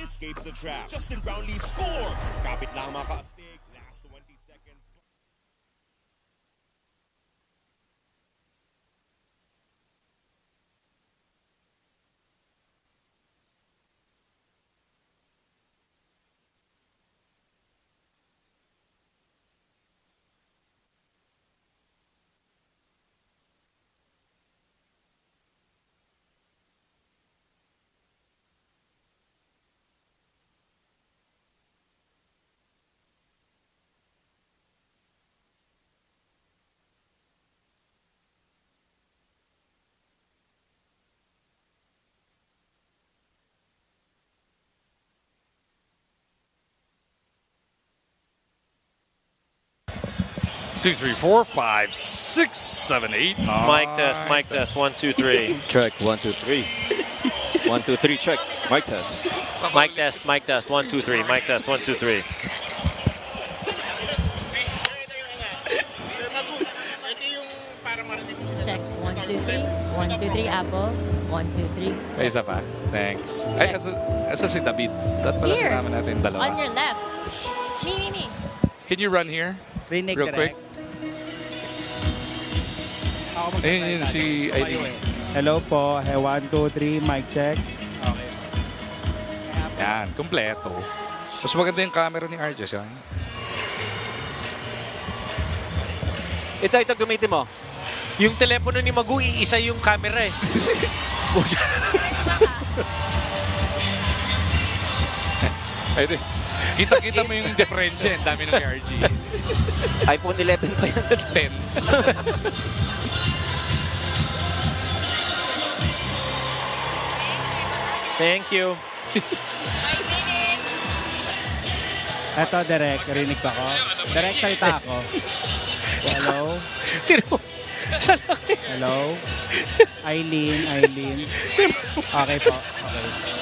Escapes the trap. Justin Brownlee scores. Kapit lang mga kaastig. Last 20 seconds. Two, three, four, five, six, seven, eight. Mic test, mic test. 1, 2, 3. Check, 1, 2, 3. 1, 2, 3, check. Mic test. Mic test, mic test. 1, 2, 3. Mic test, 1, 2, 3. Check. 1, 2, 3. 1, 2, 3, Apple. 1, 2, 3. Ay, isa pa. Thanks. Ay, asa si David? Dapat pala Here. sinama natin dalawa. On your left. Me. Can you run here? Rinig Real quick. Ayun yun, si Aileen. Hello po. 1, 2, 3. Mic check. Okay. Yan, kompleto. Mas maganda yung camera ni Arjes. Yan. Ito, gamitin mo. Yung telepono ni Magu, iisa yung camera eh. Ay, kita-kita mo yung difference. Ang dami ng RG. iPhone 11 pa yan. 10. Thank you. Eto, Derek. Rinig ba ko? Derek, salita ako. Hello? Sa laki. Hello? Eileen. Okay po. Okay.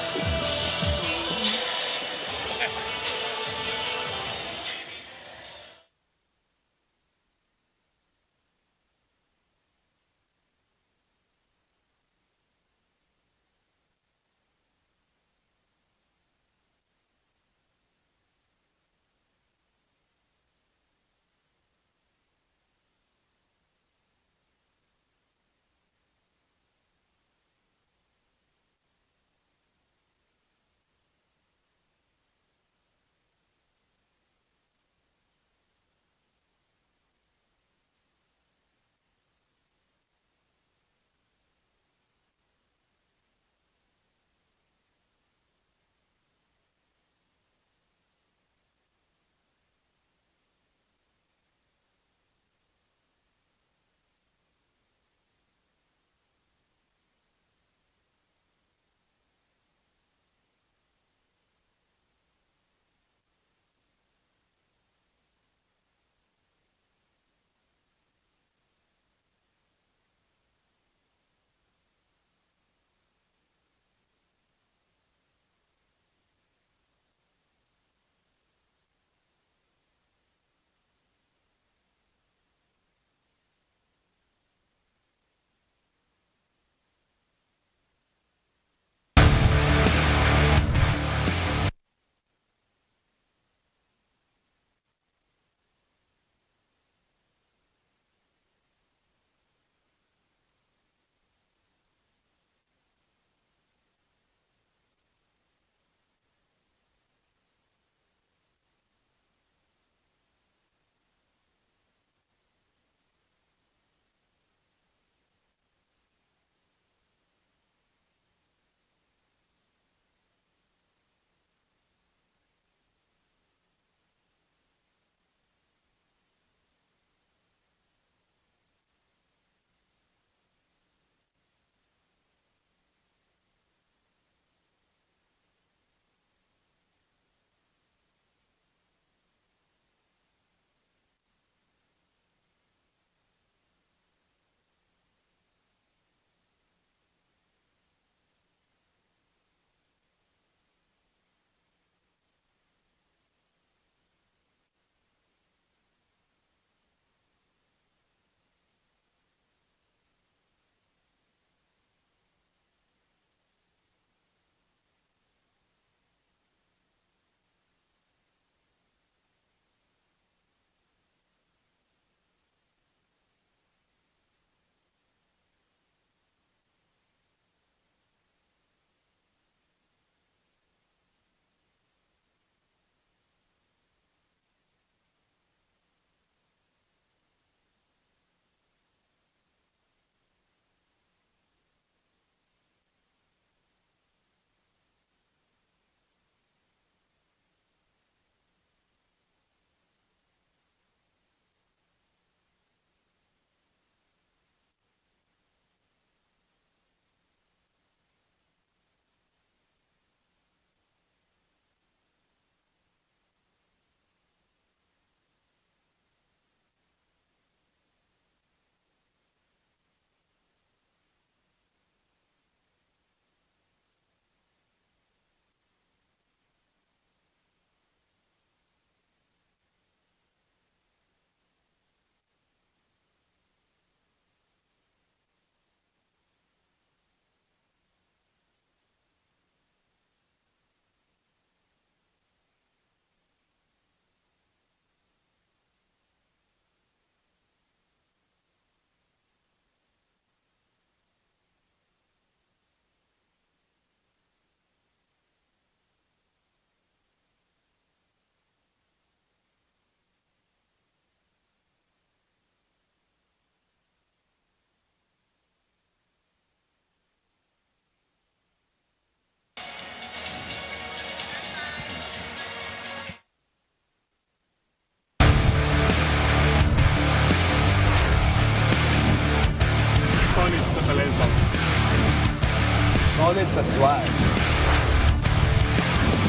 sa swag.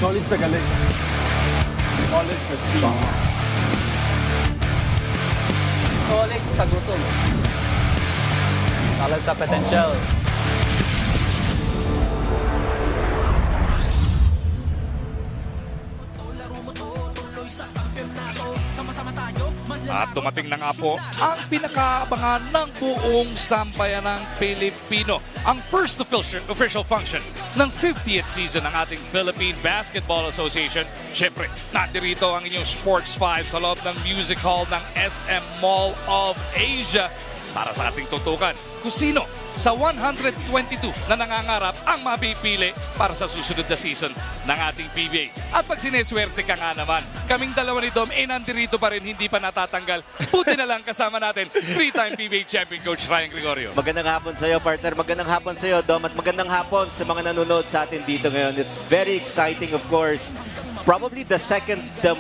Solid sa galing. Solid sa speed. Solid sa gutom. Solid sa potential. At dumating na nga po ang pinakaabangan ng buong sambayan ng Pilipino. Ang first official function ng 50th season ng ating Philippine Basketball Association. Siyempre, nandirito ang inyong Sports 5 sa loob ng Music Hall ng SM Mall of Asia para sa ating tutukan kung sino sa 122 na nangangarap ang mapipili para sa susunod na season ng ating PBA. At pag sineswerte ka nga naman, kaming dalawa ni Dom nandirito pa rin, hindi pa natatanggal. Buti na lang kasama natin, 3-time PBA champion Coach Ryan Gregorio. Magandang hapon sa iyo, partner. Magandang hapon sa iyo, Dom. At magandang hapon sa mga nanonood sa atin dito ngayon. It's very exciting, of course. Probably the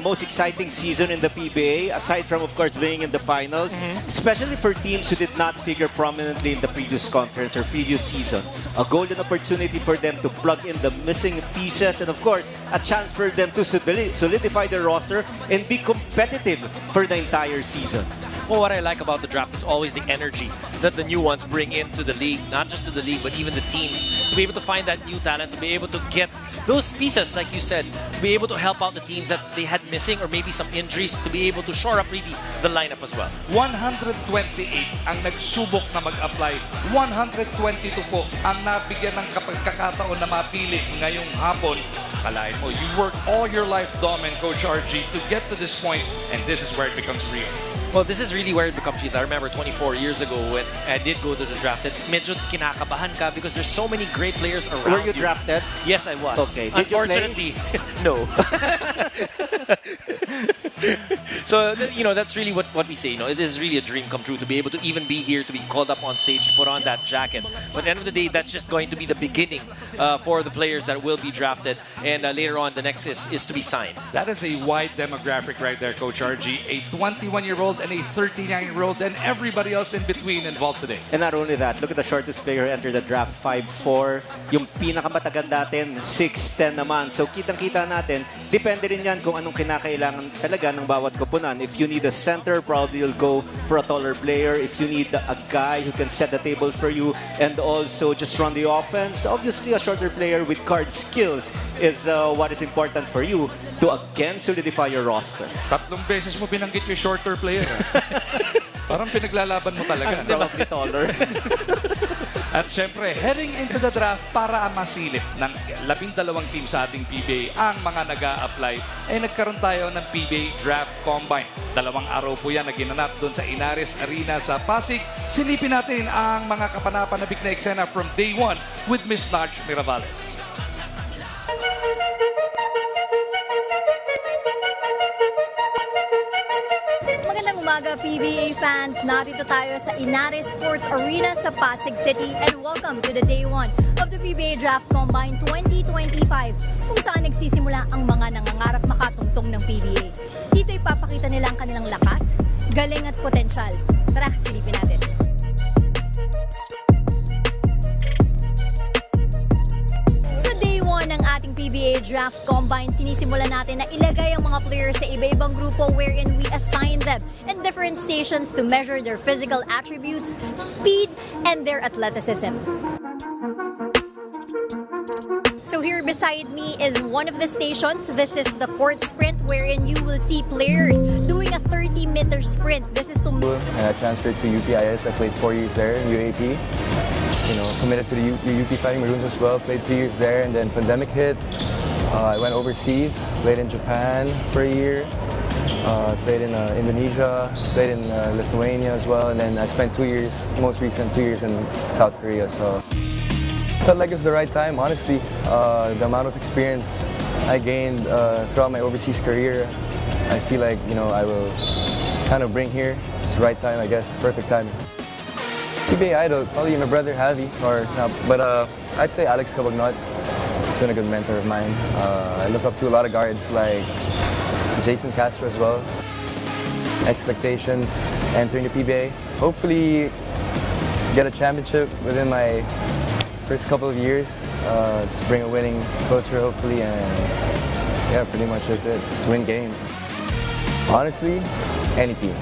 most exciting season in the PBA, aside from, of course, being in the finals, especially for teams who did not figure prominently in the previous conference or previous season. A golden opportunity for them to plug in the missing pieces and, of course, a chance for them to solidify their roster and be competitive for the entire season. Well, what I like about the draft is always the energy that the new ones bring into the league, not just to the league, but even the teams, to be able to find that new talent, to be able to get those pieces, like you said, to be able to help out the teams that they had missing or maybe some injuries, to be able to shore up really the lineup as well. 128 ang nagsubok na mag-apply. 122 po ang nabigyan ng kakataon na mapili ngayong hapon. Kalain mo, you worked all your life, Dom and Coach RG, to get to this point, and this is where it becomes real. Well, this is really where it becomes real. I remember 24 years ago when I did go to the draft, medyo kinakabahan ka because there's so many great players around you. Were you drafted? Yes, I was. Okay. Did Unfortunately, no. So, you know, that's really what we say. You know, it is really a dream come true to be able to even be here, to be called up on stage, to put on that jacket. But at the end of the day, that's just going to be the beginning for the players that will be drafted. And later on, the next is to be signed. That is a wide demographic right there, Coach RG. A 21-year-old and a 39-year-old and everybody else in between involved today. And not only that, look at the shortest player who entered the draft, 5'4". Yung pinakamatagal natin, 6'10 naman. So kitang-kita natin, depende rin yan kung anong kinakailangan talaga ng bawat koponan. If you need a center, probably you'll go for a taller player. If you need a guy who can set the table for you and also just run the offense, obviously a shorter player with card skills is what is important for you to again solidify your roster. 3 beses mo binanggit yung shorter player. Parang pinaglalaban mo talaga. Probably taller. At syempre, heading into the draft para masilip ng 12 team sa ating PBA ang mga nag-a-apply, ay nagkaroon tayo ng PBA Draft Combine. 2 araw po yan na ginanap doon sa Inares Arena sa Pasig. Silipin natin ang mga kapanapanabik na eksena from day 1 with Miss Naj Miravales. Magandang umaga, PBA fans! Narito tayo sa Inares Sports Arena sa Pasig City and welcome to the day 1 of the PBA Draft Combine 2025 kung saan nagsisimula ang mga nangangarap makatungtong ng PBA. Dito ipapakita nila ang kanilang lakas, galing at potensyal. Tara, silipin natin. Ng ating PBA Draft Combine, sinisimula natin na ilagay ang mga players sa iba-ibang grupo wherein we assign them in different stations to measure their physical attributes, speed, and their athleticism. So here beside me is one of the stations. This is the court sprint wherein you will see players doing a 30-meter sprint. This is to... And I transferred to UPIS. I played 4 years there in UAP. You know, committed to the UP Fighting Maroons as well. Played 3 years there, and then pandemic hit. I went overseas, played in Japan for a year, played in Indonesia, played in Lithuania as well, and then I spent 2 years, most recent 2 years in South Korea. So felt like it's the right time, honestly. The amount of experience I gained throughout my overseas career, I feel like, you know, I will kind of bring here. It's the right time, I guess, perfect time. PBA idol, probably my brother Javi, but I'd say Alex Cabagnot. He's been a good mentor of mine. I look up to a lot of guards like Jason Castro as well. Expectations entering the PBA. Hopefully get a championship within my first couple of years. just bring a winning culture, hopefully, and yeah, pretty much that's it. Just win games. Honestly, any team.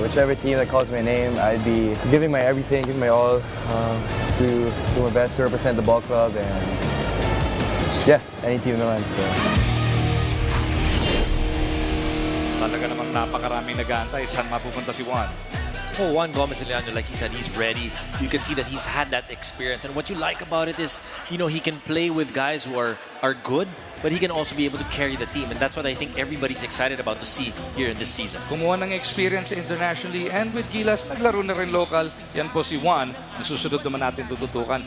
Whichever team that calls my name, I'd be giving my everything, giving my all to do my best to represent the ball club, and yeah, any team naman. So. Talaga namang napakaraming nag-aantay saan mapupunta si Juan. Oh, Juan Gomez-Iliano, like he said, he's ready. You can see that he's had that experience. And what you like about it is, you know, he can play with guys who are good, but he can also be able to carry the team. And that's what I think everybody's excited about to see here in this season. Kumuha ng experience internationally and with Gilas, naglaro na rin local. Yan po si Juan. Ang susunod naman natin tututukan.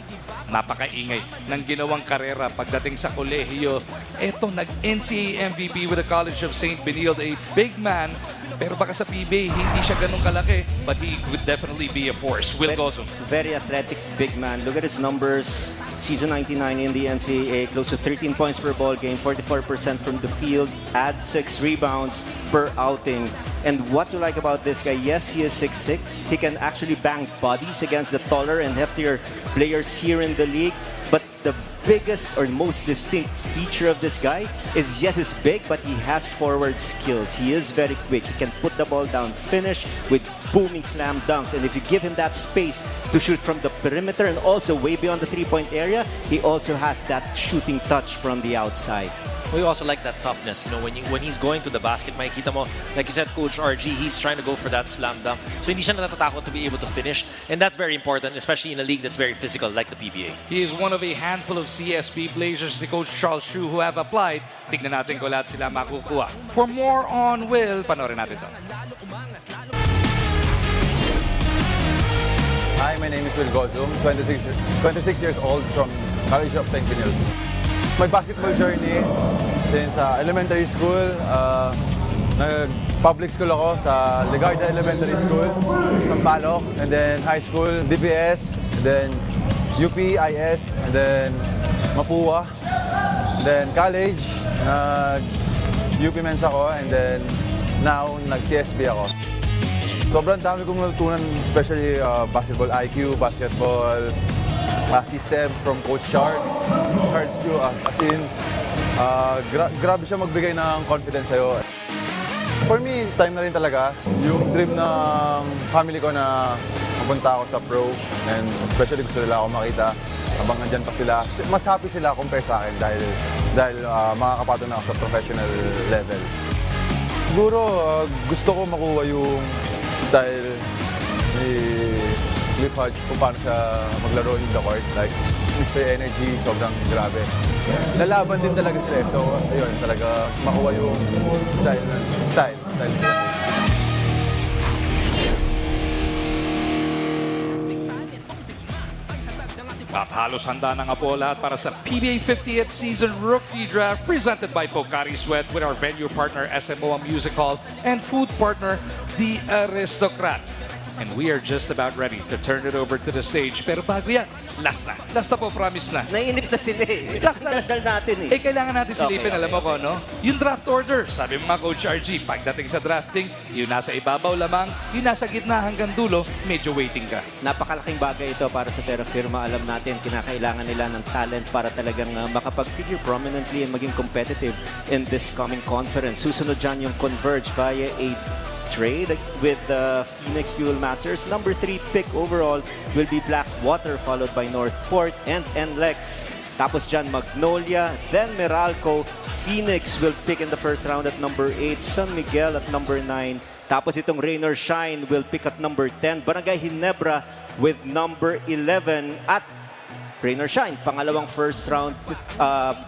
Napakaingay ng ginawang karera pagdating sa kolehiyo. Eto, nag-NCAA MVP with the College of St. Benilde, a big man. Pero baka sa PBA, hindi siya ganun kalaki, but he would definitely be a force. Will Gozum. Very athletic big man. Look at his numbers. Season 99 in the NCAA, close to 13 points per ball game, 44% from the field, add 6 rebounds per outing. And what you like about this guy, yes, he is 6'6". He can actually bang bodies against the taller and heftier players here in the league. But the biggest or most distinct feature of this guy is, yes, he's big, but he has forward skills. He is very quick. He can put the ball down, finish with booming slam dunks. And if you give him that space to shoot from the perimeter and also way beyond the three-point area, he also has that shooting touch from the outside. We also like that toughness. You know, when he's going to the basket, makikita mo, like you said, Coach RG, he's trying to go for that slam dunk. So hindi siya natatakot to be able to finish. And that's very important, especially in a league that's very physical like the PBA. He is one of a handful of CSB Blazers ni Coach Charles Shu who have applied. Tignan natin kung lahat sila makukuha. For more on Will, panoorin natin ito. Hi, my name is Will Gozum, 26 years old from College of St. Benilde. My basketball journey since elementary school, nag-public school ako sa Legarda Elementary School, Sampaloc, and then high school, DPS, then UPIS, and then Mapua, and then college, nag-UP Men's ako, and then now, nag-CSB ako. Sobrang dami kong natutunan, especially basketball IQ, basketball system from Coach Charles. Charles Q, as in, grabe siya magbigay ng confidence sa'yo. For me, time na rin talaga. Yung dream ng family ko na mapunta ako sa pro, and especially gusto nila ako makita habang nandyan pa sila. Mas happy sila compare sa akin dahil makakapatong na ako sa professional level. Siguro, gusto ko makuha yung style ni Cliff Hodge kung paano siya maglaro in the court. Like, Mr. Energy, sobrang grabe. Lalaban din talaga sila. So, ayun, talaga makuha yung style. At halos handa na nga po lahat para sa PBA 50th Season Rookie Draft presented by Pocari Sweat with our venue partner SMO Music Hall and food partner The Aristocrat. And we are just about ready to turn it over to the stage. Pero bago yan, last na. Last na po, promise na. Naiinip na sila eh. Last na. Dal natin eh. Kailangan natin silipin, Okay. alam mo ko, no? Yung draft order, sabi mo nga, Coach RG, pagdating sa drafting, yung nasa ibabaw lamang, yung nasa gitna hanggang dulo, medyo waiting ka. Napakalaking bagay ito para sa Terra Firma. Alam natin, kinakailangan nila ng talent para talagang makapag-figure prominently and maging competitive in this coming conference. Susunod dyan yung Converge via a trade with the Phoenix Fuel Masters. Number 3 pick overall will be Blackwater, followed by Northport and NLEX. Tapos dyan, Magnolia, then Meralco. Phoenix will pick in the first round at number 8. San Miguel at number 9. Tapos itong Rain or Shine will pick at number 10. Barangay Ginebra with number 11 at Rain or Shine. Pangalawang first round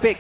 pick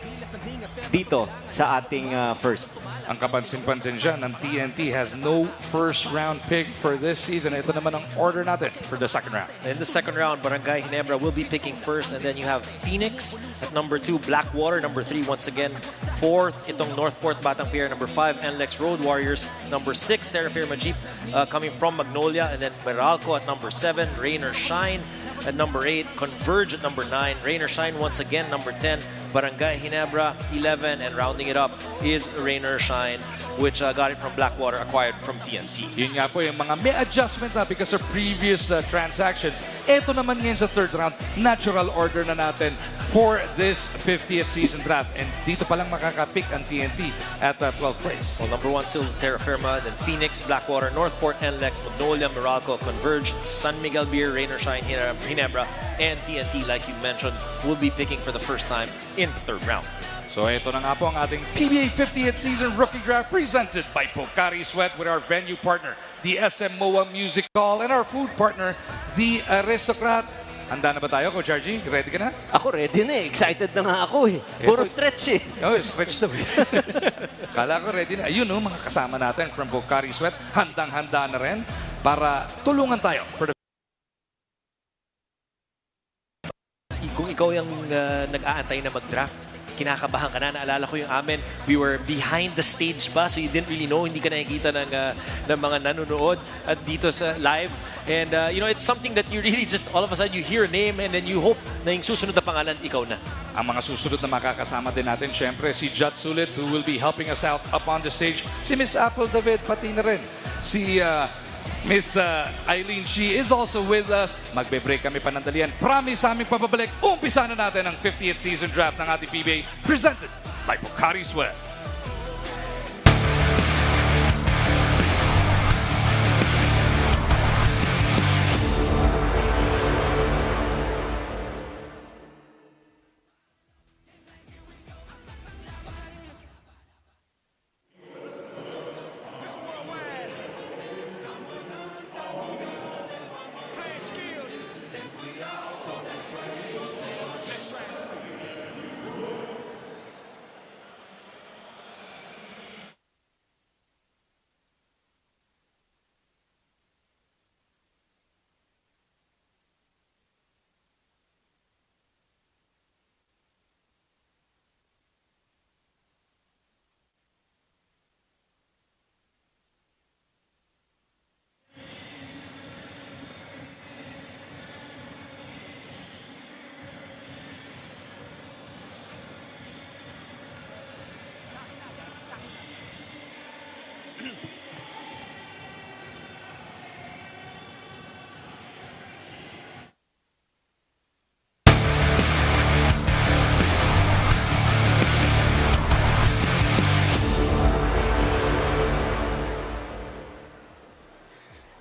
dito sa ating first. Ang kapansin-pansin dyan, ang TNT has no first-round pick for this season. Ito naman ang order natin for the second round. In the second round, Barangay Ginebra will be picking first, and then you have Phoenix at number 2, Blackwater number 3 once again, 4th, itong Northport Batang Pier, number 5, NLEX Road Warriors, number 6, Terra Firma Jeep coming from Magnolia, and then Meralco at number 7, Rain or Shine at number 8, Converge at number 9, Rain or Shine once again, number 10, Barangay Ginebra 11, and rounding it up is Rain or Shine, which got it from Blackwater, acquired from TNT. Yun nga po yung mga may adjustment na because of previous transactions. Ito naman ngayon sa third round, natural order na natin for this 50th season draft. And dito pa lang makakapick ang TNT at 12th place. Well, number 1 still Terra Firma, then Phoenix, Blackwater, Northport, NLEX, Magnolia, Meralco, Converge, San Miguel Beer, Rain or Shine, Ginebra, and TNT, like you mentioned, will be picking for the first time in the third round. So ito na nga po ang ating PBA 50th Season Rookie Draft presented by Pocari Sweat with our venue partner, the SM MOA Music Hall, and our food partner, the Aristocrat. Handa na ba tayo, Coach RG? Ready ka na? Ako ready na eh. Excited na nga ako eh. Puro stretch eh. Oh, stretch daw. Kala ko ready na. Ayun, no, mga kasama natin from Pocari Sweat, handang-handa na rin para tulungan tayo for the Kung ikaw yung nag-aantay na mag-draft, kinakabahan ka na. Naalala ko yung amin, we were behind the stage pa, so you didn't really know, hindi ka nakikita ng mga nanonood at dito sa live. And, you know, it's something that you really just, all of a sudden, you hear a name and then you hope na yung susunod na pangalan, ikaw na. Ang mga susunod na makakasama din natin, syempre, si Jud Sulit, who will be helping us out up on the stage. Si Miss Apple David, pati na rin. Si Miss Eileen, she is also with us. Magbe-break kami panandalian. Promise sa aming pababalik. Umpisa na natin ang 50th season draft ng ating PBA presented by Pocari Sweat.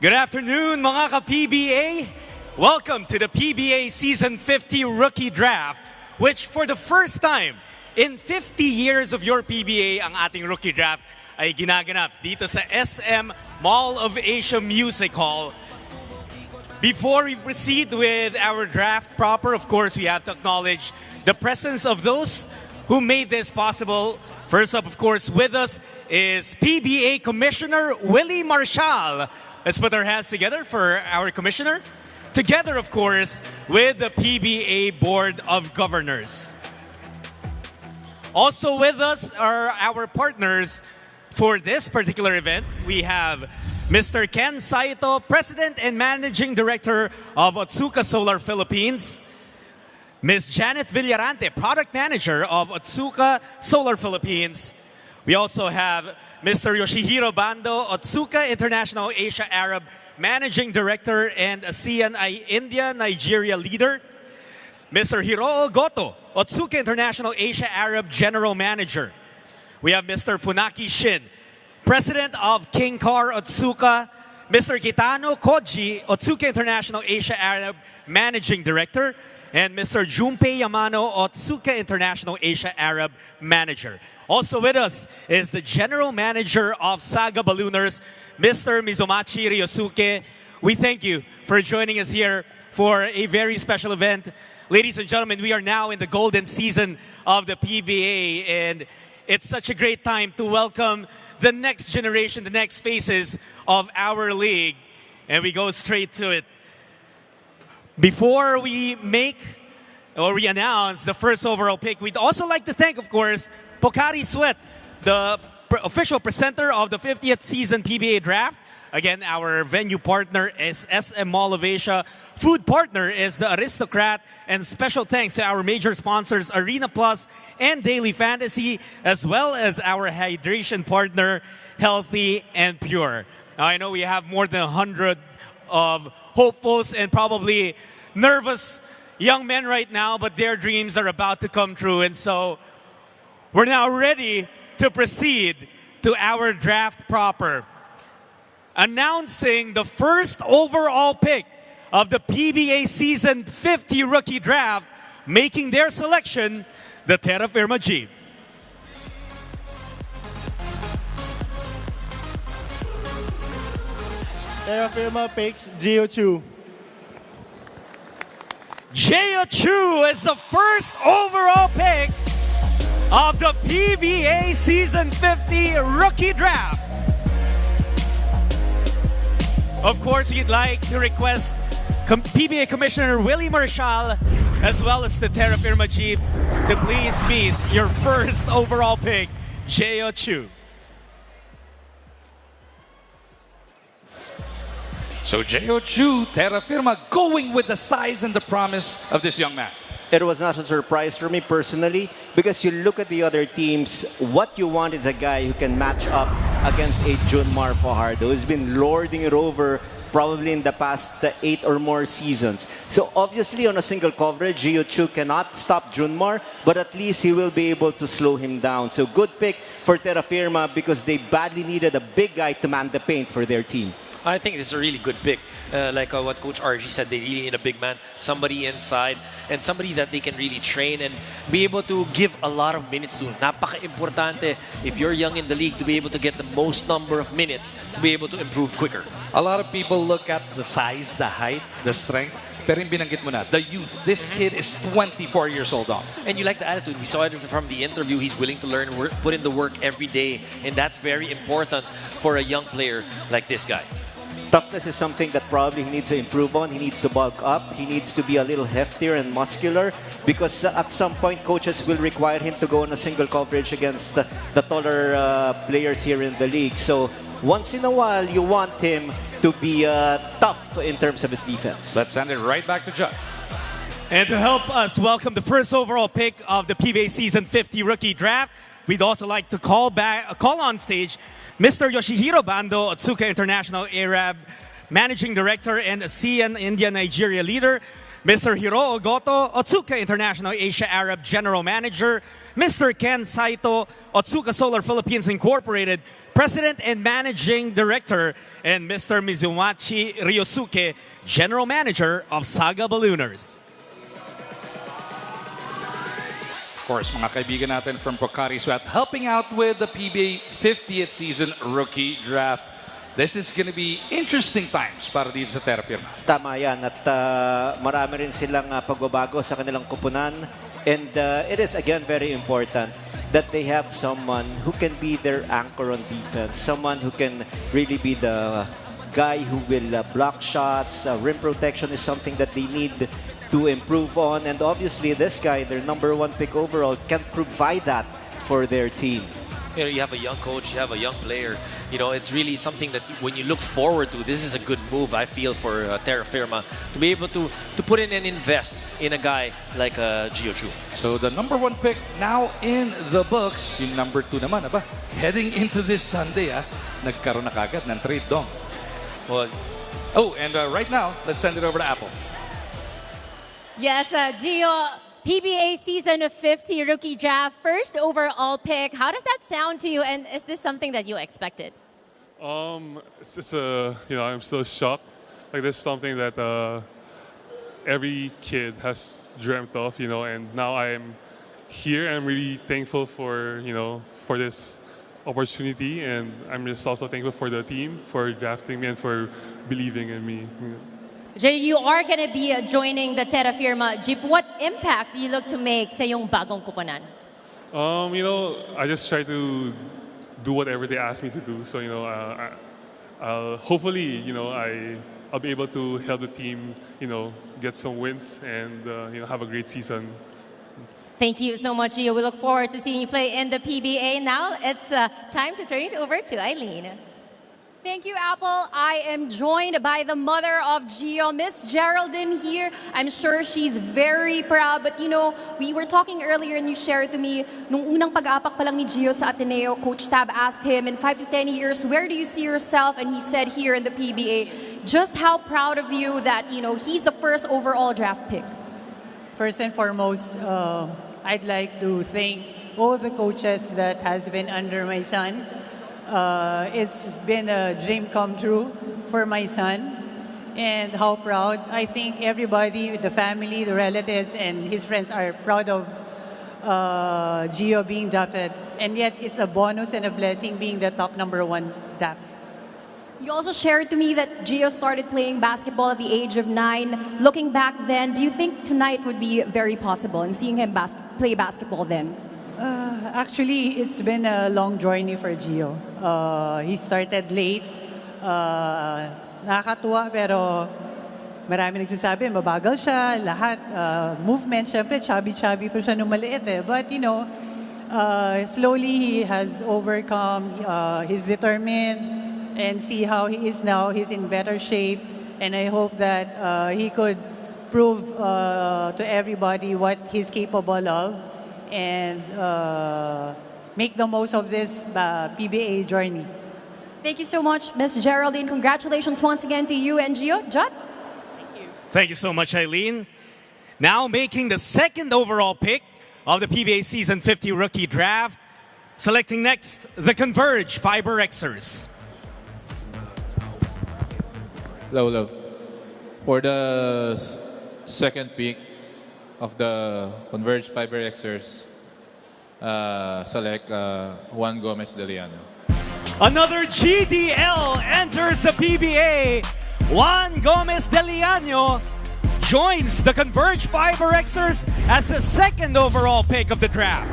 Good afternoon, mga ka-PBA. Welcome to the PBA Season 50 Rookie Draft, which for the first time in 50 years of your PBA, ang ating Rookie Draft ay ginaganap dito sa SM Mall of Asia Music Hall. Before we proceed with our draft proper, of course, we have to acknowledge the presence of those who made this possible. First up, of course, with us is PBA Commissioner Willie Marshall. Let's put our hands together for our commissioner. Together, of course, with the PBA Board of Governors. Also with us are our partners for this particular event. We have Mr. Ken Saito, President and Managing Director of Otsuka Solar Philippines. Ms. Janet Villarante, Product Manager of Otsuka Solar Philippines. We also have Mr. Yoshihiro Bando, Otsuka International Asia Arab Managing Director and ASEAN India Nigeria Leader. Mr. Hiroo Goto, Otsuka International Asia Arab General Manager. We have Mr. Funaki Shin, President of King Car Otsuka. Mr. Kitano Koji, Otsuka International Asia Arab Managing Director. And Mr. Junpei Yamano, Otsuka International Asia Arab Manager. Also with us is the General Manager of Saga Ballooners, Mr. Mizumachi Ryosuke. We thank you for joining us here for a very special event. Ladies and gentlemen, we are now in the golden season of the PBA, and it's such a great time to welcome the next generation, the next faces of our league. And we go straight to it. Before we make or we announce the first overall pick, we'd also like to thank, of course, Pocari Sweat, the official presenter of the 50th season PBA Draft. Again, our venue partner is SM Mall of Asia. Food partner is the Aristocrat. And special thanks to our major sponsors, Arena Plus and Daily Fantasy, as well as our hydration partner, Healthy and Pure. Now, I know we have more than 100 of hopefuls and probably nervous young men right now, but their dreams are about to come true. And so we're now ready to proceed to our draft proper. Announcing the first overall pick of the PBA Season 50 Rookie Draft, making their selection, the Terra Firma Jeep. Terra Firma picks Gio Chu. Gio Chu is the first overall pick of the PBA Season 50 Rookie Draft. Of course, we'd like to request PBA Commissioner Willie Marshall, as well as the Terra Firma Jeep, to please meet your first overall pick, Gio Chu. So Gio Chu, Terra Firma, going with the size and the promise of this young man. It was not a surprise for me personally because you look at the other teams, what you want is a guy who can match up against a Junmar Fajardo who's been lording it over probably in the past 8 or more seasons. So obviously on a single coverage, Gio Chu cannot stop Junmar, but at least he will be able to slow him down. So good pick for Terra Firma because they badly needed a big guy to man the paint for their team. I think this is a really good pick. Like what Coach RG said, they really need a big man, somebody inside, and somebody that they can really train and be able to give a lot of minutes to. Napaka-importante if you're young in the league to be able to get the most number of minutes to be able to improve quicker. A lot of people look at the size, the height, the strength, pero yung binanggit mo na, the youth. This kid is 24 years old now. And you like the attitude. We saw it from the interview. He's willing to learn, put in the work every day, and that's very important for a young player like this guy. Toughness is something that probably he needs to improve on. He needs to bulk up. He needs to be a little heftier and muscular because at some point coaches will require him to go on a single coverage against the taller players here in the league. So once in a while, you want him to be tough in terms of his defense. Let's send it right back to Judd. And to help us welcome the first overall pick of the PBA Season 50 Rookie Draft, we'd also like to call on stage Mr. Yoshihiro Bando, Otsuka International Arab Managing Director and ASEAN India Nigeria Leader, Mr. Hiro Ogoto, Otsuka International Asia Arab General Manager, Mr. Ken Saito, Otsuka Solar Philippines Incorporated President and Managing Director, and Mr. Mizumachi Ryosuke, General Manager of Saga Ballooners. Of course, mga kaibigan natin from Pocari Sweat helping out with the PBA 50th season rookie draft. This is going to be interesting times para dito sa Terra Firma. Tama yan at marami rin silang pagbabago sa kanilang kupunan and it is again very important that they have someone who can be their anchor on defense, someone who can really be the guy who will block shots. Rim protection is something that they need to improve on, and obviously this guy, their #1 pick overall, can provide that for their team. You know, you have a young coach, you have a young player. You know, it's really something that when you look forward to, this is a good move, I feel, for Terra Firma to be able to put in and invest in a guy like Gio Chu. So the #1 pick now in the books. Yung #2 naman, heading into this Sunday, nagkaroon na kagad ng trade dong. Well, and right now, let's send it over to Apple. Yes, Gio, PBA Season 50 Rookie Draft, first overall pick. How does that sound to you, and is this something that you expected? It's I'm still shocked. Like, this is something that every kid has dreamt of, and now I am here. I'm really thankful for this opportunity, and I'm just also thankful for the team for drafting me and for believing in me. Jay, you are going to be joining the Terra Firma Jeep. What impact do you look to make sa iyong bagong kupunan? I just try to do whatever they ask me to do. So, hopefully, I'll be able to help the team, get some wins and, have a great season. Thank you so much, Gio. We look forward to seeing you play in the PBA. Now it's time to turn it over to Eileen. Thank you, Apple. I am joined by the mother of Gio, Miss Geraldine here. I'm sure she's very proud. But you know, we were talking earlier and you shared to me, nung unang pag-aapak pa lang ni Gio sa Ateneo, Coach Tab asked him, in 5 to 10 years, where do you see yourself? And he said here in the PBA, just how proud of you that, you know, he's the first overall draft pick. First and foremost, I'd like to thank all the coaches that has been under my son. It's been a dream come true for my son, and how proud. I think everybody, the family, the relatives, and his friends are proud of Gio being drafted. And yet it's a bonus and a blessing being the top #1 draft. You also shared to me that Gio started playing basketball at the age of 9. Looking back then, do you think tonight would be very possible in seeing him play basketball then? Actually, it's been a long journey for Gio. He started late. Nakakatuwa pero marami nagsasabi, mabagal siya, lahat. Movement, syempre, chubby pa siya nung maliit eh. But, you know, slowly he has overcome, he's determined, and see how he is now. He's in better shape, and I hope that he could prove to everybody what he's capable of, and make the most of this PBA journey. Thank you so much, Miss Geraldine. Congratulations once again to you and Gio. Judd? Thank you so much, Eileen. Now making the second overall pick of the PBA Season 50 Rookie Draft. Selecting next, the Converge Fiber Xers. Low. For the second pick of the Converge Fiber Xers, select Juan Gomez de Liano. Another GDL enters the PBA. Juan Gomez de Liano joins the Converge Fiber Xers as the second overall pick of the draft.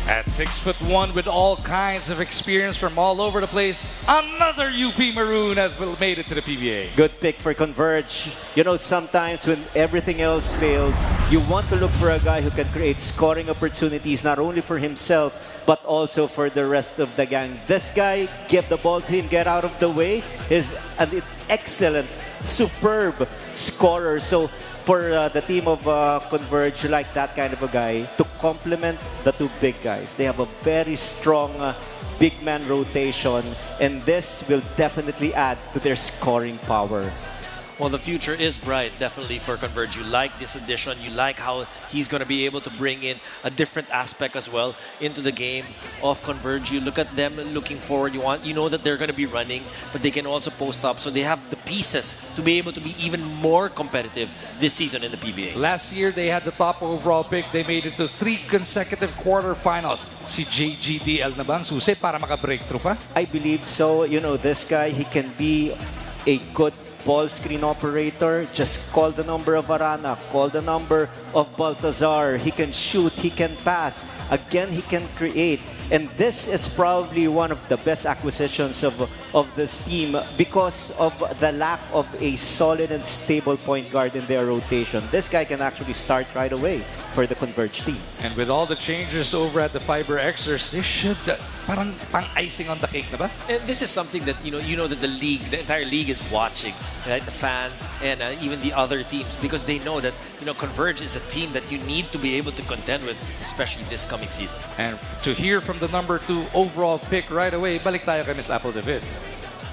At 6'1" with all kinds of experience from all over the place, another UP Maroon has made it to the PBA. Good pick for Converge. You know, sometimes when everything else fails, you want to look for a guy who can create scoring opportunities not only for himself, but also for the rest of the gang. This guy, give the ball to him, get out of the way, is an excellent, superb scorer. So for the team of Converge, you like that kind of a guy to complement the two big guys. They have a very strong big man rotation, and this will definitely add to their scoring power. Well, the future is bright, definitely, for Converge. You like this addition. You like how he's going to be able to bring in a different aspect as well into the game of Converge. You look at them looking forward. You know that they're going to be running, but they can also post up. So they have the pieces to be able to be even more competitive this season in the PBA. Last year, they had the top overall pick. They made it to 3 consecutive quarterfinals. Si JGDL na bang susi para maka-breakthrough pa? I believe so. You know, this guy, he can be a good ball screen operator. Just call the number of Arana, call the number of Baltazar. He can shoot, he can pass. Again, he can create. And this is probably one of the best acquisitions of this team because of the lack of a solid and stable point guard in their rotation. This guy can actually start right away for the Converge team. And with all the changes over at the Fiber Xers, they should parang pang-icing on the cake na ba? And this is something that you know that the entire league is watching, right? The fans and even the other teams, because they know that Converge is a team that you need to be able to contend with, especially this coming season. And to hear from the number 2 overall pick right away, balik tayo kay Ms. Apple David.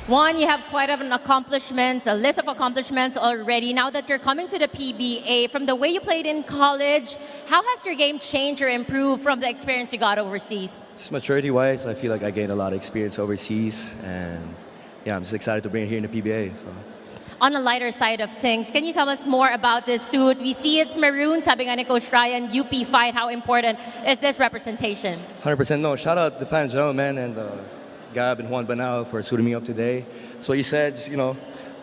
Juan, you have quite an accomplishments, a list of accomplishments already. Now that you're coming to the PBA, from the way you played in college, how has your game changed or improved from the experience you got overseas? Just maturity-wise, I feel like I gained a lot of experience overseas, and yeah, I'm just excited to bring it here in the PBA. So. On the lighter side of things, can you tell us more about this suit? We see it's maroon. Sabi nga ni Coach Ryan, UP fight. How important is this representation? 100% no. Shout out to fans, man, and Gab and Juan Banao for suiting me up today. So he said,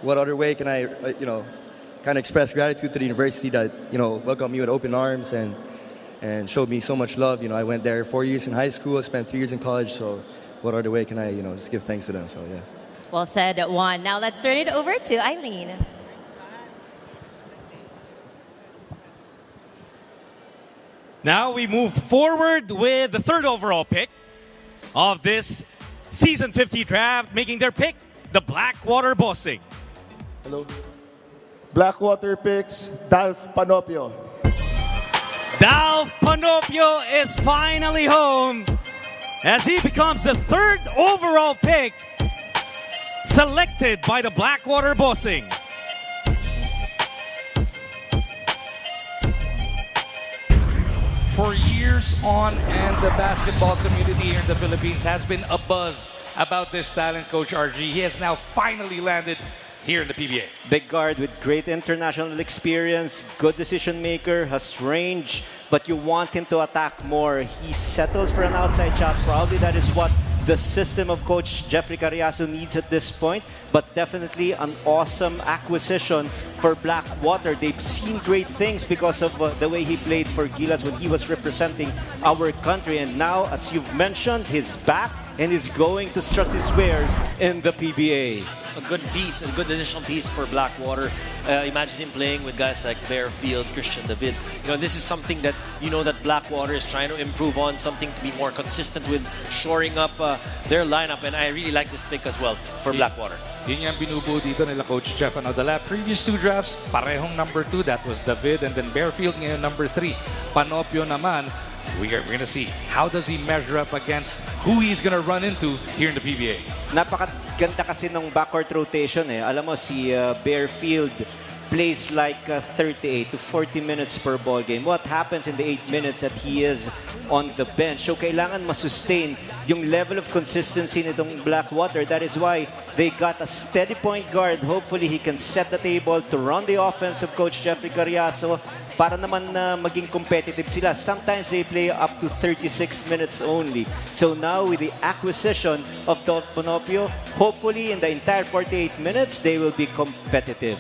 what other way can I, kind of express gratitude to the university that, welcomed me with open arms and showed me so much love. I went there 4 years in high school, I spent 3 years in college. So what other way can I, just give thanks to them? So yeah. Well said, Juan. Now let's turn it over to Eileen. Now we move forward with the third overall pick. of this Season 50 draft, making their pick, the Blackwater Bossing. Hello. Blackwater picks Dalf Panopio. Dalf Panopio is finally home as he becomes the 3rd overall pick selected by the Blackwater Bossing. For years on end, the basketball community here in the Philippines has been abuzz about this talent, Coach RG. He has now finally landed here in the PBA. Big guard with great international experience, good decision maker, has range, but you want him to attack more. He settles for an outside shot. Probably that is what the system of Coach Jeffrey Carriazo needs at this point, but definitely an awesome acquisition for Blackwater. They've seen great things because of the way he played for Gilas when he was representing our country. And now, as you've mentioned, he's back and is going to strut his wares in the PBA. A good piece, a good additional piece for Blackwater. Imagine him playing with guys like Bearfield, Christian David. You know, this is something that you know that Blackwater is trying to improve on, something to be more consistent with, shoring up their lineup. And I really like this pick as well for Blackwater. Yun yung binubuo dito nila Coach Jeff. The previous 2 drafts, parehong number 2. That was David and then Bearfield ngayon number 3. Panopio naman. We're going to see how does he measure up against who he's going to run into here in the PBA. Napakaganda kasi ng backcourt rotation eh. Alam mo si Bearfield plays like 38 to 40 minutes per ball game. What happens in the 8 minutes that he is on the bench? So kailangan masustain yung level of consistency nitong Blackwater. That is why they got a steady point guard. Hopefully he can set the table to run the offense of Coach Jeffrey Carriazo para naman maging competitive sila. Sometimes they play up to 36 minutes only. So now with the acquisition of Dalf Panopio, hopefully in the entire 48 minutes, they will be competitive.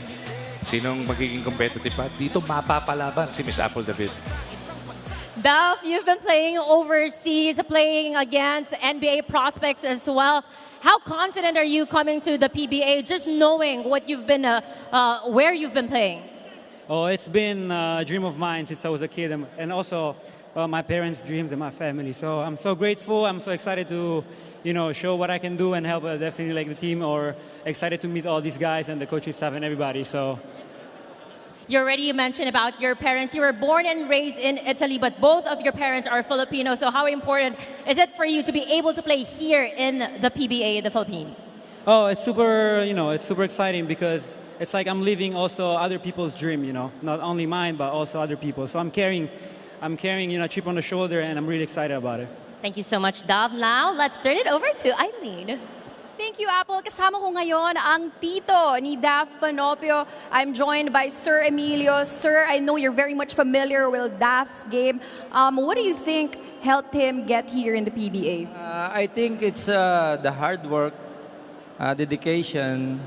Sinong magiging competitive pa? Dito mapapalaban si Miss Apple David. Dalf, you've been playing overseas, playing against NBA prospects as well. How confident are you coming to the PBA, just knowing what you've been, where you've been playing? Oh, it's been a dream of mine since I was a kid, and also my parents' dreams and my family. So I'm so grateful. I'm so excited to, show what I can do and help definitely like the team, or excited to meet all these guys and the coaching staff and everybody. So. You mentioned about your parents. You were born and raised in Italy, but both of your parents are Filipino. So how important is it for you to be able to play here in the PBA in the Philippines? Oh, it's super, it's super exciting because it's like I'm living also other people's dream, not only mine, but also other people. So I'm carrying, a chip on the shoulder, and I'm really excited about it. Thank you so much, Dalf. Now, let's turn it over to Eileen. Thank you, Apple. Kasama ko ngayon ang tito ni Dalf Panopio. I'm joined by Sir Emilio. Sir, I know you're very much familiar with Dalf's game. What do you think helped him get here in the PBA? I think it's the hard work, dedication,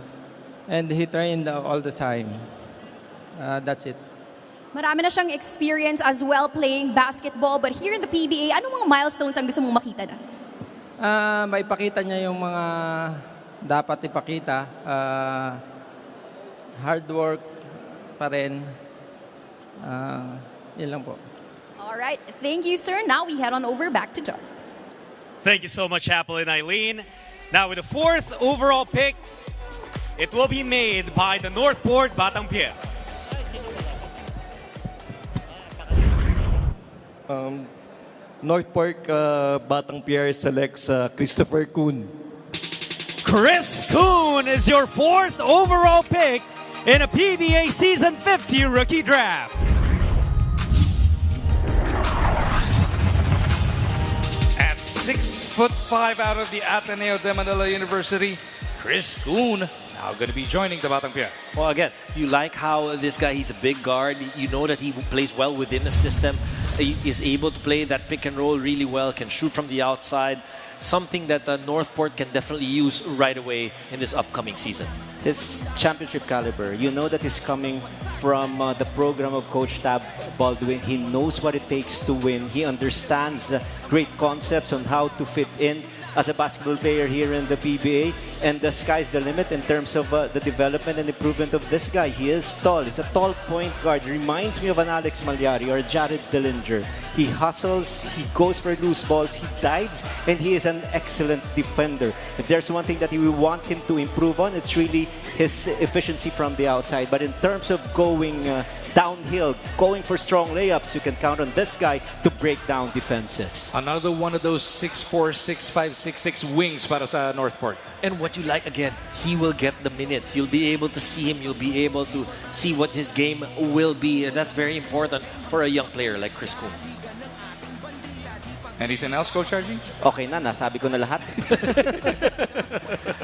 and he trained all the time. That's it. Marami na siyang experience as well playing basketball. But here in the PBA, anong mga milestones ang gusto mong makita na? Maipakita niya yung mga dapat ipakita. Hard work pa rin. Yun lang po. All right. Thank you, sir. Now we head on over back to John. Thank you so much, Apple and Eileen. Now with the 4th overall pick, it will be made by the Northport Batang Pier. Northport Batang Pier selects Christopher Kuhn. Chris Kuhn is your 4th overall pick in a PBA Season 50 Rookie Draft. At 6'5" out of the Ateneo de Manila University, Chris Kuhn now going to be joining the Batang Pier. Well, again, you like how this guy, he's a big guard. You know that he plays well within the system. He is able to play that pick and roll really well, can shoot from the outside. Something that Northport can definitely use right away in this upcoming season. His championship caliber. You know that he's coming from the program of Coach Tab Baldwin. He knows what it takes to win. He understands great concepts on how to fit in as a basketball player here in the PBA. And the sky's the limit in terms of the development and improvement of this guy. He is tall. He's a tall point guard. Reminds me of an Alex Malyari or Jared Dillinger. He hustles, he goes for loose balls, he dives, and he is an excellent defender. If there's one thing that we want him to improve on, it's really his efficiency from the outside. But in terms of going downhill, going for strong layups, you can count on this guy to break down defenses. Another one of those 6'4", 6'5", 6'6" wings para sa Northport. And what you like, again, he will get the minutes. You'll be able to see him. You'll be able to see what his game will be. And that's very important for a young player like Chris Kuhn. Anything else, Coach RG? Okay na, nasabi ko na lahat.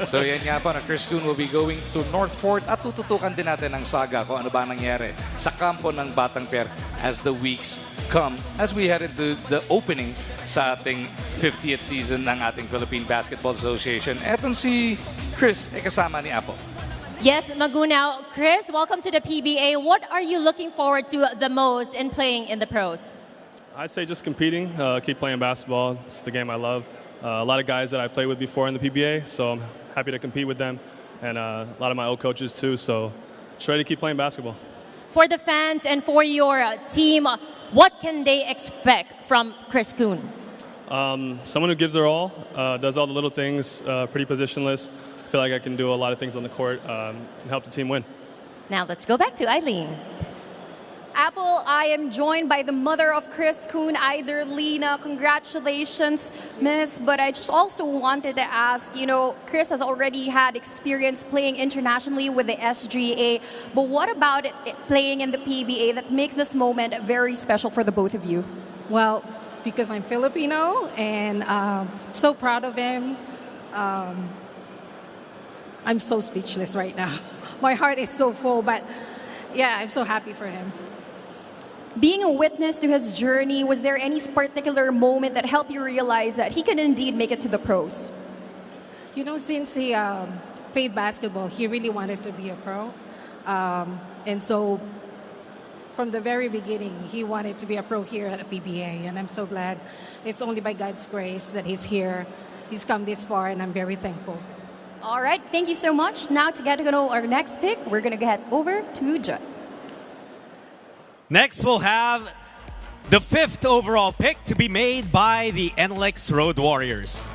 So yan nga pa na Chris Kuhn will be going to Northport at tututukan din natin ang saga kung ano ba nangyari sa kampo ng Batang Pier as the weeks come as we head into the opening sa ating 50th season ng ating Philippine Basketball Association. Etong si Chris ay kasama ni Apo. Yes, Magunaw. Chris, welcome to the PBA. What are you looking forward to the most in playing in the pros? I'd say just competing, keep playing basketball. It's the game I love. A lot of guys that I played with before in the PBA, so I'm happy to compete with them. And a lot of my old coaches too, so just ready to keep playing basketball. For the fans and for your team, what can they expect from Chris Kuhn? Someone who gives their all, does all the little things, pretty positionless. I feel like I can do a lot of things on the court and help the team win. Now let's go back to Eileen. Apple, I am joined by the mother of Chris Kuhn, Lena. Congratulations, Miss. But I just also wanted to ask, Chris has already had experience playing internationally with the SGA. But what about playing in the PBA that makes this moment very special for the both of you? Well, because I'm Filipino and so proud of him. I'm so speechless right now. My heart is so full, but yeah, I'm so happy for him. Being a witness to his journey, was there any particular moment that helped you realize that he can indeed make it to the pros? Since he played basketball, he really wanted to be a pro. And so from the very beginning, he wanted to be a pro here at a PBA. And I'm so glad it's only by God's grace that he's here. He's come this far, and I'm very thankful. All right, thank you so much. Now to get to know our next pick, we're going to head over to Judd. Next, we'll have the 5th overall pick to be made by the NLEX Road Warriors.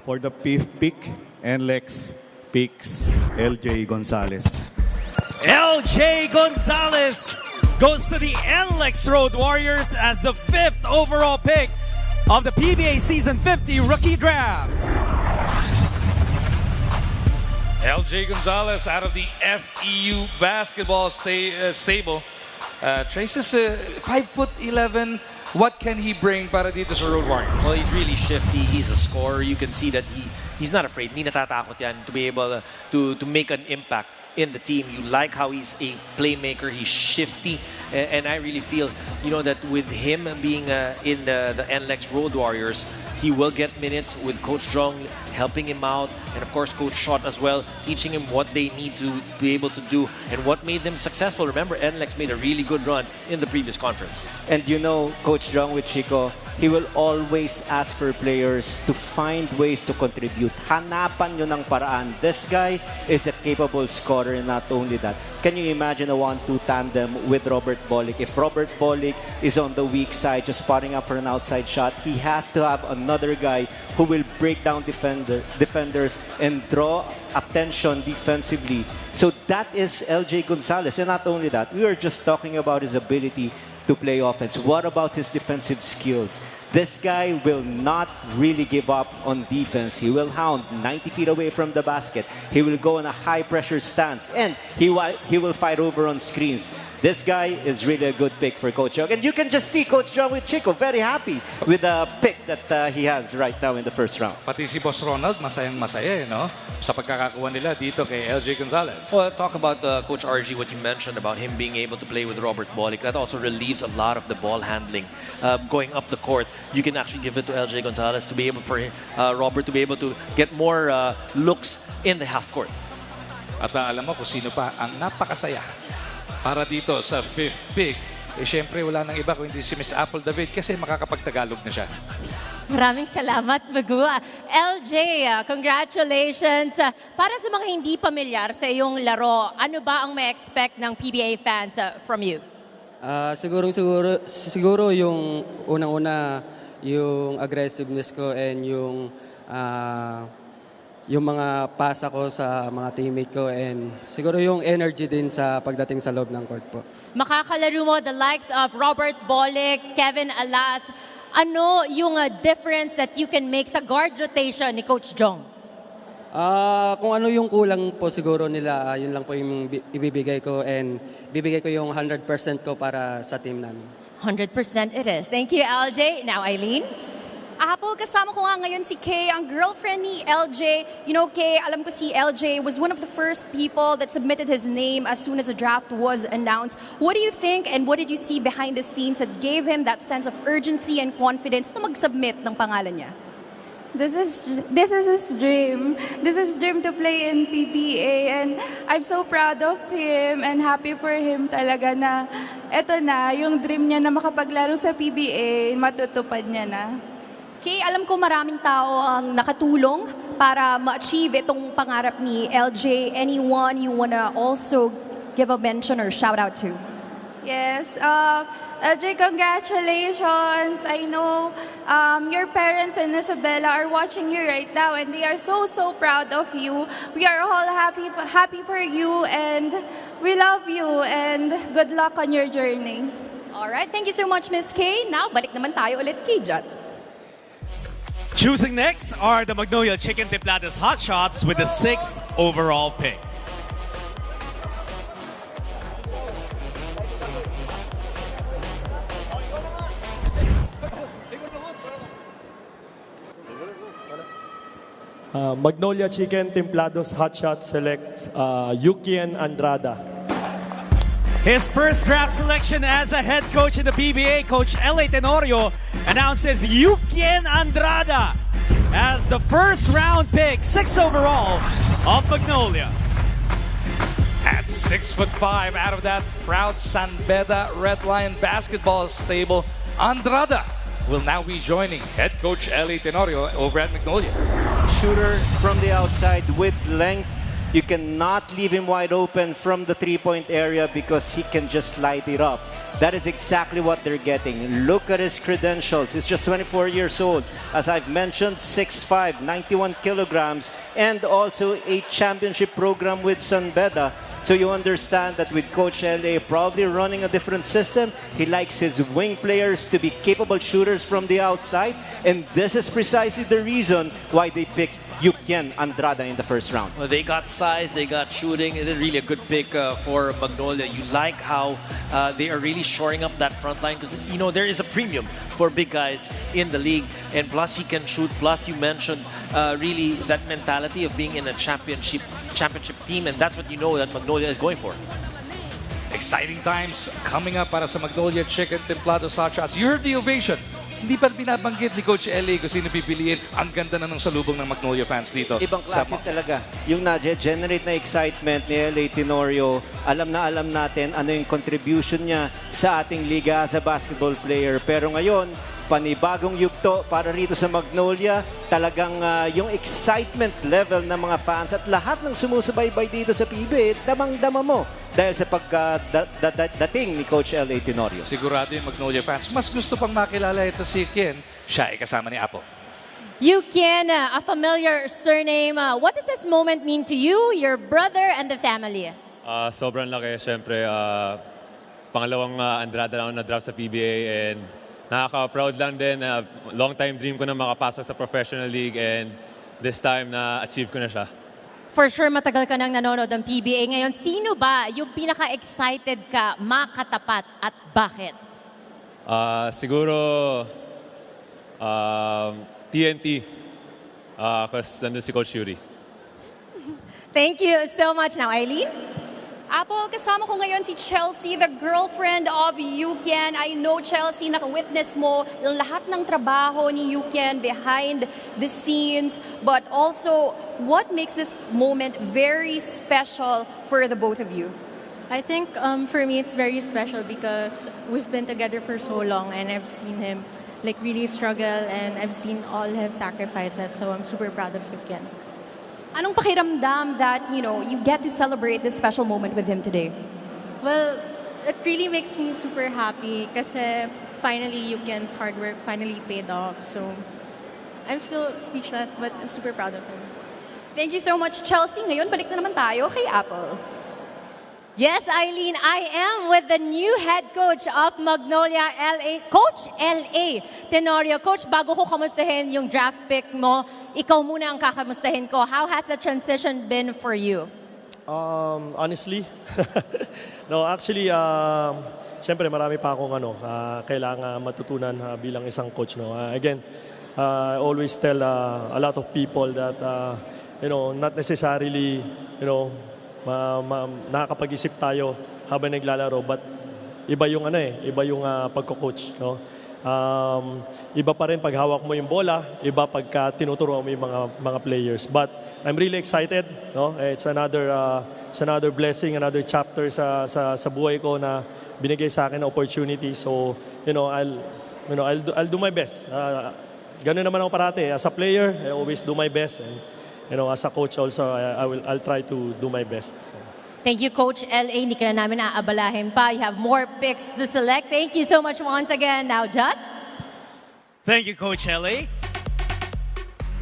For the 5th pick, NLEX picks LJ Gonzalez. LJ Gonzalez goes to the NLEX Road Warriors as the 5th overall pick of the PBA Season 50 Rookie Draft. LJ Gonzalez out of the FEU basketball stable. Traces 5'11". What can he bring para dito sa Road Warriors? Well, he's really shifty. He's a scorer. You can see that he's not afraid. Hindi natatakot yan to be able to make an impact in the team. You like how he's a playmaker. He's shifty. And I really feel, that with him being in the NLEX Road Warriors, he will get minutes with Coach Jong helping him out, and of course Coach Shot as well, teaching him what they need to be able to do and what made them successful. Remember, NLEX made a really good run in the previous conference. And Coach Jong with Chico, he will always ask for players to find ways to contribute. Hanapan nyo ng paraan. This guy is a capable scorer, and not only that. Can you imagine a 1-2 tandem with Robert Bolick? If Robert Bolick is on the weak side, just spotting up for an outside shot, he has to have another guy who will break down defenders and draw attention defensively. So that is LJ Gonzalez. And not only that, we were just talking about his ability to play offense. What about his defensive skills? This guy will not really give up on defense. He will hound 90 feet away from the basket. He will go in a high-pressure stance, and he will fight over on screens. This guy is really a good pick for Coach Jong. And you can just see Coach Jong with Chico very happy with the pick that he has right now in the first round. Pati si Boss Ronald, masayang-masaya, sa pagkakakuha nila dito kay LJ Gonzalez. Well, talk about Coach RG, what you mentioned about him being able to play with Robert Bolick. That also relieves a lot of the ball handling going up the court. You can actually give it to LJ Gonzalez to be able for Robert to be able to get more looks in the half court. At alam mo kung sino pa ang napakasaya para dito sa 5th pick. Siyempre wala nang iba kundi si Miss Apple David kasi makakapagtagalog na siya. Maraming salamat, Magua. LJ, congratulations. Para sa mga hindi pamilyar sa iyong laro, ano ba ang may expect ng PBA fans from you? Siguro yung unang-una, yung aggressiveness ko and yung mga pasa ko sa mga teammate ko and siguro yung energy din sa pagdating sa loob ng court po. Makakalaro mo the likes of Robert Bolick, Kevin Alas. Ano yung difference that you can make sa guard rotation ni Coach Jong? Kung ano yung kulang po siguro nila, yun lang po yung ibibigay ko and bibigay ko yung 100% ko para sa team namin. 100% it is. Thank you, LJ. Now, Eileen? Apple, kasama ko nga ngayon si Kay, ang girlfriend ni LJ. You know, Kay, alam ko si LJ was one of the first people that submitted his name as soon as the draft was announced. What do you think and what did you see behind the scenes that gave him that sense of urgency and confidence na mag-submit ng pangalan niya? This is his dream. This is his dream to play in PBA and I'm so proud of him and happy for him talaga na eto na, yung dream niya na makapaglaro sa PBA, matutupad niya na. Kay, alam ko maraming tao ang nakatulong para ma-achieve itong pangarap ni LJ. Anyone you wanna also give a mention or shout out to? Yes, LJ, congratulations. I know your parents and Isabella are watching you right now and they are so proud of you. We are all happy for you and we love you and good luck on your journey. Alright, thank you so much, Miss Kay. Now, balik naman tayo ulit kay Jot. Choosing next are the Magnolia Chicken Templados Hot Shots with the 6th overall pick. Magnolia Chicken Templados Hot Shot selects Yukien Andrada. His first draft selection as a head coach in the PBA, Coach L.A. Tenorio, announces Yukien Andrada as the first round pick, 6th overall of Magnolia. At 6'5", out of that proud San Beda Red Lion basketball stable, Andrada will now be joining head coach L.A. Tenorio over at Magnolia. Shooter from the outside with length. You cannot leave him wide open from the three-point area because he can just light it up. That is exactly what they're getting. Look at his credentials. He's just 24 years old. As I've mentioned, 6'5", 91 kilograms, and also a championship program with San Beda. So you understand that with Coach LA probably running a different system, he likes his wing players to be capable shooters from the outside. And this is precisely the reason why they picked Yukien Andrada in the first round. Well, they got size, they got shooting. It's really a good pick for Magnolia. You like how they are really shoring up that front line because, you know, there is a premium for big guys in the league. And plus, he can shoot. Plus, you mentioned really that mentality of being in a championship team. And that's what you know that Magnolia is going for. Exciting times coming up para sa Magnolia Chicken Templados Hot Shots. You heard the ovation. Hindi pa binabanggit ni Coach L.A. kung sino pipiliin. Ang ganda na ng salubong ng Magnolia fans dito. Ibang klase talaga. Yung na-generate na excitement ni L.A. Tenorio, alam natin ano yung contribution niya sa ating liga as a basketball player. Pero ngayon, panibagong yugto para rito sa Magnolia. Talagang yung excitement level ng mga fans at lahat ng sumusubaybay dito sa PBA, damang-dama mo dahil sa pagdating ni Coach L.A. Tenorio. Sigurado yung Magnolia fans, mas gusto pang makilala ito si Kien. Siya ay kasama ni Apo. Yukien, a familiar surname. What does this moment mean to you, your brother, and the family? Sobrang laki. Siyempre, pangalawang Andrada na ako na-draft sa PBA and nakaka-proud lang din. Long time dream ko na makapasok sa professional league and this time na-achieve ko na siya. For sure, matagal ka nang nanonood ng PBA. Ngayon, sino ba yung pinaka-excited ka makatapat at bakit? Siguro TNT because nandun si Coach Yuri. Thank you so much. Now, Eileen? Apple, kasama ko ngayon si Chelsea, the girlfriend of Yukien. I know, Chelsea, naka-witness mo yung lahat ng trabaho ni Yukien behind the scenes. But also, what makes this moment very special for the both of you? I think for me it's very special because we've been together for so long and I've seen him like really struggle, and I've seen all his sacrifices. So I'm super proud of you, Ken. Anong pakiramdam that, you get to celebrate this special moment with him today? Well, it really makes me super happy kasi finally Yuken's hard work finally paid off. So I'm still speechless, but I'm super proud of him. Thank you so much, Chelsea. Ngayon, balik na naman tayo kay Apple. Yes, Eileen, I am with the new head coach of Magnolia LA, Coach LA Tenorio. Coach, bago ko kamustahin yung draft pick mo, ikaw muna ang kakamustahin ko. How has the transition been for you? Honestly, no, actually, syempre marami pa akong kailangan matutunan bilang isang coach. No? Again, I always tell a lot of people that, not necessarily, nakakapag-isip tayo habang naglalaro, but iba yung iba yung pagko-coach, no? Iba pa rin pag hawak mo yung bola, iba pagka tinuturuan mo yung mga players. But I'm really excited, no? It's another blessing, another chapter sa buhay ko na binigay sa akin na opportunity. So, I'll do my best. Ganun naman ako parati. As a player, I always do my best, and as a coach also, I'll try to do my best. So. Thank you, Coach LA. Hindi ka na namin aabalahin pa. You have more picks to select. Thank you so much once again. Now, Judd. Thank you, Coach LA.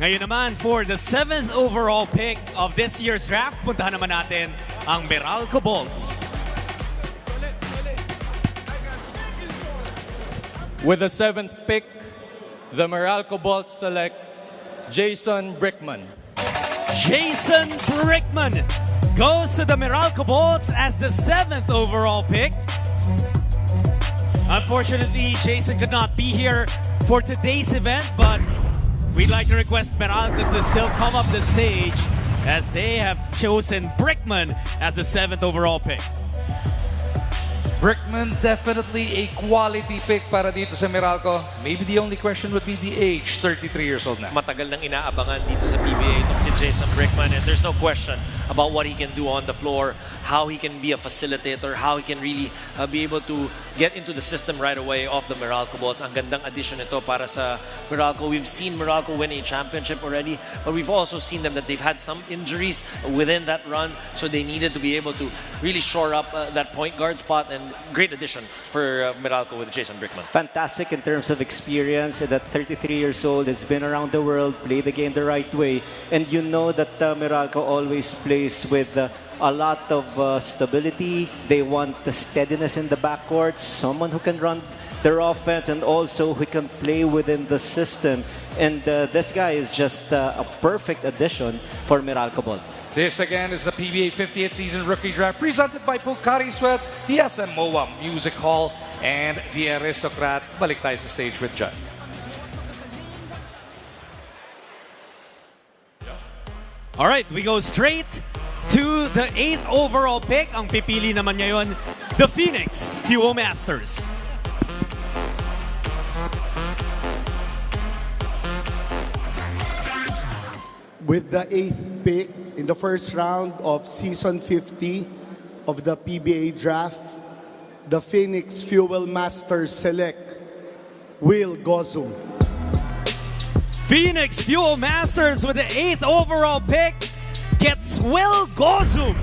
Ngayon naman, for the 7th overall pick of this year's draft, puntahan naman natin ang Meralco Bolts. With the 7th pick, the Meralco Bolts select Jason Brickman. Jason Brickman goes to the Meralco Bolts as the 7th overall pick. Unfortunately, Jason could not be here for today's event, but we'd like to request Meralcos to still come up the stage as they have chosen Brickman as the 7th overall pick. Brickman, definitely a quality pick para dito sa Meralco. Maybe the only question would be the age, 33 years old na. Matagal nang inaabangan dito sa PBA itong si Jason Brickman, and there's no question about what he can do on the floor, how he can be a facilitator, how he can really be able to get into the system right away of the Meralco Bolts. Ang gandang addition ito para sa Meralco. We've seen Meralco win a championship already, but we've also seen them that they've had some injuries within that run, so they needed to be able to really shore up that point guard spot, and great addition for Meralco with Jason Brickman. Fantastic in terms of experience. That 33 years old, has been around the world, played the game the right way, and you know that Meralco always plays with a lot of stability. They want the steadiness in the backcourt, someone who can run their offense and also who can play within the system. And this guy is just a perfect addition for Meralco Bolts. This again is the PBA 50th season rookie draft presented by Pocari Sweat, the SM MOA Music Hall, and the Aristocrat. Balik tayo sa stage with John. All right, we go straight to the 8th overall pick. Ang pipili naman ngayon, the Phoenix Fuel Masters. With the 8th pick in the first round of Season 50 of the PBA Draft, the Phoenix Fuel Masters select Will Gozum. Phoenix Fuel Masters with the 8th overall pick gets Will Gozum.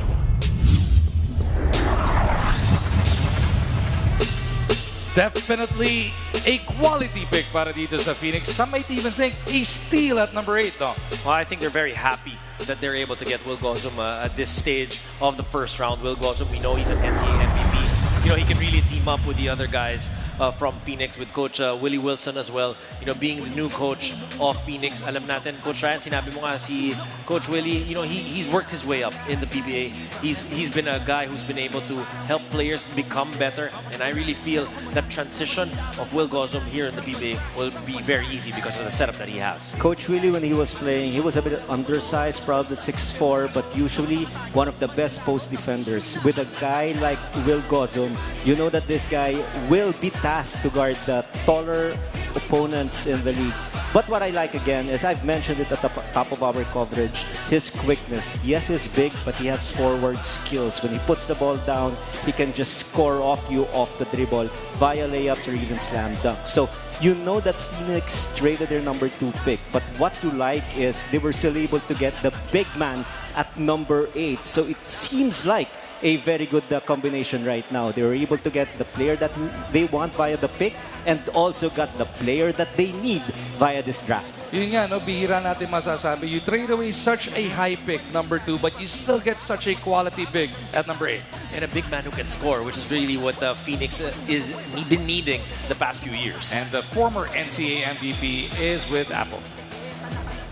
Definitely a quality pick para dito sa Phoenix. Some might even think a steal at number 8, though. Well, I think they're very happy that they're able to get Will Gozum at this stage of the first round. Will Gozum, we know he's an NCAA MVP. He can really team up with the other guys from Phoenix, with Coach Willie Wilson as well. Being the new coach of Phoenix, alam natin, Coach Ryan, sinabi mo nga si Coach Willie, he's worked his way up in the PBA. He's been a guy who's been able to help players become better, and I really feel that transition of Will Gozum here in the PBA will be very easy because of the setup that he has. Coach Willie, when he was playing, he was a bit undersized, probably 6'4", but usually one of the best post defenders. With a guy like Will Gozum, you know that this guy will be tasked to guard the taller opponents in the league. But what I like again is, I've mentioned it at the top of our coverage, his quickness. Yes, he's big, but he has forward skills. When he puts the ball down, he can just score off you off the dribble via layups or even slam dunks. So you know that Phoenix traded their number 2 pick, but what you like is they were still able to get the big man at number 8. So it seems like a very good combination right now. They were able to get the player that they want via the pick and also got the player that they need via this draft. Yun nga, no, bihira natin masasabi. You trade away such a high pick, number 2, but you still get such a quality big at number 8. And a big man who can score, which is really what Phoenix is been needing the past few years. And the former NCAA MVP is with Apple.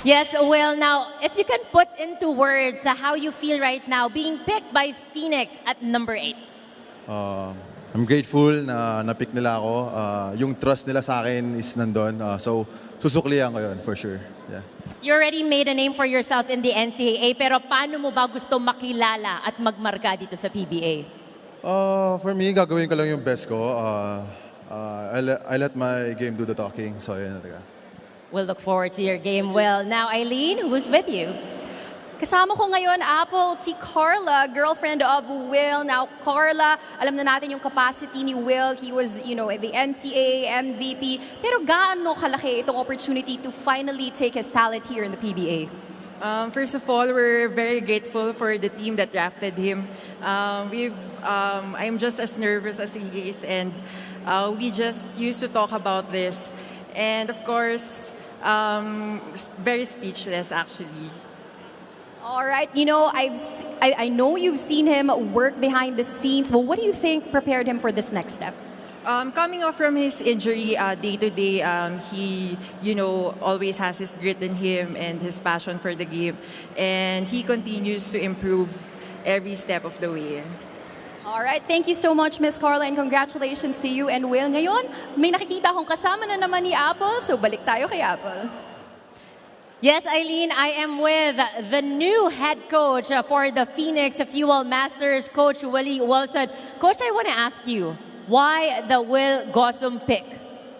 Yes, Will. Now, if you can put into words how you feel right now being picked by Phoenix at number 8. I'm grateful na na-pick nila ako. Yung trust nila sa akin is nandun. So, susuklihan ko yun for sure. Yeah. You already made a name for yourself in the NCAA, pero paano mo ba gusto makilala at magmarka dito sa PBA? For me, gagawin ko lang yung best ko. I let my game do the talking. So, yun na talaga. We'll look forward to your game, Will. Now, Eileen, who's with you? Kasama ko ngayon, Apple, si Carla, girlfriend of Will. Now, Carla, alam na natin yung capacity ni Will. He was, the NCAA MVP. Pero gaano kalaki itong opportunity to finally take his talent here in the PBA? First of all, we're very grateful for the team that drafted him. I'm just as nervous as he is, and we just used to talk about this. And of course, very speechless actually. All right, I know you've seen him work behind the scenes, but what do you think prepared him for this next step? Coming off from his injury, day to day, he, always has his grit in him and his passion for the game, and he continues to improve every step of the way. All right, thank you so much, Miss Carla, and congratulations to you and Will. Ngayon, may nakikita akong kasama na naman ni Apple, so balik tayo kay Apple. Yes, Eileen, I am with the new head coach for the Phoenix Fuel Masters, Coach Willie Wilson. Coach, I want to ask you, why the Will Gossum pick?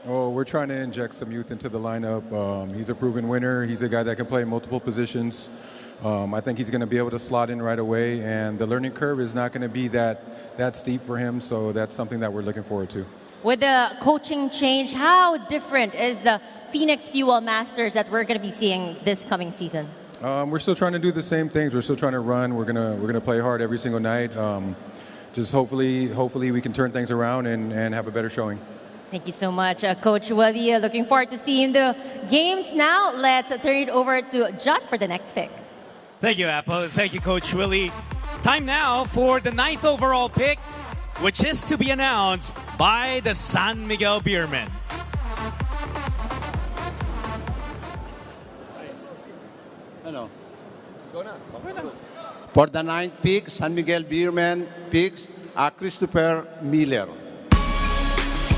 Oh, we're trying to inject some youth into the lineup. He's a proven winner. He's a guy that can play multiple positions. I think he's going to be able to slot in right away, and the learning curve is not going to be that steep for him, so that's something that we're looking forward to. With the coaching change, how different is the Phoenix Fuel Masters that we're going to be seeing this coming season? We're still trying to do the same things. We're still trying to run. We're gonna play hard every single night. Just hopefully we can turn things around and have a better showing. Thank you so much, Coach Willie. Looking forward to seeing the games now. Let's turn it over to Judd for the next pick. Thank you, Apple. Thank you, Coach Willie. Time now for the 9th overall pick, which is to be announced by the San Miguel Beermen. For the 9th pick, San Miguel Beermen picks Christopher Miller.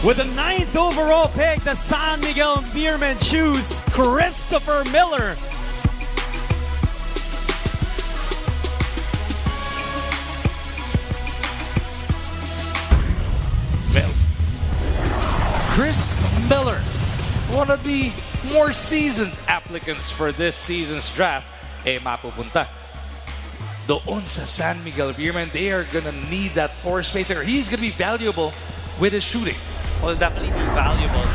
With the 9th overall pick, the San Miguel Beermen choose Christopher Miller. Chris Miller, one of the more seasoned applicants for this season's draft, mapupunta doon sa San Miguel Beermen. They are gonna need that floor spacing, or he's gonna be valuable with his shooting. Well, definitely be valuable.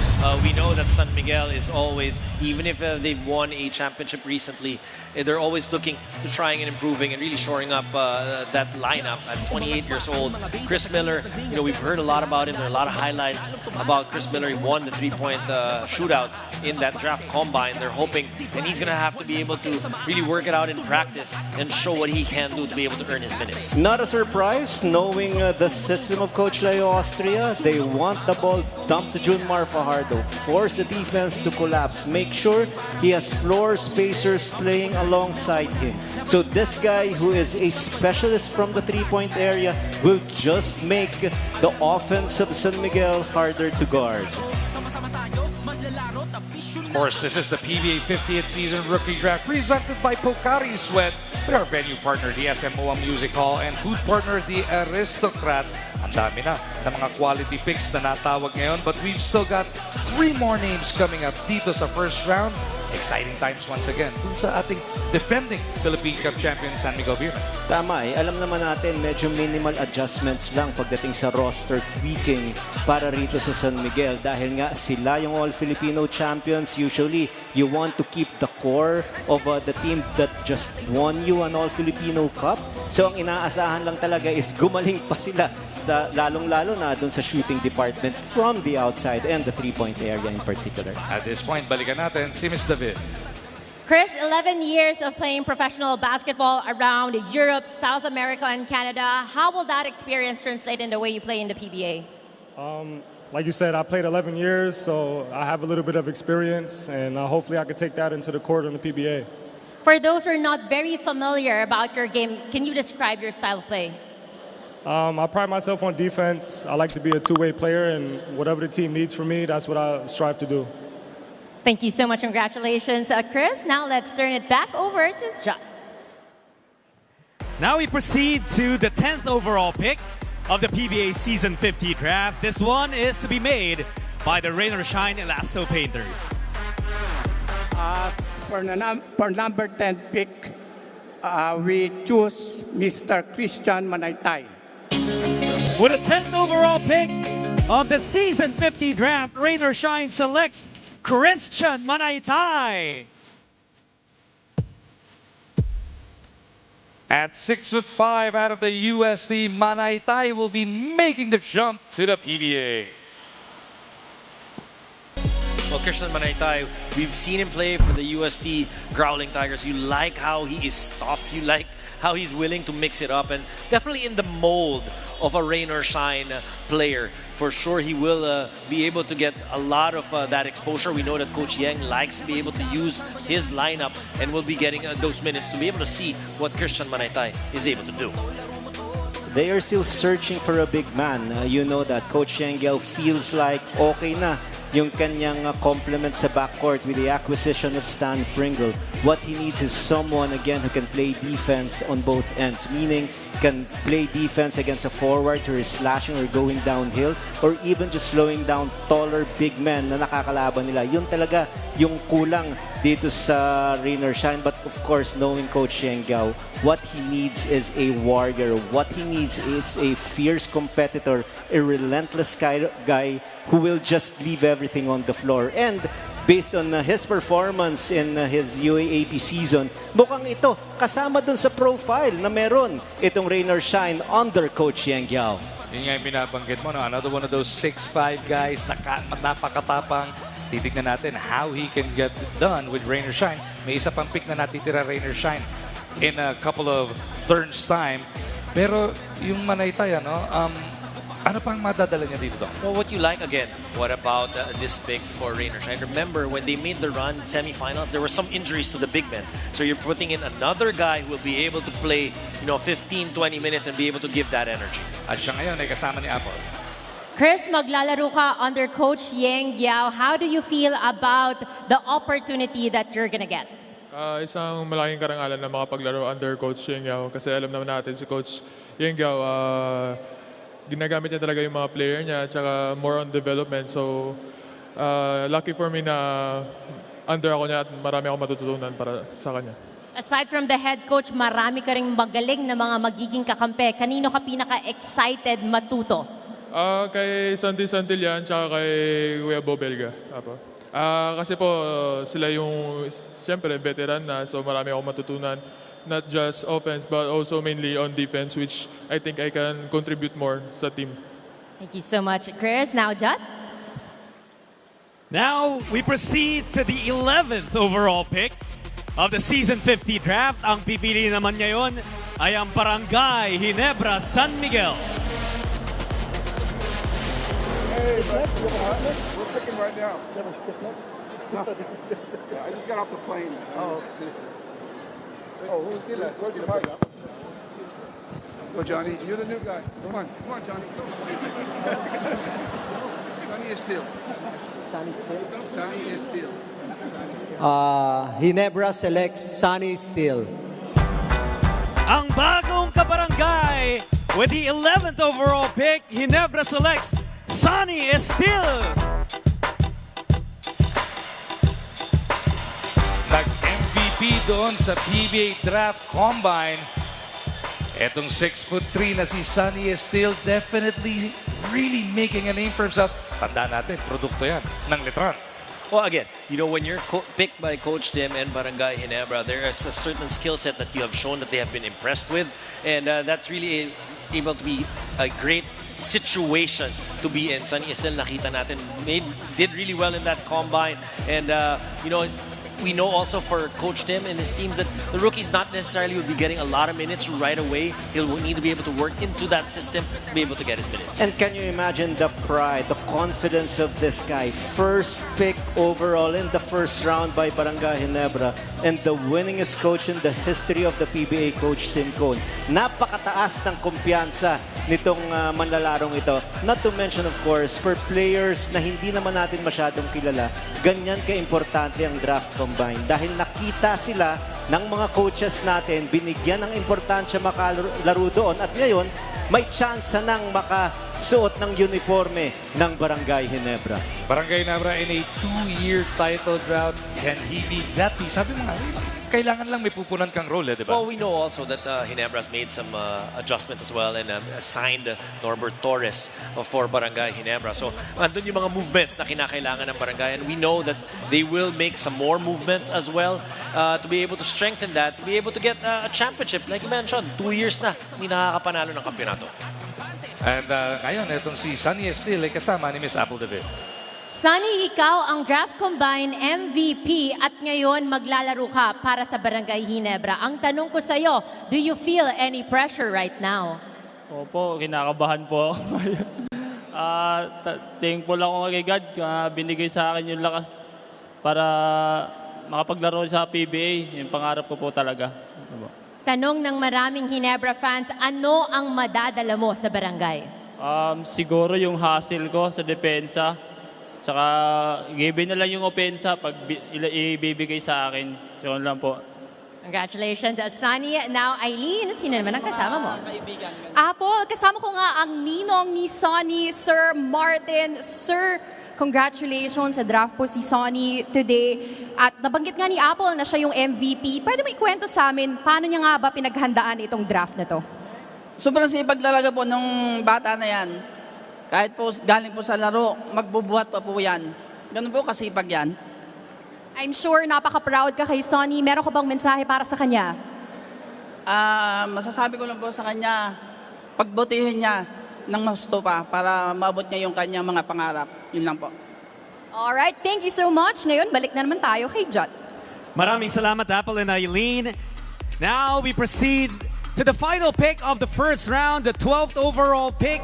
We know that San Miguel is always, even if they've won a championship recently, they're always looking to trying and improving and really shoring up that lineup at 28 years old. Chris Miller, we've heard a lot about him. There are a lot of highlights about Chris Miller. He won the three-point shootout in that draft combine. They're hoping, and he's going to have to be able to really work it out in practice and show what he can do to be able to earn his minutes. Not a surprise, knowing the system of Coach Leo Austria. They want the ball dumped to Junmar Fajardo, force the defense to collapse, make sure he has floor spacers playing alongside him. So this guy, who is a specialist from the three-point area, will just make the offense of San Miguel harder to guard. Of course, this is the PBA 50th Season Rookie Draft presented by Pocari Sweat with our venue partner, the SMOA Music Hall, and food partner, the Aristocrat. Ang dami na ng mga quality picks na natawag ngayon, but we've still got 3 more names coming up dito sa first round. Exciting times once again dun sa ating defending Philippine Cup champion San Miguel Beer. Tama alam naman natin medyo minimal adjustments lang pagdating sa roster tweaking para rito sa San Miguel dahil nga sila yung All-Filipino champions. Usually, you want to keep the core of the team that just won you an All-Filipino Cup. So ang inaasahan lang talaga is gumaling pa sila lalong-lalo na dun sa shooting department from the outside and the three-point area in particular. At this point, balikan natin si Ms. David. Chris, 11 years of playing professional basketball around Europe, South America, and Canada. How will that experience translate in the way you play in the PBA? Like you said, I played 11 years, so I have a little bit of experience, and hopefully I can take that into the court on the PBA. For those who are not very familiar about your game, can you describe your style of play? I pride myself on defense. I like to be a two-way player, and whatever the team needs from me, that's what I strive to do. Thank you so much. Congratulations, Chris. Now let's turn it back over to John. Now we proceed to the 10th overall pick of the PBA Season 50 draft. This one is to be made by the Rain or Shine Elasto Painters. For number 10 pick, we choose Mr. Christian Manaytay. With a 10th overall pick of the Season 50 draft, Rain or Shine selects Christian Manaytay. At 6'5" out of the USD, Manaytay will be making the jump to the PBA. Well, Christian Manaytay, we've seen him play for the UST Growling Tigers. You like how he is tough. You like how he's willing to mix it up, and definitely in the mold of a rain or shine player. For sure, he will be able to get a lot of that exposure. We know that Coach Yang likes to be able to use his lineup, and will be getting those minutes to be able to see what Christian Manaytay is able to do. They are still searching for a big man. You know that Coach Yengel feels like okay na yung kanyang complement sa backcourt with the acquisition of Stan Pringle. What he needs is someone, again, who can play defense on both ends, meaning can play defense against a forward who is slashing or going downhill, or even just slowing down taller big men na nakakalaban nila. Yun talaga yung kulang dito sa Rain or Shine. But of course, knowing Coach Yengao, what he needs is a warrior. What he needs is a fierce competitor, a relentless guy who will just leave everything on the floor. And based on his performance in his UAAP season, mukhang ito kasama dun sa profile na meron itong Rain or Shine under Coach Yengao. Yun nga yung binabanggit mo, no? Another one of those 6'5" guys na napakatapang. Titignan natin how he can get done with Rain or Shine. May isa pang pick na natitira Rain or Shine in a couple of turns time. Pero yung Manaytay, ano pang madadala niya dito? Well, what you like again, what about this pick for Rain or Shine? Remember, when they made the run semifinals, there were some injuries to the big men. So you're putting in another guy who will be able to play 15, 20 minutes and be able to give that energy. At siya ngayon ay kasama ni Apple. Chris, maglalaro ka under Coach Yeng Giao. How do you feel about the opportunity that you're gonna get? Isang malaking karangalan na makapaglaro under Coach Yeng Giao kasi alam naman natin si Coach Yeng Giao, ginagamit niya talaga yung mga player niya at saka more on development. So, lucky for me na under ako niya at marami akong matututunan para sa kanya. Aside from the head coach, marami ka ring magaling na mga magiging kakampi. Kanino ka pinaka-excited matuto? Kay Santi Santillan tsaka kay Kuya Bo Belga. Kasi po sila yung siyempre veteran na, so marami akong matutunan. Not just offense but also mainly on defense, which I think I can contribute more sa team. Thank you so much, Chris. Now, Jot? Now we proceed to the 11th overall pick of the Season 50 draft. Ang pipili naman ngayon ay ang Barangay Ginebra San Miguel. Hey, we're picking right now. I just got off the plane. Oh, who's that? Where's the party? Go, Johnny. You're the new guy. Come on, Johnny. Go. Sonny is still. Sonny still? Sonny is still. Ginebra selects Sunny Steele. Ang bagong kabarangay with the 11th overall pick, Ginebra selects Sunny Steele. Nag-MVP doon sa PBA Draft Combine. Etong 6'3" na si Sunny Steele definitely really making a name for himself. Tandaan natin, produkto yan ng Letran. Well, again, you know, when you're picked by Coach Tim and Barangay Ginebra, there is a certain skill set that you have shown that they have been impressed with. And that's really able to be a great situation to be in. Sunny Steele, nakita natin, did really well in that combine. And, you know, we know also for Coach Tim and his teams that the rookies not necessarily will be getting a lot of minutes right away. He'll need to be able to work into that system to be able to get his minutes. And can you imagine the pride, the confidence of this guy? First pick overall in the first round by Barangay Ginebra and the winningest coach in the history of the PBA, Coach Tim Cone. Napakataas ng kumpiyansa nitong manlalarong ito. Not to mention, of course, for players na hindi naman natin masyadong kilala, ganyan ka-importante ang draft combine. Dahil nakita sila ng mga coaches natin, binigyan ng importansya makalaro doon. At ngayon, may chance nang makasuot ng uniforme ng Barangay Ginebra. Barangay Ginebra in a 2-year title drought. Can he be that? Sabi mo nga, kailangan lang may pupunan kang role, di ba? Well, we know also that Ginebra has made some adjustments as well and assigned Norbert Torres for Barangay Ginebra. So, andun yung mga movements na kinakailangan ng Barangay. And we know that they will make some more movements as well to be able to strengthen that, to be able to get a championship. Like you mentioned, 2 years na hindi nakakapanalo ng kampiyonato. And ngayon, itong si Sunny Steele ay kasama ni Miss Apple David. Sunny, ikaw ang Draft Combine MVP at ngayon maglalaro ka para sa Barangay Ginebra. Ang tanong ko sa iyo, do you feel any pressure right now? Opo, kinakabahan po ako ngayon. Thankful ako kay God, binigay sa akin yung lakas para makapaglaro sa PBA. Yung pangarap ko po talaga. Tanong ng maraming Ginebra fans, ano ang madadala mo sa barangay? Siguro yung hustle ko sa depensa. Saka given na lang yung opensa pag ibibigay sa akin. So lang po. Congratulations, Sunny. Now, Eileen, sino naman ang kasama mo? Apple, kasama ko nga ang ninong ni Sunny, Sir Martin. Sir, congratulations sa draft po si Sunny today. At nabanggit nga ni Apple na siya yung MVP. Pwede mo ikwento sa amin, paano niya nga ba pinaghandaan itong draft na to? Sobrang sipag talaga po nung bata na yan. Kahit po galing po sa laro, magbubuhat pa po yan. Ganun po kasipag yan. I'm sure napaka-proud ka kay Sunny. Meron ka bang mensahe para sa kanya? Masasabi ko lang po sa kanya, pagbutihin niya ng mahusto pa para maabot niya yung kanyang mga pangarap. Yun lang po. Alright, thank you so much. Ngayon, balik na naman tayo kay Jot. Maraming salamat, Apple and Eileen. Now we proceed to the final pick of the first round, the 12th overall pick.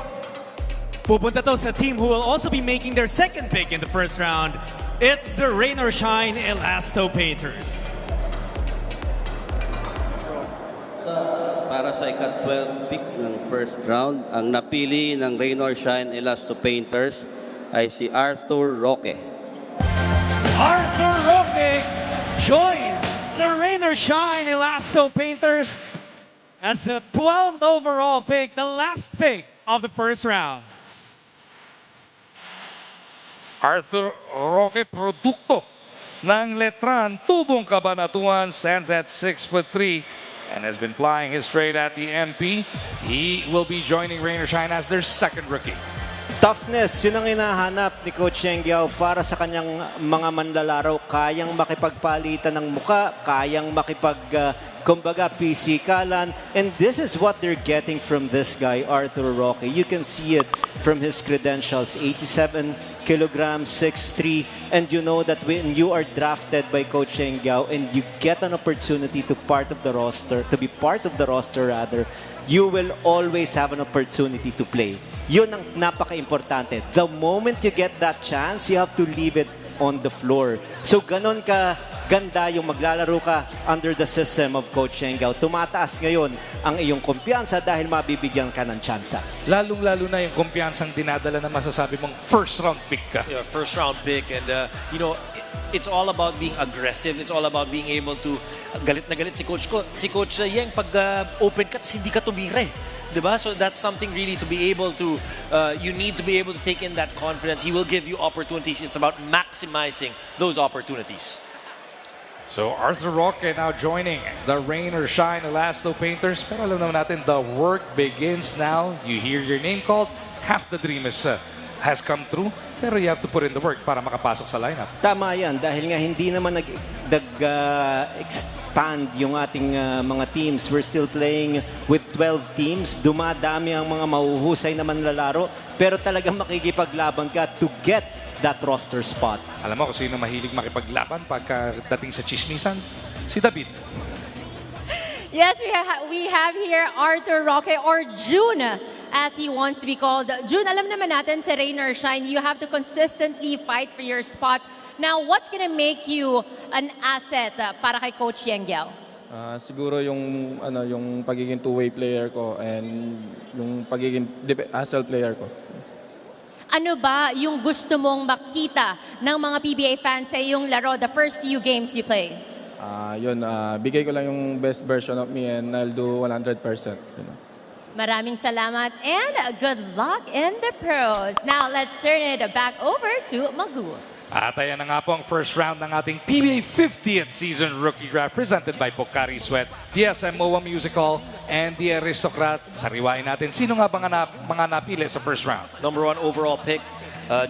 Pupunta to sa team who will also be making their second pick in the first round. It's the Rain or Shine Elasto Painters. Para sa ika-12 pick ng first round, ang napili ng Rain or Shine Elasto Painters ay si Arthur Roque. Arthur Roque joins the Rain or Shine Elasto Painters as the 12th overall pick, the last pick of the first round. Arthur Roque, produkto ng Letran, Tubong Cabanatuan, stands at 6'3" and has been plying his trade at the MP. He will be joining Rain or Shine as their second rookie. Toughness, yun ang hinahanap ni Coach Yengyao para sa kanyang mga manlalaro. Kayang makipagpalitan ng muka, kayang kumbaga, pisikalan. And this is what they're getting from this guy, Arthur Roque. You can see it from his credentials, 87 kilograms, 6'3", and you know that when you are drafted by Coach Yengyao and you get an opportunity to be part of the roster, you will always have an opportunity to play. Yun ang napaka-importante. The moment you get that chance, you have to leave it on the floor. So ganon ka ganda yung maglalaro ka under the system of Coach Yenggao. Tumataas ngayon ang iyong kumpiyansa dahil mabibigyan ka ng tsansa. Lalong-lalo na yung kumpiyansang dinadala na masasabi mong first-round pick ka. Yeah, first-round pick. And, it's all about being aggressive. It's all about being able to... Galit na galit si Coach Yeng pag open ka, hindi ka tumira. Diba? So that's something really to be able to, you need to be able to take in that confidence. He will give you opportunities. It's about maximizing those opportunities. So Arthur Roque now joining the Rain or Shine Elasto Painters. Pero alam naman natin, the work begins now. You hear your name called, half the dream has come true. Pero you have to put in the work para makapasok sa lineup. Tama yan, dahil nga hindi naman nag-expand yung ating mga teams. We're still playing with 12 teams. Dumadami ang mga mahuhusay na manlalaro. Pero talagang makikipaglaban ka to get that roster spot. Alam mo kung sino mahilig makipaglaban pagdating sa chismisan? Si David. Yes, we have here Arthur Roque, or June, as he wants to be called. June, alam naman natin sa Rain or Shine, you have to consistently fight for your spot. Now, what's gonna make you an asset para kay Coach Yenggao? Siguro yung pagiging two-way player ko and yung pagiging hustle player ko. Ano ba yung gusto mong makita ng mga PBA fans sa iyong laro, the first few games you play? Bigay ko lang yung best version of me and I'll do 100%. Maraming salamat and good luck in the pros. Now, let's turn it back over to Magu. At ayan na nga po ang first round ng ating PBA 50th Season Rookie Draft presented by Pocari Sweat, DSM MOA Music Hall, and The Aristocrat. Sariwain natin, sino nga mga napili sa first round? Number 1 overall pick,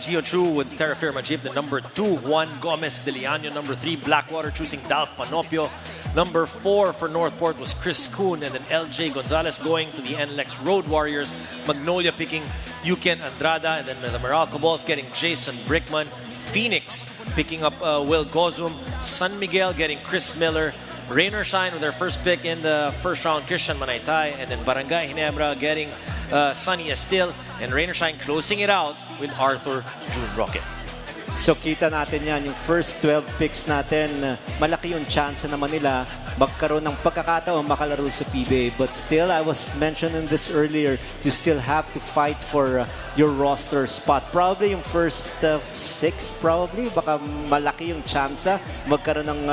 Gio Chu with Terra Firma Jeep. The number 2, Juan Gomez de Leaño. Number 3, Blackwater choosing Dalf Panopio. Number 4 for Northport was Chris Kuhn, and then LJ Gonzalez going to the NLEX Road Warriors. Magnolia picking Yuken Andrada, and then the Meralco Balls getting Jason Brickman. Phoenix picking up Will Gozum. San Miguel getting Chris Miller. Rain or Shine with their first pick in the first round, Christian Manaytay. And then Barangay Ginebra getting Sunny Estil. And Rain or Shine closing it out with Arthur June Roque. So kita natin yan, yung first 12 picks natin, malaki yung chance naman nila magkaroon ng pagkakataon makalaro sa PBA. But still, I was mentioning this earlier, you still have to fight for your roster spot. Probably yung first 6, probably, baka malaki yung chance magkaroon ng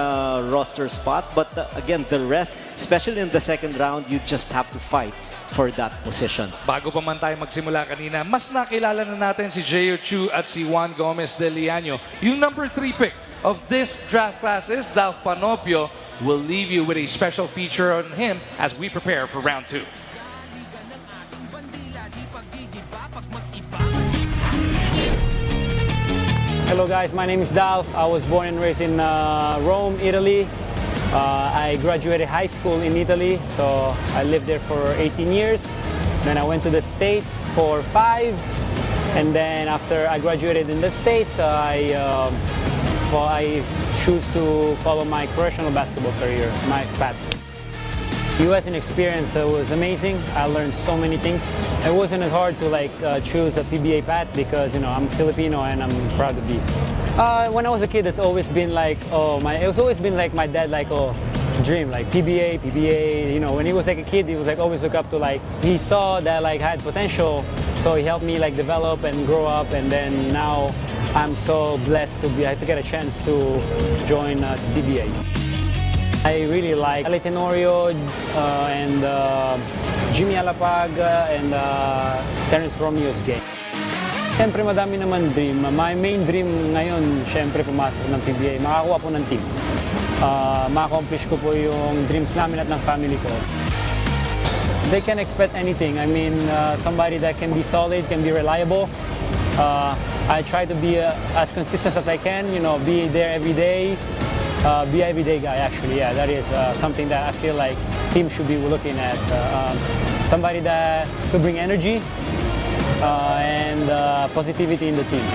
roster spot. But again, the rest, especially in the second round, you just have to fight for that position. Bago pa man tayo magsimula kanina, mas nakilala na natin si Gio Chu at si Juan Gomez de Leaño. Yung number 3 pick of this draft class is Dalf Panopio. We'll leave you with a special feature on him as we prepare for round 2. Hello guys, my name is Dalf. I was born and raised in Rome, Italy. I graduated high school in Italy, so I lived there for 18 years. Then I went to the States for 5, and then after I graduated in the States, I choose to follow my professional basketball career, my path. US experience was amazing. I learned so many things. It wasn't as hard to choose a PBA path because I'm Filipino and I'm proud to be. When I was a kid, it's always been my dad dream, like PBA. When he was a kid, he was always look up to he saw that I had potential, so he helped me develop and grow up, and then now I'm so blessed to get a chance to join PBA. I really like Ale Tenorio and Jimmy Alapag and Terence Romeo's game. Siyempre madami naman dream. My main dream ngayon, siyempre pumasok ng PBA, makakuha po ng team. Ma-accomplish ko po yung dreams namin at ng family ko. They can expect anything. I mean, somebody that can be solid, can be reliable. I try to be as consistent as I can, be there every day. Be an everyday guy, actually. Yeah, that is something that I feel like teams should be looking at. Somebody that could bring energy and positivity in the team.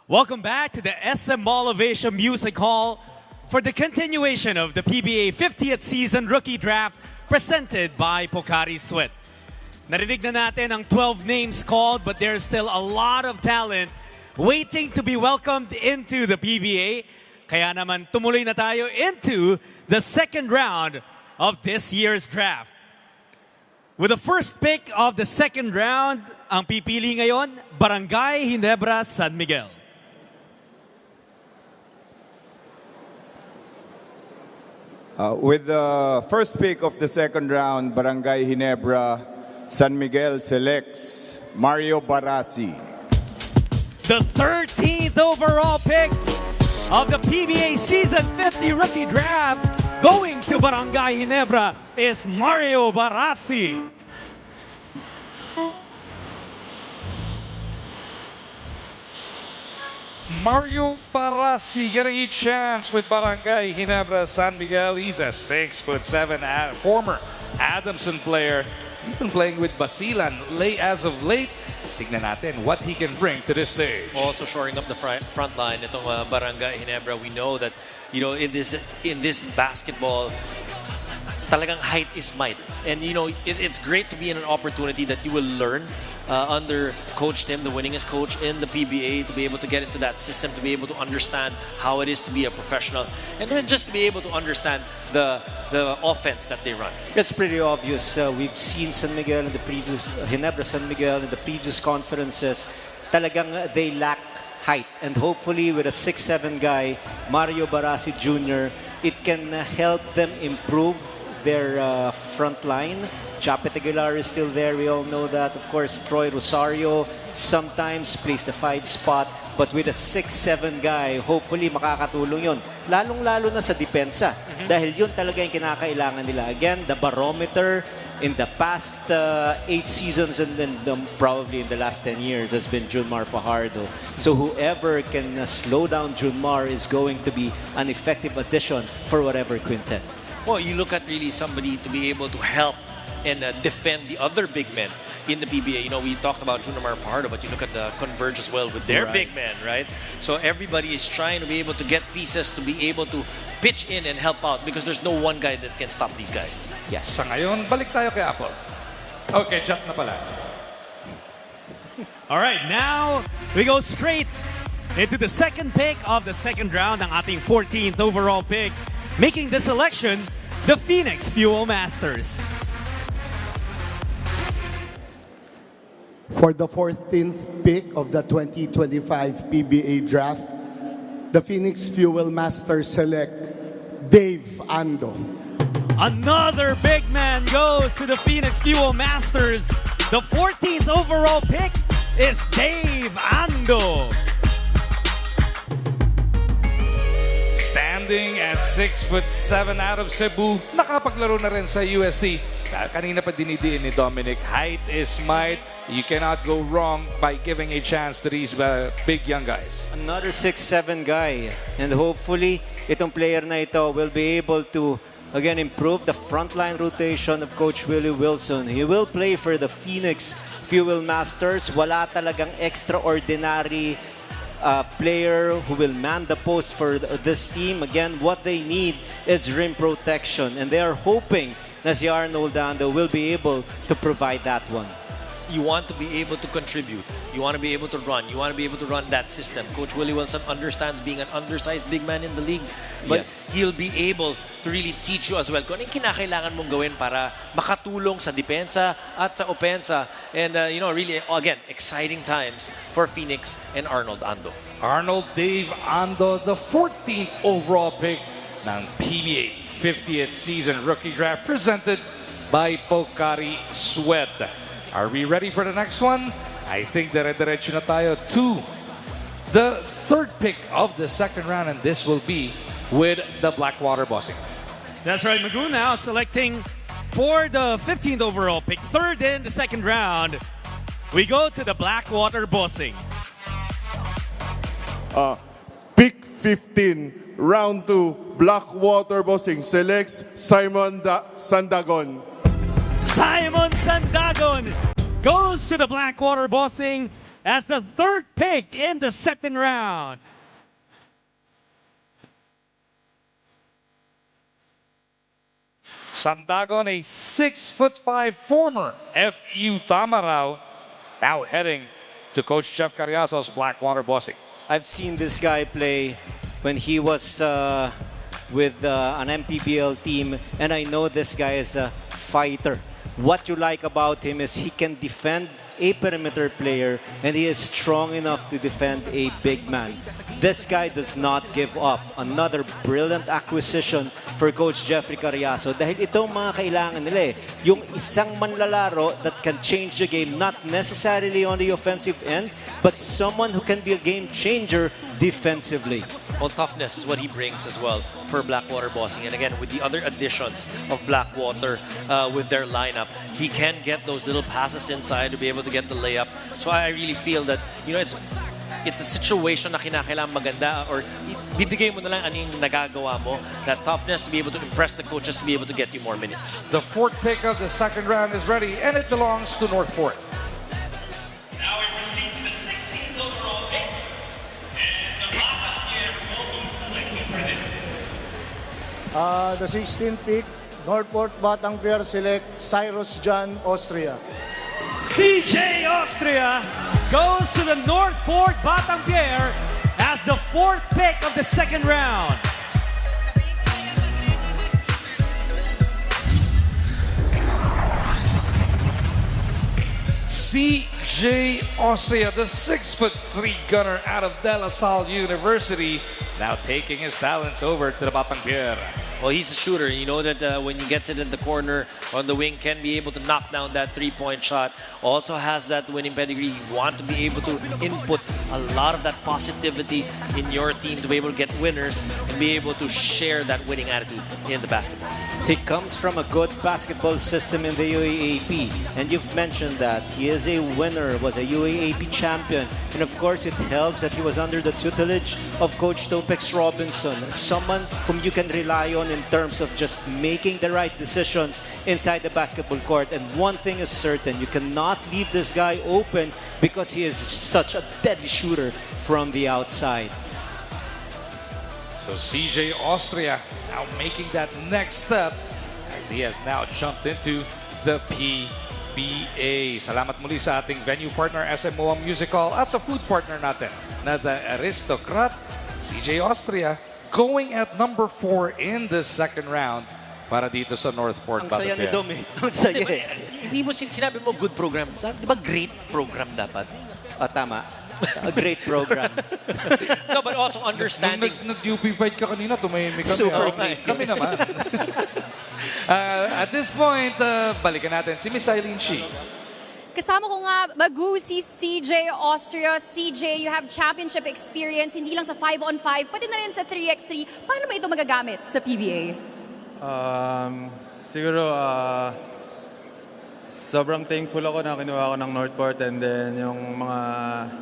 Welcome back to the SM Mall Ovation Music Hall for the continuation of the PBA 50th Season Rookie Draft presented by Pocari Sweat. Narinig na natin ang 12 names called, but there's still a lot of talent waiting to be welcomed into the PBA. Kaya naman tumuloy na tayo into the second round of this year's draft. With the first pick of the second round, ang pipili ngayon, Barangay Ginebra, San Miguel. With the first pick of the second round, Barangay Ginebra, San Miguel selects Mario Barasi. The 13th overall pick of the PBA Season 50 Rookie Draft going to Barangay Ginebra is Mario Barasi. Mario Barasi getting a chance with Barangay Ginebra, San Miguel. He's a 6'7" former Adamson player. He's been playing with Basilan as of late. Tignan natin what he can bring to this stage. Also shoring up the front line. Itong Barangay Ginebra, we know that in this basketball, talagang height is might. And it's great to be in an opportunity that you will learn under Coach Tim, the winningest coach in the PBA, to be able to get into that system, to be able to understand how it is to be a professional, and then just to be able to understand the offense that they run. It's pretty obvious. We've seen San Miguel in the previous, Ginebra San Miguel in the previous conferences. Talagang they lack height, and hopefully with a 6'7" guy, Mario Barasi Jr., it can help them improve their front line. Chapet Aguilar is still there. We all know that. Of course, Troy Rosario sometimes plays the 5 spot. But with a 6'7" guy, hopefully makakatulong yun. Lalong-lalo na sa depensa. Dahil yun talaga yung kinakailangan nila. Again, the barometer in the past 8 seasons and then probably in the last 10 years has been Junmar Fajardo. So whoever can slow down Junmar is going to be an effective addition for whatever quintet. Well, you look at really somebody to be able to help and defend the other big men in the PBA. We talked about Junmar Fajardo, but you look at the Converge as well with their big men, right? So everybody is trying to be able to get pieces to be able to pitch in and help out because there's no one guy that can stop these guys. Yes. Sa ngayon, balik tayo kay Apple. Okay, Jack na pala. All right, now we go straight into the second pick of the second round, ang ating 14th overall pick. Making the selection, the Phoenix Fuel Masters. For the 14th pick of the 2025 PBA Draft, the Phoenix Fuel Masters select Dave Ando. Another big man goes to the Phoenix Fuel Masters. The 14th overall pick is Dave Ando. Standing at 6'7" out of Cebu, nakapaglaro na rin sa UST. Kanina pa dinidiin ni Dominic, height is might. You cannot go wrong by giving a chance to these big young guys. Another 6'7" guy. And hopefully, itong player na ito will be able to, again, improve the frontline rotation of Coach Willie Wilson. He will play for the Phoenix Fuel Masters. Wala talagang extraordinary player who will man the post for this team. Again, what they need is rim protection, and they are hoping that si Arnold Ando will be able to provide that one. you want to be able to contribute. You want to be able to run. You want to be able to run that system. Coach Willie Wilson understands being an undersized big man in the league, but Yes. he'll be able to really teach you as well kung ano yung kinakailangan mong gawin para makatulong sa depensa at sa opensa. And, really, again, exciting times for Phoenix and Arnold Ando. Arnold Dave Ando, the 14th overall pick ng PBA 50th season rookie draft presented by Pocari Sweat. Are we ready for the next one? I think dire-diretso na tayo to the third pick of the second round, and this will be with the Blackwater Bossing. That's right, Magoo now selecting for the 15th overall pick, third in the second round. We go to the Blackwater Bossing. Pick 15, round 2, Blackwater Bossing selects Simon Sandagon. Simon Sandagon goes to the Blackwater Bossing as the third pick in the second round. Sandagon, a 6'5" former FU Tamarao, now heading to Coach Jeff Carriazo's Blackwater Bossing. I've seen this guy play when he was with an MPBL team, and I know this guy is a fighter. What you like about him is he can defend a perimeter player, and he is strong enough to defend a big man. This guy does not give up. Another brilliant acquisition for Coach Jeffrey Carriazo dahil itong mga kailangan nila yung isang manlalaro that can change the game, not necessarily on the offensive end, but someone who can be a game changer defensively. Well, toughness is what he brings as well for Blackwater Bossing. And again, with the other additions of Blackwater with their lineup, he can get those little passes inside to be able to get the layup. So I really feel that, it's a situation na kinakailangan maganda or bibigay mo na lang ano yung nagagawa mo. That toughness to be able to impress the coaches to be able to get you more minutes. The fourth pick of the second round is ready, and it belongs to North Fourth. Now we proceed to the 16th overall pick. And the bottom here will be selected for this. The 16th pick, Northport Batang Pier select Cyrus John, Austria. CJ Austria goes to the Northport Batangpier as the fourth pick of the second round. CJ Austria, the 6'3" gunner out of De La Salle University, now taking his talents over to the Batangpier. Well, he's a shooter. You know that when he gets it in the corner on the wing, can be able to knock down that three-point shot. Also has that winning pedigree. You want to be able to input a lot of that positivity in your team to be able to get winners and be able to share that winning attitude in the basketball team. He comes from a good basketball system in the UAAP, and you've mentioned that he is a winner, was a UAAP champion, and of course it helps that he was under the tutelage of Coach Topex Robinson, someone whom you can rely on in terms of just making the right decisions inside the basketball court. And one thing is certain, you cannot leave this guy open because he is such a deadly shooter from the outside. So CJ Austria now making that next step as he has now jumped into the PBA. Salamat muli sa ating venue partner SMOA Music Hall at sa food partner natin na The Aristocrat, CJ Austria, going at number 4 in the second round para dito sa Northport. Ang saya ni Dom eh. Ang saya eh. Hindi mo sinabi mo good program. Di ba great program dapat? Tama. A great program. No, but also understanding. Nag-UP fight ka kanina, tumahimik kami. Super Okay. Kami naman. At this point, balikan natin si Miss Eileen Shi. Kasama ko nga, Magoo, si CJ Austria. CJ, you have championship experience, hindi lang sa 5-on-5, pati na rin sa 3x3. Paano ba ito magagamit sa PBA? Siguro, sobrang thankful ako na kinuha ko ng Northport, and then yung mga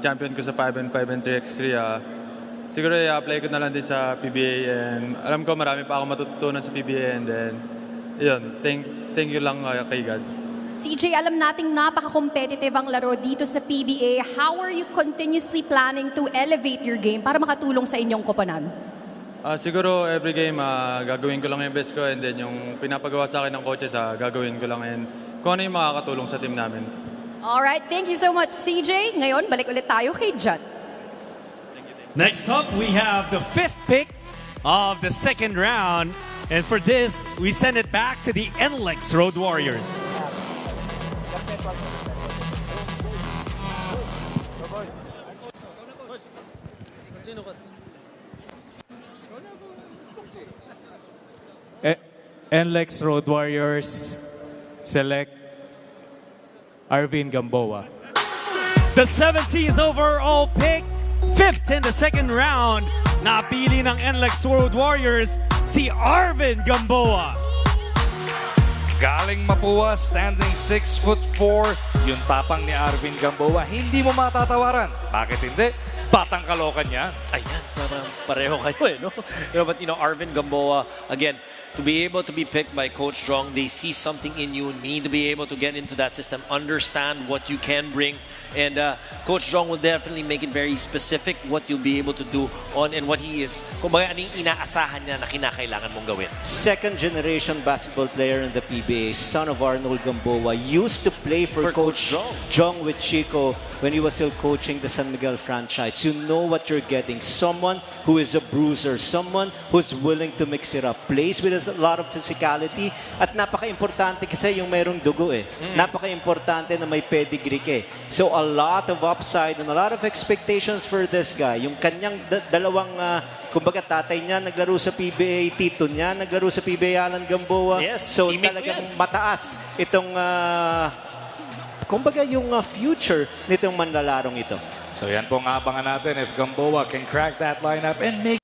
champion ko sa 5-on-5 and 3x3, siguro i-apply ko na lang din sa PBA, and alam ko marami pa ako matututunan sa PBA, and then, yun, thank you lang kay God. CJ, alam nating napaka-competitive ang laro dito sa PBA. How are you continuously planning to elevate your game para makatulong sa inyong koponan? Siguro every game gagawin ko lang yung best ko, and then yung pinapagawa sa akin ng coaches gagawin ko lang, and kung ano yung makakatulong sa team namin. Alright, thank you so much, CJ. Ngayon, balik ulit tayo kay Judd. Next up, we have the 5th pick of the 2nd round. And for this, we send it back to the NLEX Road Warriors. NLEX Road Warriors select Arvin Gamboa. The 17th overall pick, 5th in the 2nd round, napili ng NLEX Road Warriors si Arvin Gamboa. Galing Mapua, standing 6'4", yung tapang ni Arvin Gamboa, hindi mo matatawaran. Bakit hindi? Batang kalokan yan. Ayan, pareho kayo eh, no? But Arvin Gamboa, again, to be able to be picked by Coach Jong, they see something in you. You need to be able to get into that system, understand what you can bring. And Coach Jong will definitely make it very specific what you'll be able to do on and what he is. Kumbaga, ano yung inaasahan niya na kinakailangan mong gawin. Second generation basketball player in the PBA, son of Arnold Gamboa, used to play for Coach Jong with Chico when he was still coaching the San Miguel franchise. You know what you're getting. Someone who is a bruiser, someone who's willing to mix it up, plays with a lot of physicality, at napaka-importante kasi yung mayroong dugo eh. Napaka-importante na may pedigree ka eh. So a lot of upside and a lot of expectations for this guy. Yung kanyang dalawang, kumbaga tatay niya naglaro sa PBA, tito niya naglaro sa PBA, Alan Gamboa. Yes, so talagang mataas itong, kumbaga yung future nitong manlalarong ito. So yan po ang abangan natin if Gamboa can crack that lineup and make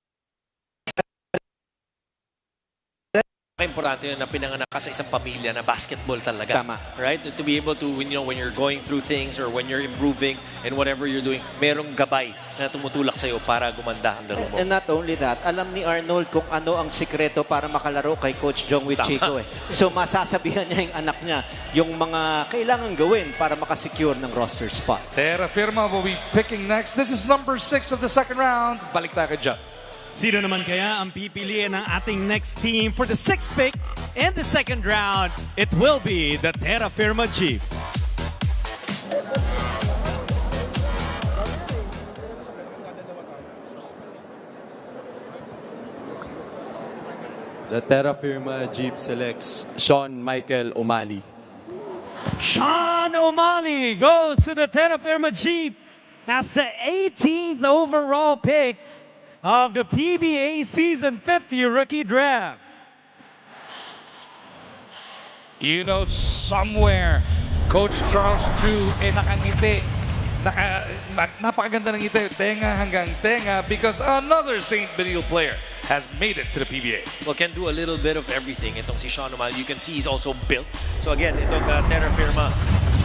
Importante yun na pinanganak ka sa isang pamilya na basketball talaga. Tama. Right? To be able to, when you're going through things or when you're improving and whatever you're doing, merong gabay na tumutulak sa'yo para gumanda ang laro mo. And not only that, alam ni Arnold kung ano ang sikreto para makalaro kay Coach Jong with Chico eh. So masasabihan niya yung anak niya yung mga kailangan gawin para makasecure ng roster spot. Terra Firma will be picking next. This is number 6 of the 2nd round. Balik tayo kay Judd. Sino naman kaya ang pipiliin ng ating next team for the 6th pick in the 2nd round? It will be the Terra Firma Chief. The Terra Firma Jeep selects Sean Michael O'Malley. Sean O'Malley goes to the Terra Firma Jeep as the 18th overall pick of the PBA Season 50 Rookie Draft. You know, somewhere, Coach Charles Drew nakangiti. Napakaganda ng ngiti, tenga hanggang tenga, because another St. Benil player has made it to the PBA. Well, can do a little bit of everything. Itong si Sean O'Malley, you can see he's also built. So again, itong Terra Firma,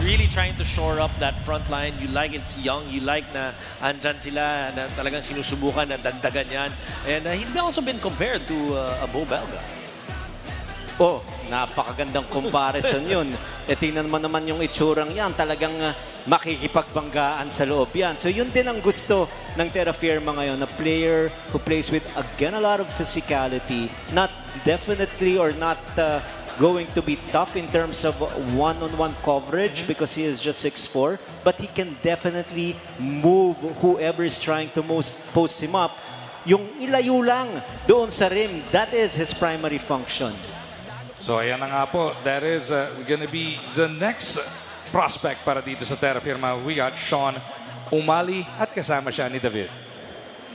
really trying to shore up that front line. You like it's young. You like na andyan sila na talagang sinusubukan na dagdagan yan. And he's also been compared to Bo Belga. Oh, napakagandang comparison yun. E tingnan mo naman yung itsurang yan. Talagang makikipagbanggaan sa loob yan. So yun din ang gusto ng Terra Firma ngayon. A player who plays with, again, a lot of physicality. Not definitely or not going to be tough in terms of one-on-one coverage because he is just 6'4", but he can definitely move whoever is trying to post him up. Yung ilayo lang doon sa rim, that is his primary function. So ayan na nga po, that is gonna be the next prospect para dito sa Terra Firma. We got Sean O'Malley at kasama siya ni David.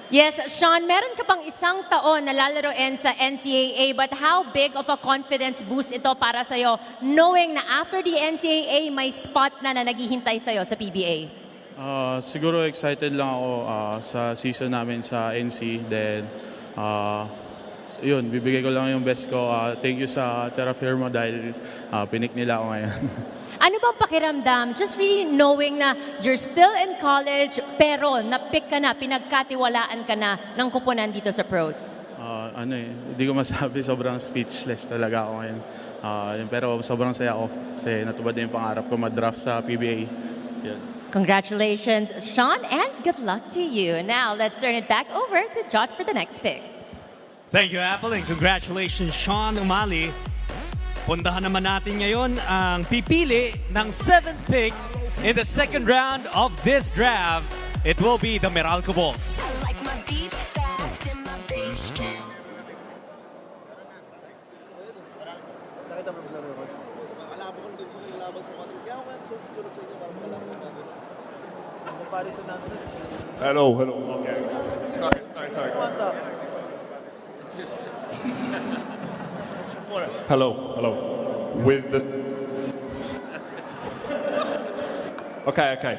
Yes, Sean, meron ka pang isang taon na lalaroin sa NCAA, but how big of a confidence boost ito para sa'yo, knowing na after the NCAA, may spot na naghihintay sa'yo sa PBA? Siguro excited lang ako sa season namin sa NC. Then, yun, bibigay ko lang yung best ko. Thank you sa Terra Firma dahil pinik nila ako ngayon. Ano bang pakiramdam? Just really knowing na you're still in college, pero na-pick ka na, pinagkatiwalaan ka na ng kupunan dito sa pros. Hindi ko masabi, sobrang speechless talaga ako ngayon. Pero sobrang saya ako kasi natupad na yung pangarap ko mag-draft sa PBA. Yan. Congratulations, Sean, and good luck to you. Now, let's turn it back over to Jot for the next pick. Thank you, Apple, and congratulations, Sean O'Malley. Puntahan naman natin ngayon ang pipili ng 7th pick in the second round of this draft, it will be the Meralco Bolts. Hello. Okay. Sorry. Hello. With the... Okay.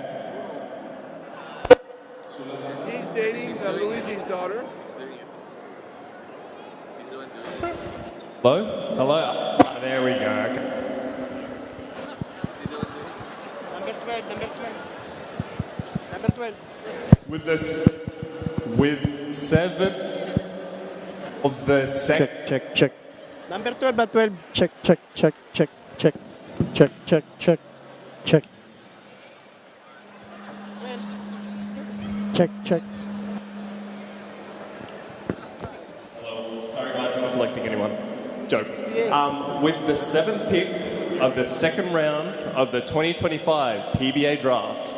He's dating Luigi's daughter. Hello? There we go. Okay. Number 12. With 7 of the second... Check. Number 12 at 12. Check. Check. Sorry guys, I'm not selecting anyone. Joke. With the 7th pick of the second round of the 2025 PBA Draft,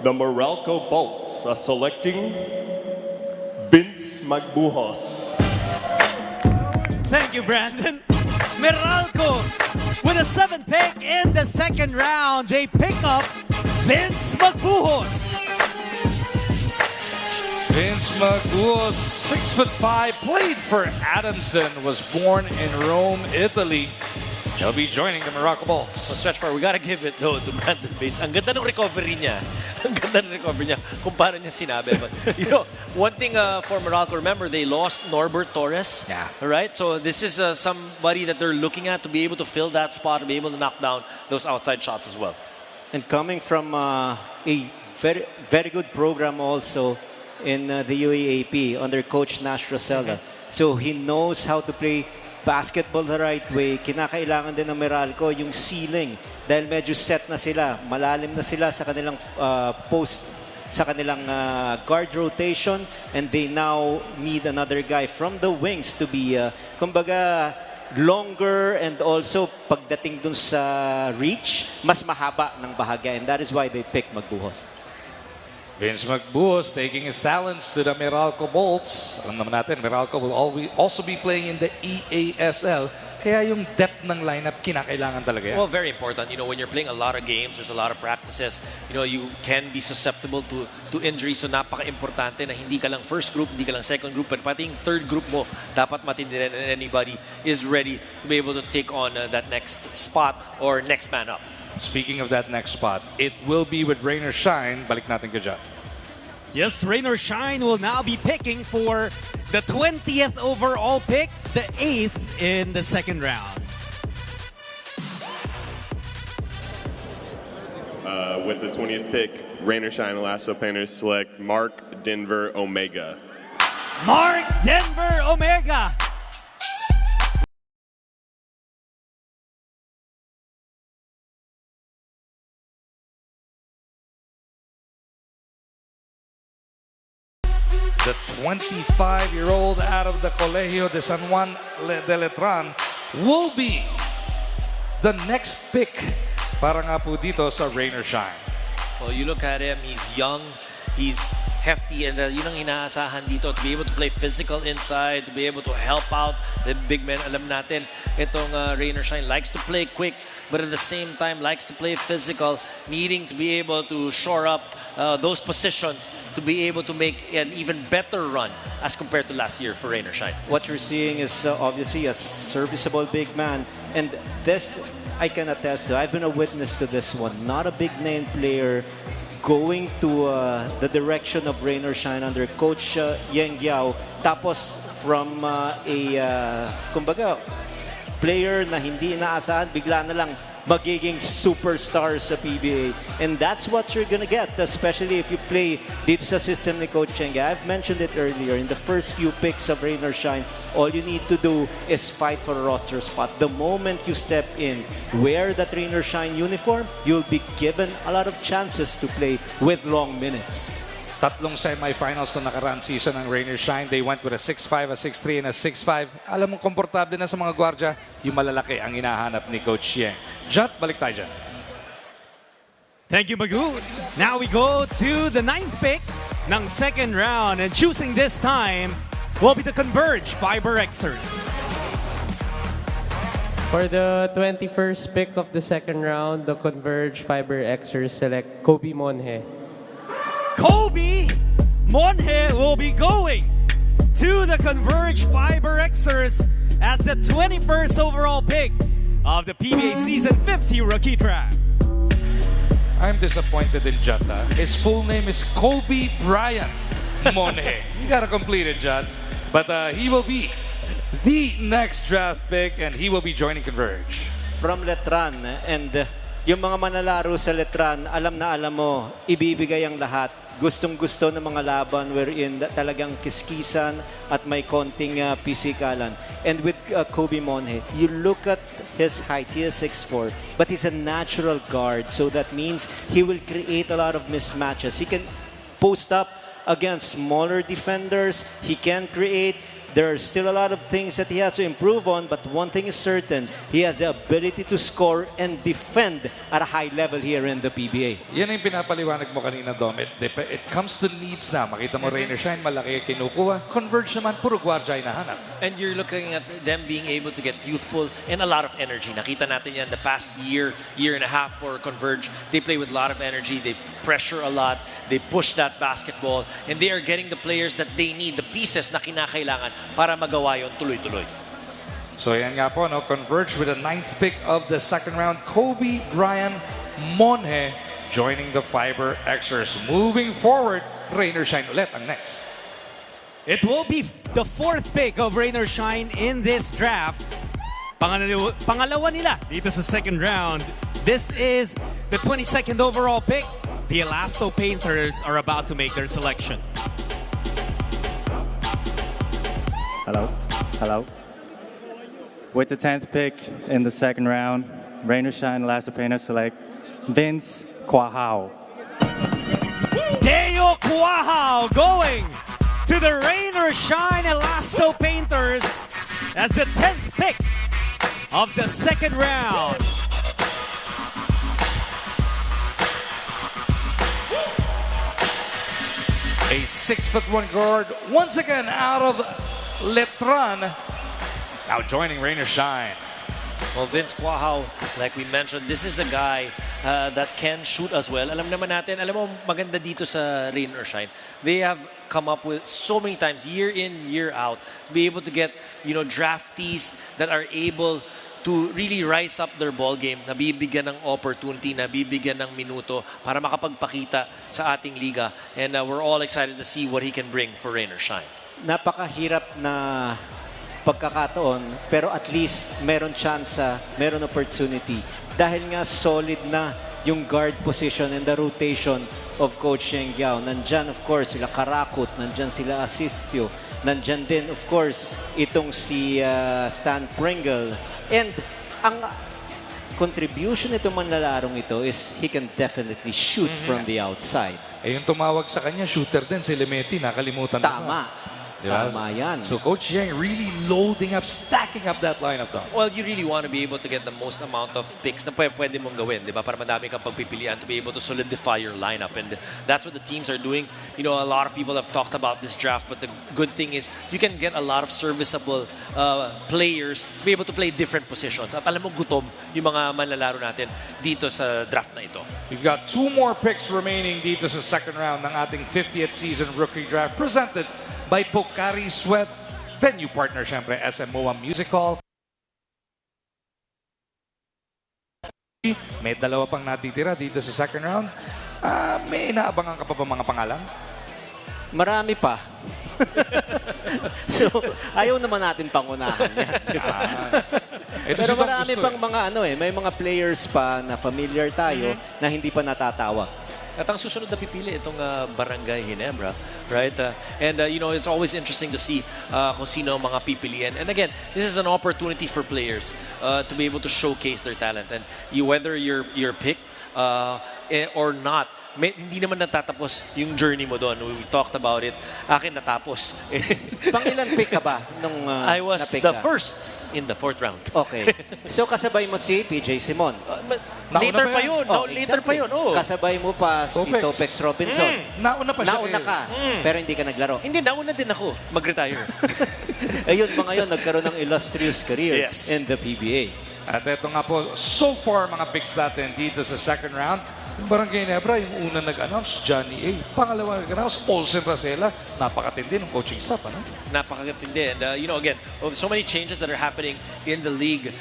the Meralco Bolts are selecting Vince Magbuhos. Thank you, Brandon. Meralco, with a 7th pick in the second round, they pick up Vince Magbuhos. Vince Magbuhos, 6'5", played for Adamson, was born in Rome, Italy. He'll be joining the Meralco Bolts. So stretch far, we gotta give it though to Brandon Bates. Ang ganda ng recovery niya. Kung paano niya sinabi. But, one thing for Meralco, remember, they lost Norbert Torres. Yeah. Right? So this is somebody that they're looking at to be able to fill that spot, to be able to knock down those outside shots as well. And coming from a very, very good program also in the UAAP under Coach Nash Rosella. So he knows how to play basketball the right way. Kinakailangan din ng Meralco yung ceiling dahil medyo set na sila. Malalim na sila sa kanilang post, sa kanilang guard rotation, and they now need another guy from the wings to be kumbaga longer, and also pagdating dun sa reach, mas mahaba ng bahagya, and that is why they picked Magbuhos. Vince Magbuhos taking his talents to the Meralco Bolts. Alam naman natin, Meralco will also be playing in the EASL. Kaya yung depth ng lineup, kinakailangan talaga yan. Well, very important. When you're playing a lot of games, there's a lot of practices. You can be susceptible to injuries. So napaka-importante na hindi ka lang first group, hindi ka lang second group, but pati yung third group mo, dapat matindi rin, and anybody is ready to be able to take on that next spot or next man up. Speaking of that next spot, it will be with Rainer Shine. Balik natin ka dyan. Yes, Rainer Shine will now be picking for the 20th overall pick, the 8th in the second round. With the 20th pick, Rainer Shine Lasso Painters select Mark Denver Omega. Mark Denver Omega. The 25-year-old out of the Colegio de San Juan de Letran will be the next pick para nga po dito sa Rainer Shine. Well, you look at him, he's young, he's hefty, and yun ang inaasahan dito, to be able to play physical inside, to be able to help out the big men. Alam natin, itong Rainer Shine likes to play quick, but at the same time likes to play physical, needing to be able to shore up those positions to be able to make an even better run as compared to last year for Rainer Shine. What you're seeing is obviously a serviceable big man, and this I can attest to. I've been a witness to this one. Not a big name player going to the direction of Rainer Shine under Coach Yeng Giao. Tapos from kumbaga, player na hindi inaasahan, bigla na lang magiging superstar sa PBA. And that's what you're gonna get, especially if you play dito sa system ni Coach Yeng. I've mentioned it earlier, in the first few picks of Rainer Shine, all you need to do is fight for a roster spot. The moment you step in, wear that Rainer Shine uniform, you'll be given a lot of chances to play with long minutes. Tatlong semifinals na nakaraan season ng Rainer Shine. They went with a 6'5", a 6'3", and a 6'5". Alam mong komportable na sa mga gwardya, yung malalaki ang hinahanap ni Coach Yeng. Jat, balik tayo dyan. Thank you, Magoo. Now we go to the 9th pick ng second round, and choosing this time will be the Converge Fiber Xers. For the 21st pick of the second round, the Converge Fiber Xers select Kobe Monhe. Kobe Monhe will be going to the Converge Fiber Xers as the 21st overall pick of the PBA Season 50 Rookie Draft. I'm disappointed in Jota. His full name is Kobe Bryant Monhe. You gotta complete it, Jot. But he will be the next draft pick and he will be joining Converge. From Letran, and yung mga manlalaro sa Letran, alam na alam mo, ibibigay ang lahat. Gustong-gusto ng mga laban wherein talagang kiskisan at may konting pisikalan. And with Kobe Monhe, you look at his height, he is 6'4", but he's a natural guard. So that means he will create a lot of mismatches. He can post up against smaller defenders. He can create. There are still a lot of things that he has to improve on, but one thing is certain, he has the ability to score and defend at a high level here in the PBA. Yan ang pinapaliwanag mo kanina, Dom. It comes to needs na. Makita mo, Rainer Shine, malaki kinukuha. Converge naman, puro gwardiya hinahanap. And you're looking at them being able to get youthful and a lot of energy. Nakita natin yan the past year and a half for Converge. They play with a lot of energy. They pressure a lot. They push that basketball. And they are getting the players that they need, the pieces na kinakailangan para magawa yon tuloy-tuloy. So yan nga po, no? Converge with the 9th pick of the second round. Kobe Bryant Monhe joining the Fiber Xers. Moving forward, Rainer Shine ulit ang next. It will be the 4th pick of Rainer Shine in this draft. Pangalawa nila dito sa second round. This is the 22nd overall pick. The Elasto Painters are about to make their selection. Hello. With the 10th pick in the second round, Rainer Shine Elasto Painters select Vince Quahao. Deo Quahao going to the Rainer Shine Elasto Painters as the 10th pick of the second round. A 6'1" guard, once again out of Letran, now joining Rainer Shine. Well, Vince Quahao, like we mentioned, this is a guy that can shoot as well. Alam naman natin, alam mo, maganda dito sa Rainer Shine. They have come up with so many times, year in, year out, to be able to get, draftees that are able to really rise up their ball game, nabibigyan ng opportunity, nabibigyan ng minuto para makapagpakita sa ating liga. And we're all excited to see what he can bring for Rainer Shine. Napakahirap na pagkakataon, pero at least meron tsansa, meron opportunity. Dahil nga solid na yung guard position and the rotation of Coach Sheng Yao. Nandyan, of course, sila Karakut, nandyan sila Asistio, nandyan din, of course, itong si Stan Pringle. And ang contribution nitong manlalarong ito is he can definitely shoot from the outside. Eh, yung tumawag sa kanya, shooter din, si Lemeti, nakalimutan mo. Tama. Diba? Tama yan. So Coach Yang really loading up, stacking up that lineup though. Well, you really want to be able to get the most amount of picks na pwede mong gawin, di ba? Para madami kang pagpipilian to be able to solidify your lineup. And that's what the teams are doing. A lot of people have talked about this draft, but the good thing is you can get a lot of serviceable players to be able to play different positions. At alam mo, gutom yung mga manlalaro natin dito sa draft na ito. We've got 2 more picks remaining dito sa second round ng ating 50th season rookie draft presented by Pocari Sweat, venue partner syempre SMOA Music Hall. May 2 pang natitira dito sa second round. May inaabangan ka pa ba mga pangalan? Marami pa. So, ayaw naman natin pangunahan yan. Pero marami pang mga may mga players pa na familiar tayo na hindi pa natatawag. At ang susunod na pipili itong Barangay Ginebra, right? And it's always interesting to see kung sino ang mga pipiliin. And again, this is an opportunity for players to be able to showcase their talent. And whether you're picked or not, hindi naman natatapos yung journey mo doon. We talked about it. Akin natapos. Pangilan pick ka ba nung I was na-pick the ka? first in the 4th round. Okay. So kasabay mo si PJ Simon. Later pa yun. Later pa yun. Oh. Kasabay mo pa si Topex Robinson. Nauna pa siya. Nauna ka, pero hindi ka naglaro. Hindi, nauna din ako mag-retire. Ayun, mga yun, nagkaroon ng illustrious career in the PBA. At ito nga po, so far mga picks natin dito sa second round. Yung Barangay Nebra, yung unang nag-announce, Johnny A. Pangalawa nag-announce, Olsen Racela. Napakatindi ng coaching staff, ano? Napakatindi. And, again, so many changes that are happening in the league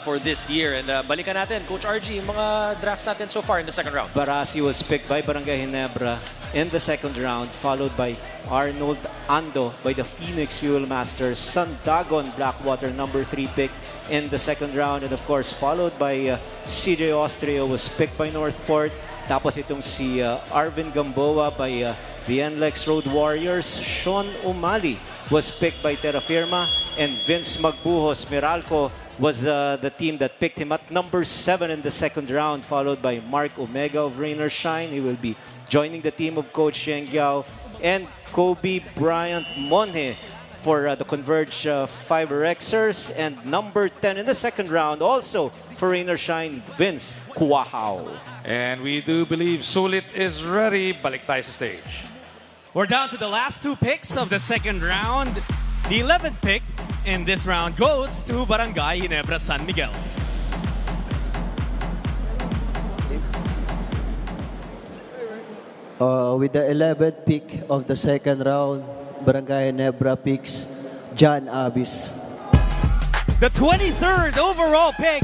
for this year. And balikan natin, Coach RG, yung mga drafts natin so far in the second round. Barasi was picked by Barangay Ginebra in the second round, followed by Arnold Ando by the Phoenix Fuel Masters. Sandagon Blackwater, number 3 pick in the second round. And of course, followed by CJ Austria was picked by Northport. Tapos itong si Arvin Gamboa by the NLEX Road Warriors. Sean Umali was picked by Terra Firma. And Vince Magbuhos Meralco was the team that picked him at number 7 in the second round, followed by Mark Omega of Rain or Shine. He will be joining the team of Coach Sheng Yao. And Kobe Bryant Monhe for the Converge Fiber Xers. And number 10 in the second round, also for Rain or Shine, Vince Kuahao. And we do believe Sulit is ready. Balik tayo sa stage. We're down to the last 2 picks of the second round. The 11th pick in this round goes to Barangay Ginebra San Miguel. With the 11th pick of the second round, Barangay Ginebra picks John Abis. The 23rd overall pick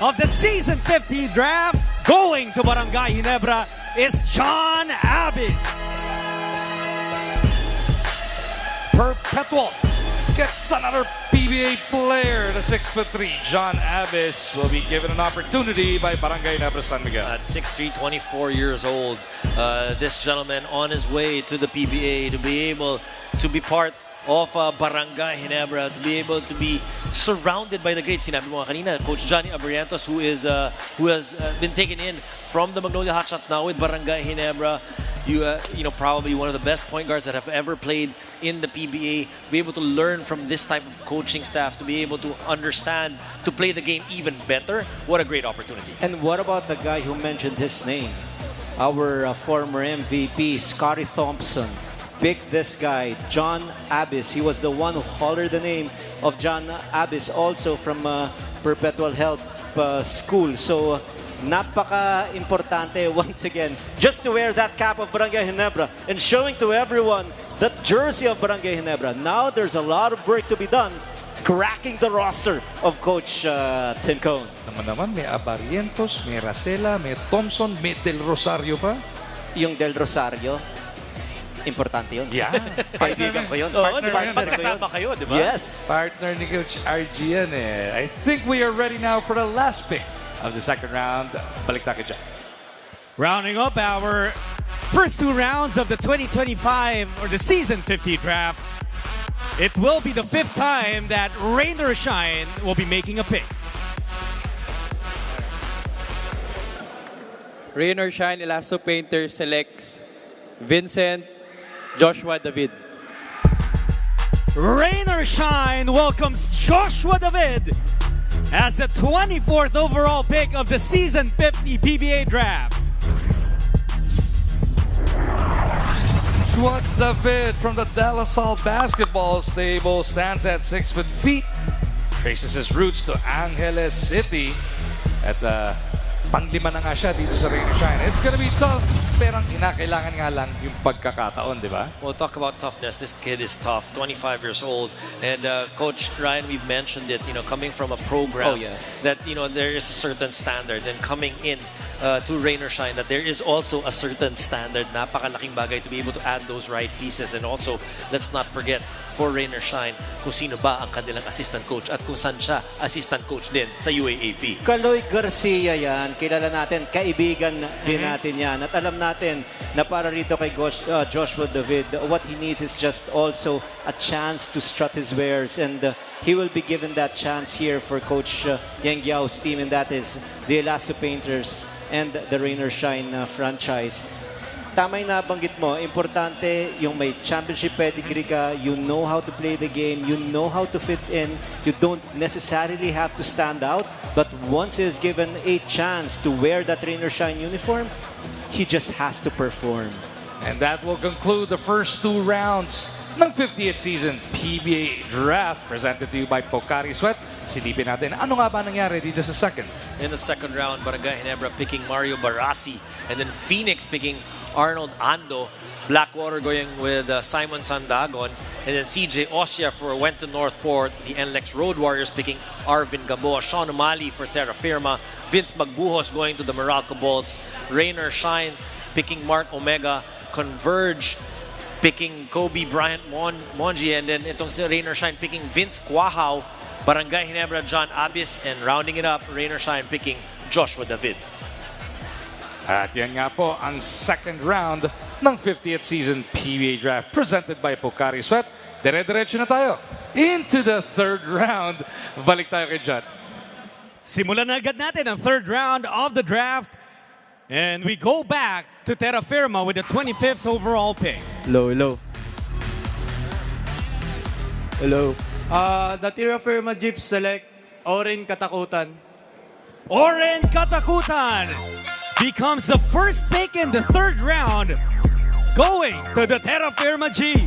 of the season 50 draft going to Barangay Ginebra is John Abis. Perpetual gets another PBA player. The 6'3", John Abis, will be given an opportunity by Barangay Ginebra San Miguel. At 6'3", 24 years old, this gentleman on his way to the PBA to be able to be part of Barangay Ginebra, to be able to be surrounded by the greats. Sinabi mo kanina, Coach Johnny Abrientos, who has been taken in from the Magnolia Hotshots now with Barangay Ginebra. You know, probably one of the best point guards that have ever played in the PBA. To be able to learn from this type of coaching staff, to be able to understand, to play the game even better. What a great opportunity. And what about the guy who mentioned his name? Our former MVP, Scotty Thompson. Picked this guy, John Abis. He was the one who hollered the name of John Abis, also from Perpetual Health School. So, napaka-importante once again just to wear that cap of Barangay Ginebra and showing to everyone that jersey of Barangay Ginebra. Now there's a lot of work to be done cracking the roster of Coach Tim Cone. Naman, may Abarientos, may Racela, may Thompson, may Del Rosario pa. Yung Del Rosario, importante yun. Yeah. Kaibigan ko yun. Magkasama kayo, di ba? Yes. Partner ni Coach RG yan eh. I think we are ready now for the last pick of the second round. Balik tayo dyan. Rounding up our first 2 rounds of the 2025 or the season 50 draft, it will be the 5th time that Rain or Shine will be making a pick. Rain or Shine Elasto Painter selects Vincent Joshua David. Rain or Shine welcomes Joshua David as the 24th overall pick of the season 50 PBA draft. Joshua David from the De La Salle basketball stable stands at 6 feet. Traces his roots to Angeles City. At panglima na nga siya dito sa Rain or Shine. It's gonna be tough, pero ang kinakailangan nga lang yung pagkakataon, di ba? Well, talk about toughness. This kid is tough, 25 years old. And Coach Ryan, we've mentioned it, you know, coming from a program that, you know, there is a certain standard. And coming in to Rain or Shine, that there is also a certain standard. Napakalaking bagay to be able to add those right pieces. And also, let's not forget, for Rain or Shine, kung sino ba ang kanilang assistant coach at kung saan siya assistant coach din sa UAAP. Kaloy Garcia yan. Kilala natin, kaibigan din natin yan. At alam natin na para rito kay Joshua David, what he needs is just also a chance to strut his wares. And he will be given that chance here for Coach Yang Yao's team, and that is the Elasto Painters and the Rain or Shine franchise. tama yung nabanggit mo, importante yung may championship pedigree ka, you know how to play the game, you know how to fit in, you don't necessarily have to stand out, but once he's given a chance to wear that Rain or Shine uniform, he just has to perform. And that will conclude the first 2 rounds ng 50th season PBA Draft presented to you by Pocari Sweat. Silipin natin, ano nga ba nangyari dito sa second? In the second round, Barangay Ginebra picking Mario Barasi, and then Phoenix picking Arnold Ando. Blackwater going with Simon Sandagon, and then CJ Osia went to Northport. The NLEX Road Warriors picking Arvin Gamboa. Sean O'Malley for Terra Firma. Vince Magbuhos going to the Meralco Bolts. Rain or Shine picking Mark Omega. Converge picking Kobe Bryant Monji, and then itong si Rain or Shine picking Vince Quahao. Barangay Ginebra John Abis, and rounding it up, Rain or Shine picking Joshua David. At yan nga po ang second round ng 50th season PBA Draft presented by Pocari Sweat. Dire-diretso na tayo into the third round. Balik tayo kay John. Simulan na agad natin ang third round of the draft. And we go back to Terra Firma with the 25th overall pick. Hello. The Terra Firma Jeep select Oren Katakutan. Oren Katakutan becomes the first pick in the third round, going to the Terra Firma Jeep.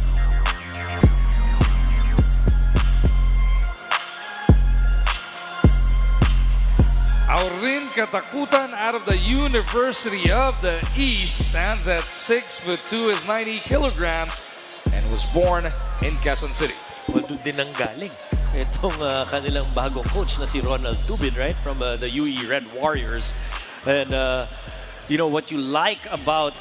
Aurin Katakutan out of the University of the East stands at 6'2", is 90 kilograms, and was born in Quezon City. Well, doon din ang galing itong kanilang bagong coach na si Ronald Tubin, right? From the UE Red Warriors. And you know what you like about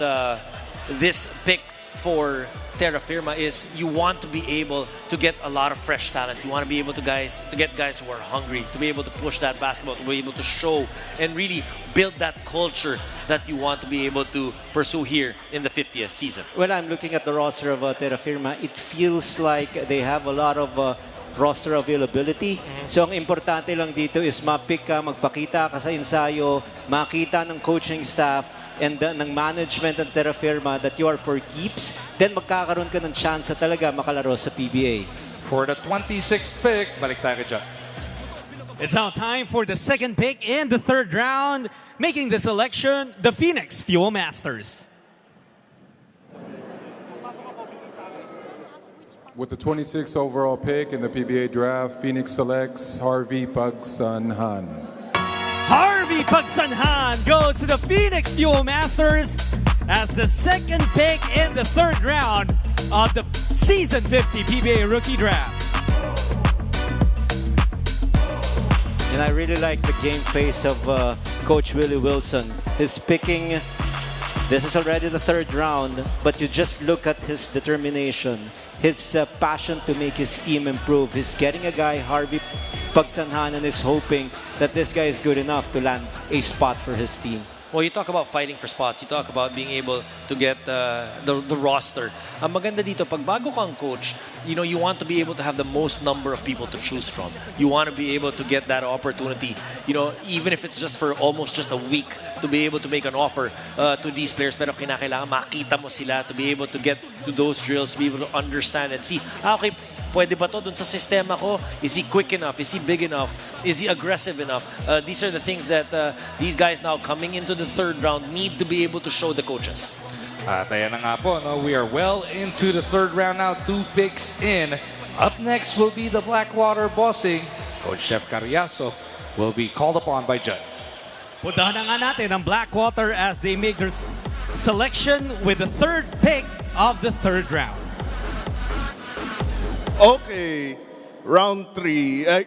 this pick for Terra Firma is you want to be able to get a lot of fresh talent. You want to be able to get guys who are hungry, to be able to push that basketball, to be able to show and really build that culture that you want to be able to pursue here in the 50th season. Well, I'm looking at the roster of Terra Firma. It feels like they have a lot of roster availability. So ang importante lang dito is ma-pick ka, magpakita ka sa ensayo, makita ng coaching staff and ng management ng Terra Firma that you are for keeps, then magkakaroon ka ng chance talaga makalaro sa PBA. For the 26th pick, balik tayo kay John. It's now time for the second pick in the third round. Making the selection, the Phoenix Fuel Masters. With the 26th overall pick in the PBA Draft, Phoenix selects Harvey Pagsanhan. Harvey Pagsanhan goes to the Phoenix Fuel Masters as the second pick in the third round of the Season 50 PBA Rookie Draft. And I really like the game face of Coach Willie Wilson. He's picking, this is already the third round, but you just look at his determination, his passion to make his team improve. He's getting a guy, Harvey Pagsanhan, and is hoping that this guy is good enough to land a spot for his team. Well, you talk about fighting for spots. You talk about being able to get the roster. Ang maganda dito, pag bago kang coach, you know, you want to be able to have the most number of people to choose from. You want to be able to get that opportunity, you know, even if it's just for almost just a week, to be able to make an offer to these players. Pero kinakailangan makita mo sila to be able to get to those drills, to be able to understand and see, okay, pwede ba to dun sa sistema ko? Is he quick enough? Is he big enough? Is he aggressive enough? These are the things that these guys now coming into the third round need to be able to show the coaches. At ayan na nga po, no? We are well into the third round now, 2 picks in. Up next will be the Blackwater Bossing. Coach Chef Carriazo will be called upon by Judd. Puntahan na nga natin ang Blackwater as they make their selection with the third pick of the third round. Okay, round 3,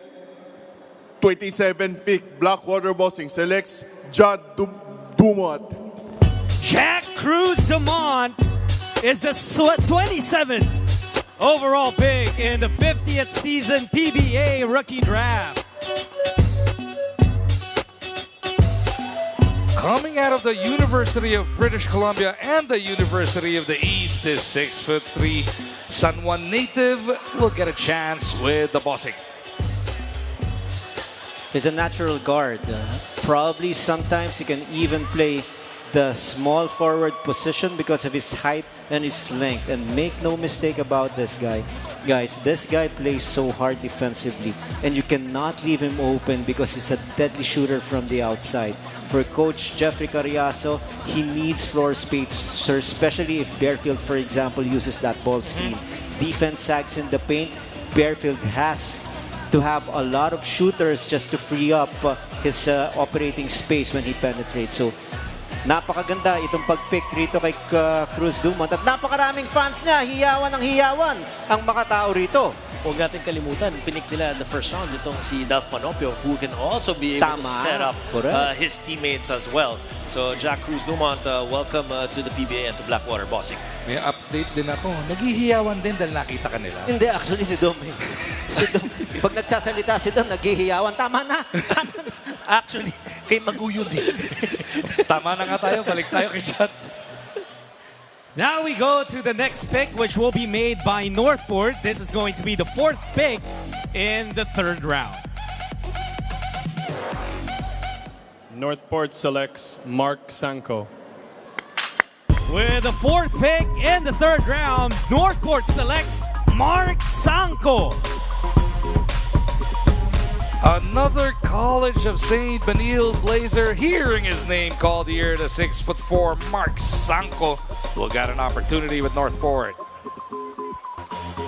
27 pick, Blackwater Bossing selects Judd Dumont. Jack Cruz Dumont is the 27th overall pick in the 50th season PBA Rookie Draft. Coming out of the University of British Columbia and the University of the East, this 6'3" San Juan native will get a chance with the Bossing. He's a natural guard. Probably sometimes he can even play the small forward position because of his height and his length. And make no mistake about this guy. Guys, this guy plays so hard defensively, and you cannot leave him open because he's a deadly shooter from the outside. For Coach Jeffrey Carriazo, he needs floor space, especially if Bearfield, for example, uses that ball screen. Defense sags in the paint. Bearfield has to have a lot of shooters just to free up his operating space when he penetrates. So, napakaganda itong pag-pick rito kay Cruz Dumont. At napakaraming fans niya, hiyawan ng hiyawan ang mga tao rito. Huwag natin kalimutan, pinik nila in the first round itong si Dalf Panopio, who can also be able to set up his teammates as well. So Jack Cruz Dumont, welcome to the PBA and to Blackwater Bossing. May update din ako. Naghihiyawan din dahil nakita ka nila. Hindi, actually si Dom. Si Dom, pag nagsasalita si Dom, naghihiyawan. Tama na! Actually, kay Maguyod eh. Tama na nga tayo, balik tayo kay Chat. Now we go to the next pick, which will be made by Northport. This is going to be the 4th pick in the 3rd round. Northport selects Mark Sanko. With the 4th pick in the 3rd round, Northport selects Mark Sanko. Another College of St. Benil Blazer, hearing his name called here, the 6'4" Mark Sanko will get an opportunity with Northport.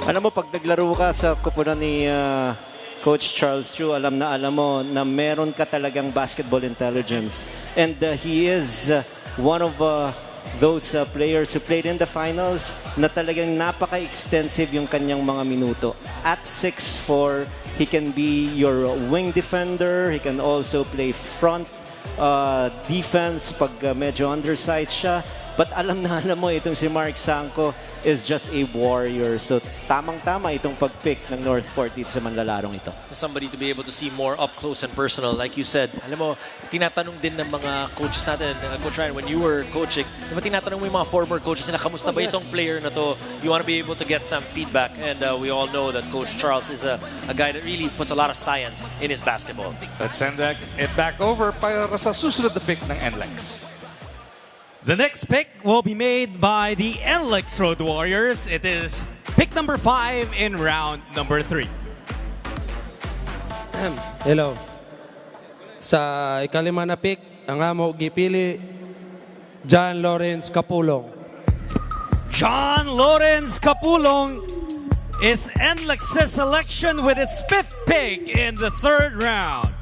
Alam mo, pag naglaro ka sa kupunan ni Coach Charles Chu, alam mo na meron ka talagang basketball intelligence. And he is one of those players who played in the finals na talagang napaka-extensive yung kanyang mga minuto. At 6'4", he can be your wing defender. He can also play front defense pag medyo undersized siya. But alam mo, itong si Mark Sanko is just a warrior. So tamang-tama itong pag-pick ng Northport dito sa manlalarong ito. Somebody to be able to see more up close and personal. Like you said, alam mo, tinatanong din ng mga coaches natin, Coach Ryan, when you were coaching, diba tinatanong mo yung mga former coaches na kamusta ba itong player na to? You want to be able to get some feedback. And we all know that Coach Charles is a guy that really puts a lot of science in his basketball. Let's send it back over para sa susunod na pick ng NLEX. The next pick will be made by the NLEX Road Warriors. It is pick number 5 in round number 3. Hello. Sa ikalima na pick, ang amo gipili, John Lawrence Capulong. John Lawrence Capulong is NLEX's selection with its 5th pick in the 3rd round.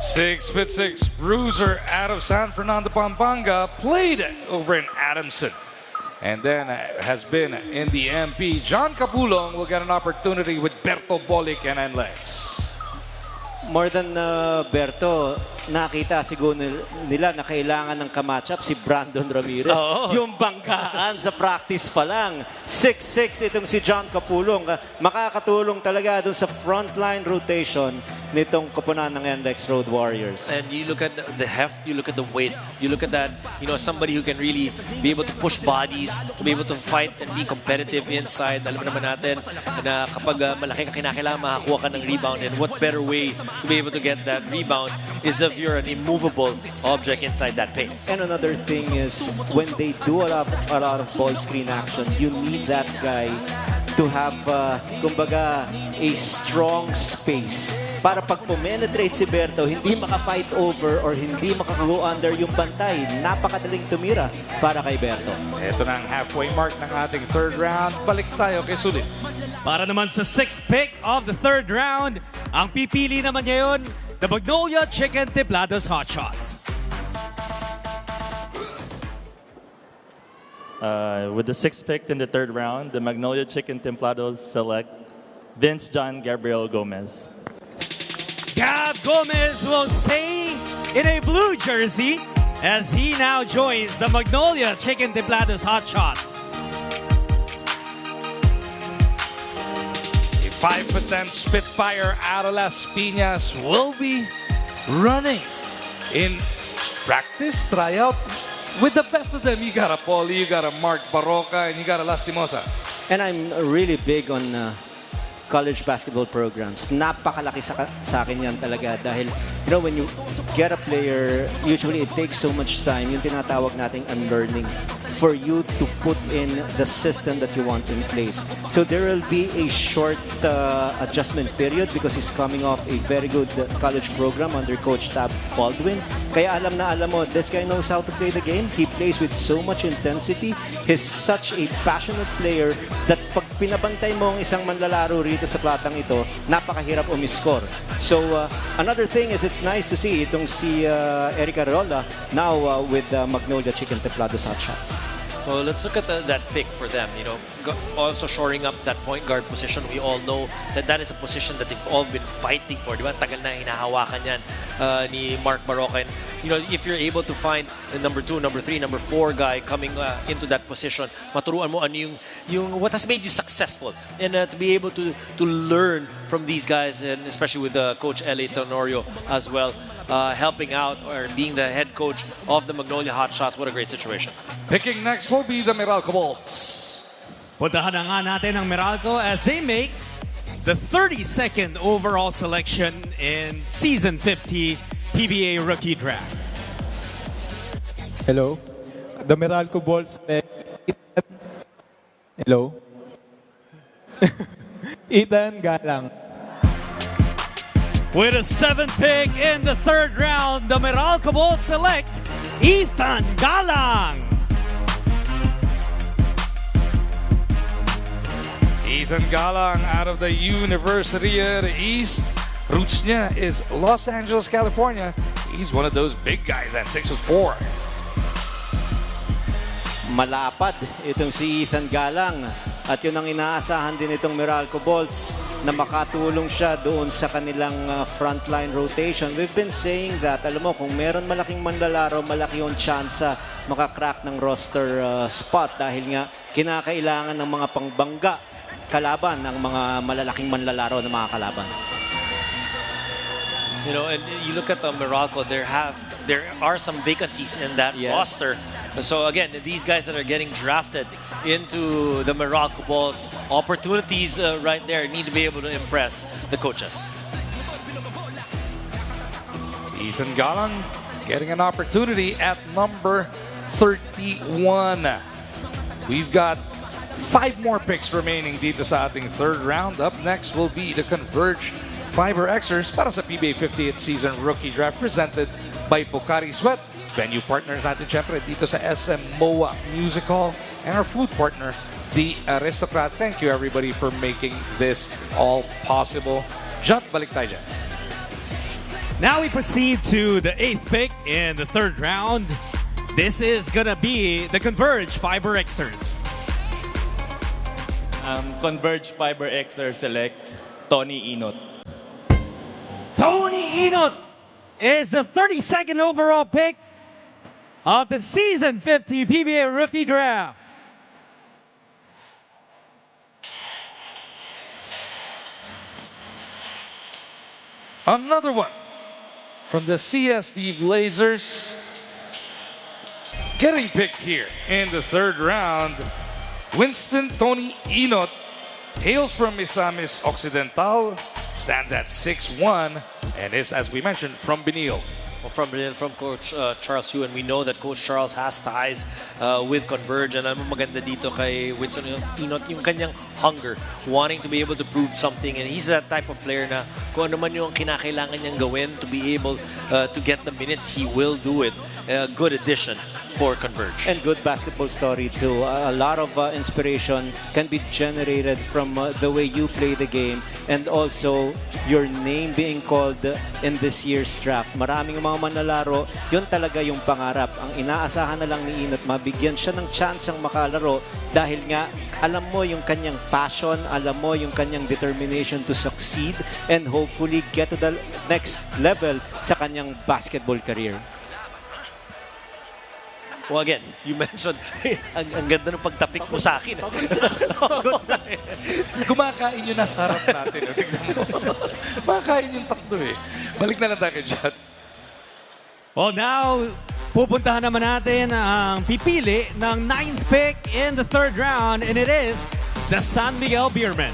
6'6" bruiser out of San Fernando, Pampanga, played over in Adamson, and then has been in the MP. John Capulong will get an opportunity with Berto Bolic and NLEX. More than Berto, nakita siguro nila na kailangan ng kamatchup si Brandon Ramirez. Yung banggaan sa practice pa lang. 6'6" itong si John Capulong. Makakatulong talaga doon sa frontline rotation nitong koponan ng NLEX Road Warriors. And you look at the heft, you look at the weight, you look at that, somebody who can really be able to push bodies, to be able to fight and be competitive inside. Alam naman natin na kapag malaki ka kinakailangan, makakuha ka ng rebound. And what better way to be able to get that rebound is if you're an immovable object inside that paint. And another thing is, when they do a lot of ball screen action, you need that guy to have, kumbaga, a strong space. Para pag pumenetrate si Berto, hindi maka-fight over or hindi maka-go under yung bantay. Napakadaling tumira para kay Berto. Ito na ang halfway mark ng ating 3rd round. Balik tayo kay Sulit. Para naman sa 6th pick of the 3rd round, ang pipili naman ngayon, the Magnolia Chicken Templados Hot Shots. With the 6th pick in the 3rd round, the Magnolia Chicken Templados select Vince John Gabriel Gomez. Gab Gomez will stay in a blue jersey as he now joins the Magnolia Chicken Templados Hot Shots. A 5'10" Spitfire out of Las Piñas will be running in practice tryout with the best of them. You got a Paulie, you got a Mark Barroca, and you got a Lastimosa. And I'm really big on college basketball programs. Napakalaki sa akin yan talaga dahil when you get a player, usually it takes so much time, yung tinatawag nating unlearning, for you to put in the system that you want in place. So there will be a short adjustment period because he's coming off a very good college program under Coach Tab Baldwin. Kaya alam na alam mo, this guy knows how to play the game. He plays with so much intensity. He's such a passionate player that pag pinabantay mo ang isang manlalaro rito sa platang ito, napakahirap umiscore. So another thing is it's nice to see itong si Eric Arreola now with Magnolia Chicken Templados Hot Shots. Well, let's look at that pick for them. Also shoring up that point guard position. We all know that is a position that they've all been fighting for. Diba? Tagal na hinahawakan yan ni Mark Barroca. And, if you're able to find the number 2, number 3, number 4 guy coming into that position, maturuan mo ano yung what has made you successful. And to be able to learn from these guys, and especially with Coach L.A. Tenorio as well, helping out or being the head coach of the Magnolia Hot Shots. What a great situation. Picking next will be the Meralco Bolts. Puntahan na nga natin ang Meralco as they make the 32nd overall selection in Season 50 PBA Rookie Draft. Hello. The Meralco Balls. Hello. Ethan Galang. With a 7th pick in the 3rd round, the Meralco Bolts select Ethan Galang. Ethan Galang out of the University of the East. Roots niya is Los Angeles, California. He's one of those big guys at 6'4". Malapad itong si Ethan Galang. At yun ang inaasahan din itong Meralco Bolts na makatulong siya doon sa kanilang frontline rotation. We've been saying that, alam mo, kung meron malaking manlalaro, malaki yung tsansa makakrack ng roster spot dahil nga kinakailangan ng mga pangbangga kalaban ng mga malalaking manlalaro ng mga kalaban. And you look at the Meralco, there are some vacancies in that roster. So again, these guys that are getting drafted into the Meralco Bolts, opportunities right there, need to be able to impress the coaches. Ethan Galang getting an opportunity at number 31. We've got 5 more picks remaining dito sa ating 3rd round. Up next will be the Converge Fiber Xers para sa PBA 50th Season Rookie Draft presented by Pocari Sweat. Venue partner natin syempre dito sa SM MOA Music Hall, and our food partner, the Aristocrat. Thank you everybody for making this all possible. Jot, balik tayo dyan. Now we proceed to the 8th pick in the 3rd round. This is gonna be the Converge Fiber Xers. Converge Fiber Xer select Tony Inot. Tony Inot is the 32nd overall pick of the Season 50 PBA Rookie Draft. Another one from the CSV Blazers. Getting picked here in the 3rd round, Winston Tony Inot hails from Misamis Occidental, stands at 6'1", and is, as we mentioned, from Benil. From Coach Charles Yu, and we know that Coach Charles has ties with Converge, and ang maganda dito kay Winston Inot yung kanyang hunger, wanting to be able to prove something, and he's that type of player na kung ano man yung kinakailangan niyang gawin to be able to get the minutes, he will do it. A good addition for Converge. And good basketball story too. A lot of inspiration can be generated from the way you play the game, and also your name being called in this year's draft. Maraming mga manlalaro, yun talaga yung pangarap. Ang inaasahan na lang ni Inot, mabigyan siya ng chansang makalaro dahil nga alam mo yung kanyang passion, alam mo yung kanyang determination to succeed and hopefully get to the next level sa kanyang basketball career. Well, again, you mentioned, ang ganda ng pagtapik mo sa akin. Kumakain yun nasa harap natin. Tignan mo. Kumakain yung takdo eh. Balik na lang tayo kay Jot. Well, now, pupuntahan naman natin ang pipili ng 9th pick in the 3rd round, and it is the San Miguel Beermen.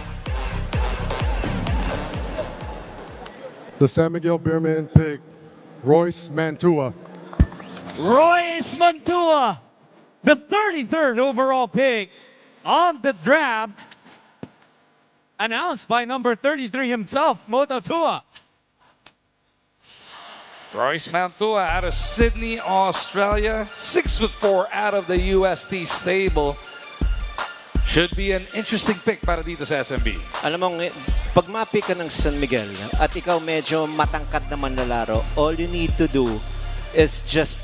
The San Miguel Beermen pick Royce Mantua. Royce Mantua, the 33rd overall pick on the draft, announced by number 33 himself, Motatua. Royce Mantua out of Sydney, Australia. 6'4" out of the UST stable. Should be an interesting pick para dito sa SMB. Alam mo, pag ma-pick ka ng San Miguel at ikaw medyo matangkad na manlalaro, all you need to do is just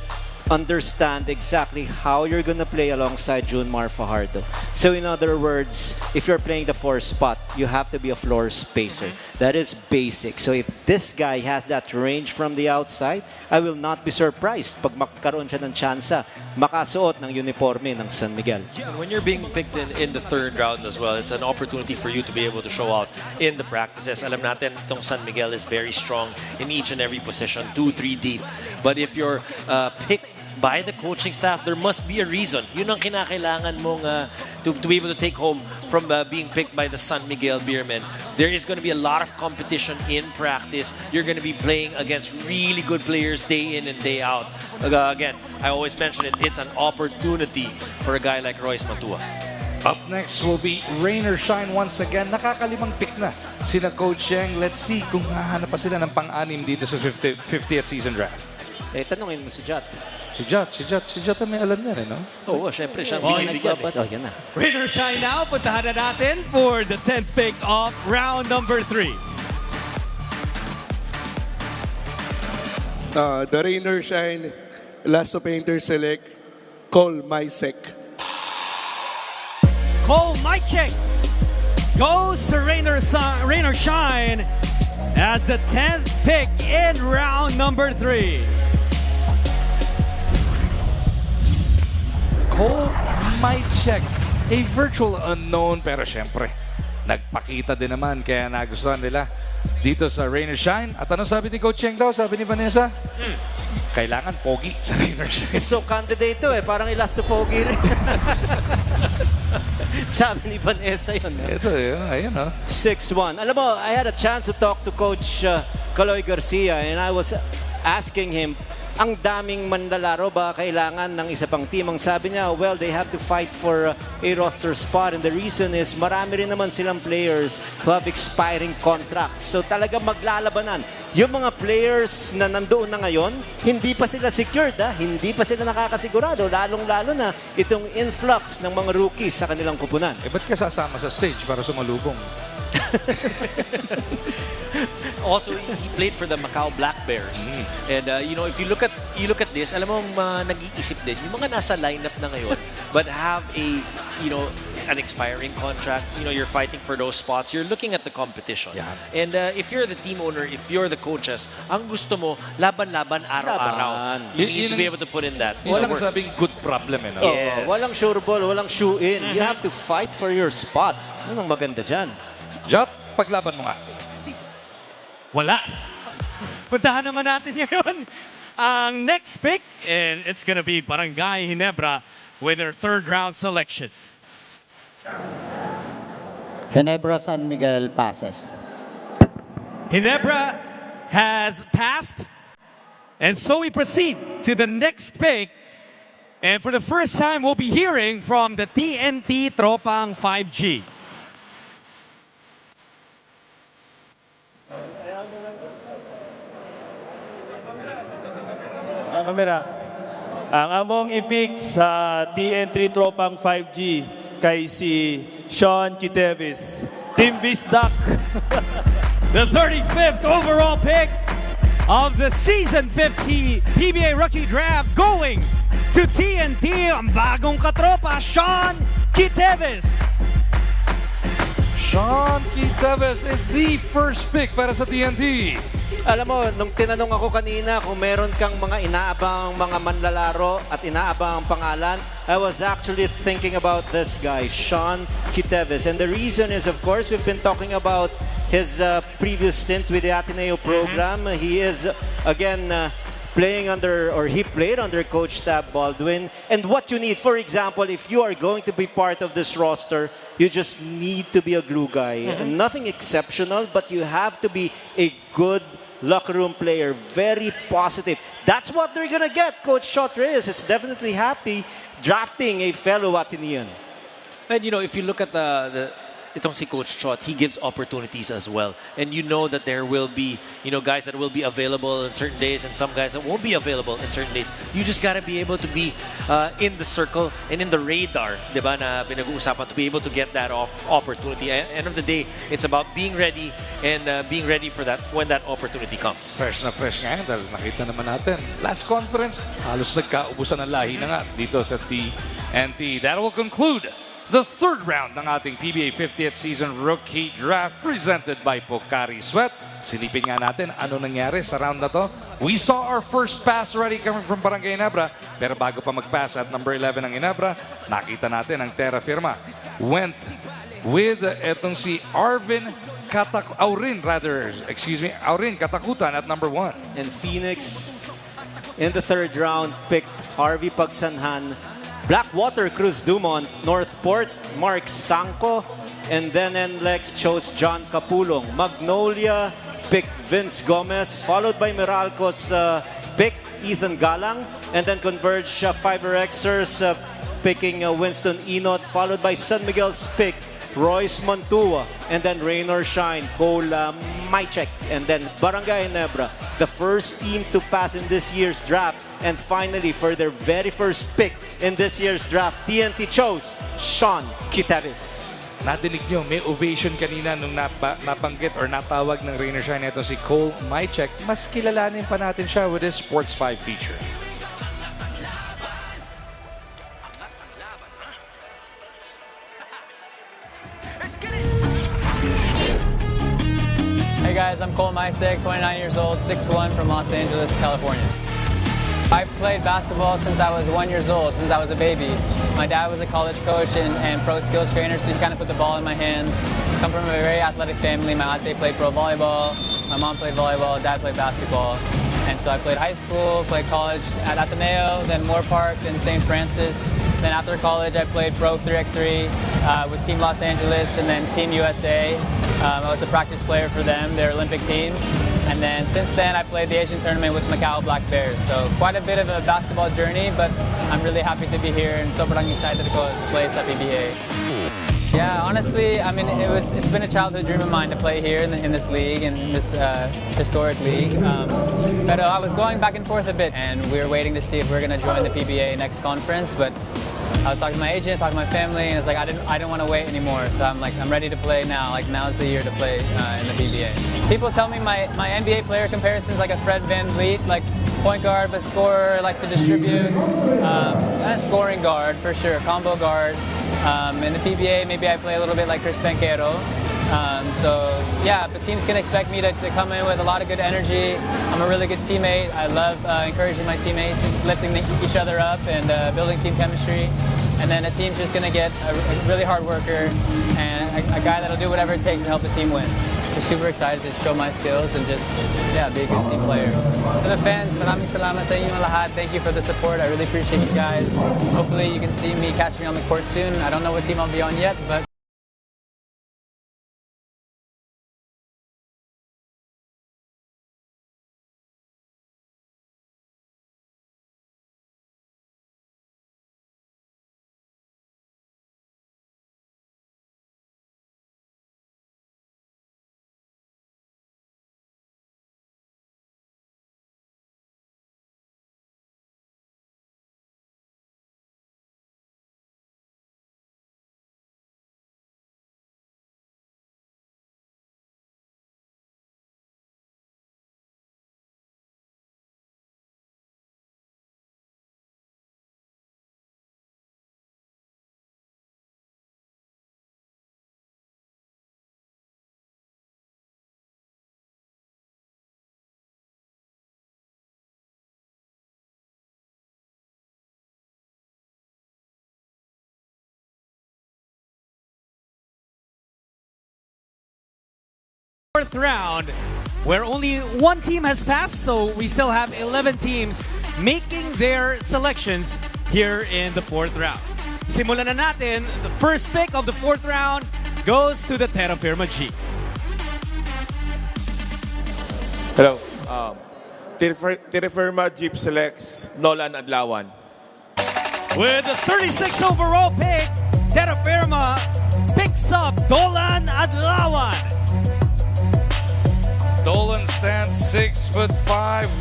understand exactly how you're gonna play alongside Junmar Fajardo. So in other words, if you're playing the 4 spot, you have to be a floor spacer. That is basic. So if this guy has that range from the outside, I will not be surprised pag magkaroon siya ng tsansa makasuot ng uniforme ng San Miguel. When you're being picked in the 3rd round as well, it's an opportunity for you to be able to show out in the practices. Alam natin, itong San Miguel is very strong in each and every position, 2-3 deep. But if you're picked by the coaching staff, there must be a reason. Yun ang kinakailangan mong to be able to take home from being picked by the San Miguel Beermen. There is going to be a lot of competition in practice. You're going to be playing against really good players day in and day out. Again, I always mention it, it's an opportunity for a guy like Royce Mantua. Up next will be Rain or Shine once again. Nakakalimang pick na sina Coach Yang. Let's see kung hahanap pa sila ng pang-anim dito sa 50th season draft. Tanungin mo si Jot. Si Jot may alam yan, no? Oo, syempre siya. Yan na. Rain or Shine now, puntahan na natin for the 10th pick of round number 3. The Rain or Shine Lasso Painter select Cole Mysek. Cole Mychek goes to Rain or Shine as the 10th pick in round number 3. Cole Mychek, a virtual unknown, pero syempre, nagpakita din naman kaya nagustuhan nila dito sa Rain or Shine. At ano sabi ni Coach Cheng daw? Sabi ni Vanessa? Kailangan pogi sa Rain or Shine. So candidate to parang ilasto pogi rin. Sabi ni Vanessa yun. Ito ayun 6'1". Alam mo, I had a chance to talk to Coach Caloy Garcia and I was asking him, ang daming manlalaro ba kailangan ng isa pang team? Ang sabi niya, well, they have to fight for a roster spot and the reason is marami rin naman silang players who have expiring contracts. So talaga maglalabanan. Yung mga players na nandoon na ngayon, hindi pa sila secured, hindi pa sila nakakasigurado, lalong-lalo na itong influx ng mga rookies sa kanilang kupunan. Ba't ka sasama sa stage para sumalubong? Also, he played for the Macau Black Bears. And if you look at this, alam mo nag-iisip din yung mga nasa lineup na ngayon but have an expiring contract. You're fighting for those spots. You're looking at the competition. Yeah. And if you're the team owner, if you're the coaches, ang gusto mo laban-laban araw-araw. You need to be able to put in that. Walang sabing good problem Yes. Walang sure ball, walang shoe in. You have to fight for your spot. Ano ang maganda dyan? Jot, paglaban mo nga. Wala. Puntahan naman natin ngayon ang next pick, and it's gonna be Barangay Ginebra with their 3rd round selection. Ginebra San Miguel passes. Ginebra has passed, and so we proceed to the next pick. And for the first time, we'll be hearing from the TNT Tropang 5G. Kamera, ang among i-pick sa TN3 Tropang 5G kay si Sean Kitevis. Team Bisdak. The 35th overall pick of the Season 50 PBA Rookie Draft going to TNT, ang bagong katropa, Sean Kitevis. Sean Kitevis is the first pick para sa TNT. Alam mo, nung tinanong ako kanina kung meron kang mga inaabang mga manlalaro at inaabang pangalan, I was actually thinking about this guy, Sean Kitevis. And the reason is, of course, we've been talking about his previous stint with the Ateneo program. He is, again, playing under, or he played under Coach Tab Baldwin. And what you need, for example, if you are going to be part of this roster, you just need to be a glue guy. Nothing exceptional, but you have to be a good locker room player, very positive. That's what they're gonna get. Coach Shot Reyes is definitely happy drafting a fellow Atenean. And if you look at itong si Coach Chot, he gives opportunities as well. And you know that there will be, guys that will be available on certain days and some guys that won't be available in certain days. You just gotta be able to be in the circle and in the radar, diba, na pinag-uusapan, to be able to get that opportunity. At the end of the day, it's about being ready and being ready for that when that opportunity comes. Fresh na fresh nga yan dahil nakita naman natin. Last conference, halos nagkaubusan ng lahi na nga dito sa TNT. That will conclude the third round ng ating PBA 50th Season Rookie Draft presented by Pocari Sweat. Silipin nga natin ano nangyari sa round na to. We saw our first pass already coming from Barangay Ginebra. Pero bago pa mag-pass at number 11 ng Ginebra, nakita natin ang terra firma. Went with etong si Aurin Katakutan at number 1. And Phoenix in the third round picked Harvey Pagsanhan, Blackwater, Cruz Dumont, Northport, Mark Sanko, and then NLEX chose John Capulong. Magnolia picked Vince Gomez, followed by Meralco's pick, Ethan Galang, and then Converge Fiber Xers picking Winston Enot, followed by San Miguel's pick, Royce Montua, and then Rain or Shine, Cole Mychek, and then Barangay Ginebra, the first team to pass in this year's draft. And finally, for their very first pick in this year's draft, TNT chose Sean Kitevis. Nadinig nyo, may ovation kanina nung nabanggit or natawag ng Rain or Shine ito si Cole Mychek. Mas kilalanin pa natin siya with his Sports 5 feature. Hey guys, I'm Cole Mychek, 29 years old, 6'1", from Los Angeles, California. I've played basketball since I was 1 year old, since I was a baby. My dad was a college coach and pro skills trainer, so he kind of put the ball in my hands. I come from a very athletic family. My auntie played pro volleyball, my mom played volleyball, dad played basketball. And so I played high school, played college at Ateneo, then Moore Park, then St. Francis. Then after college, I played pro 3x3 with Team Los Angeles and then Team USA. I was a practice player for them, their Olympic team. And then since then, I played the Asian tournament with Macau Black Bears. So quite a bit of a basketball journey, but I'm really happy to be here and sobrang excited to play sa PBA. Yeah, honestly, I mean, it's been a childhood dream of mine to play here in this league, in this historic league. But I was going back and forth a bit, and we were waiting to see if we're going to join the PBA next conference. But I was talking to my agent, talking to my family, and it's like I didn't want to wait anymore. So I'm ready to play now. Like now's the year to play in the PBA. People tell me my NBA player comparison is like a Fred VanVleet, like point guard but scorer, likes to distribute. And a scoring guard for sure, combo guard. In the PBA, maybe I play a little bit like Chris Banquero. So yeah, but teams can expect me to come in with a lot of good energy. I'm a really good teammate. I love encouraging my teammates, just lifting each other up and building team chemistry. And then a team's just going to get a really hard worker and a guy that'll do whatever it takes to help the team win. Just super excited to show my skills and just, yeah, be a good team player. To the fans, maraming salamat sa inyo lahat. Thank you for the support. I really appreciate you guys. Hopefully you can see me, catch me on the court soon. I don't know what team I'll be on yet, but fourth round, where only one team has passed, so we still have 11 teams making their selections here in the fourth round. Simulan na natin. The first pick of the fourth round goes to the Terra Firma G. Hello. Tirefirma Jeep selects Nolan Adlawan. With the 36th overall pick, Terra Firma picks up Dolan Adlawan. Dolan stands 6'5",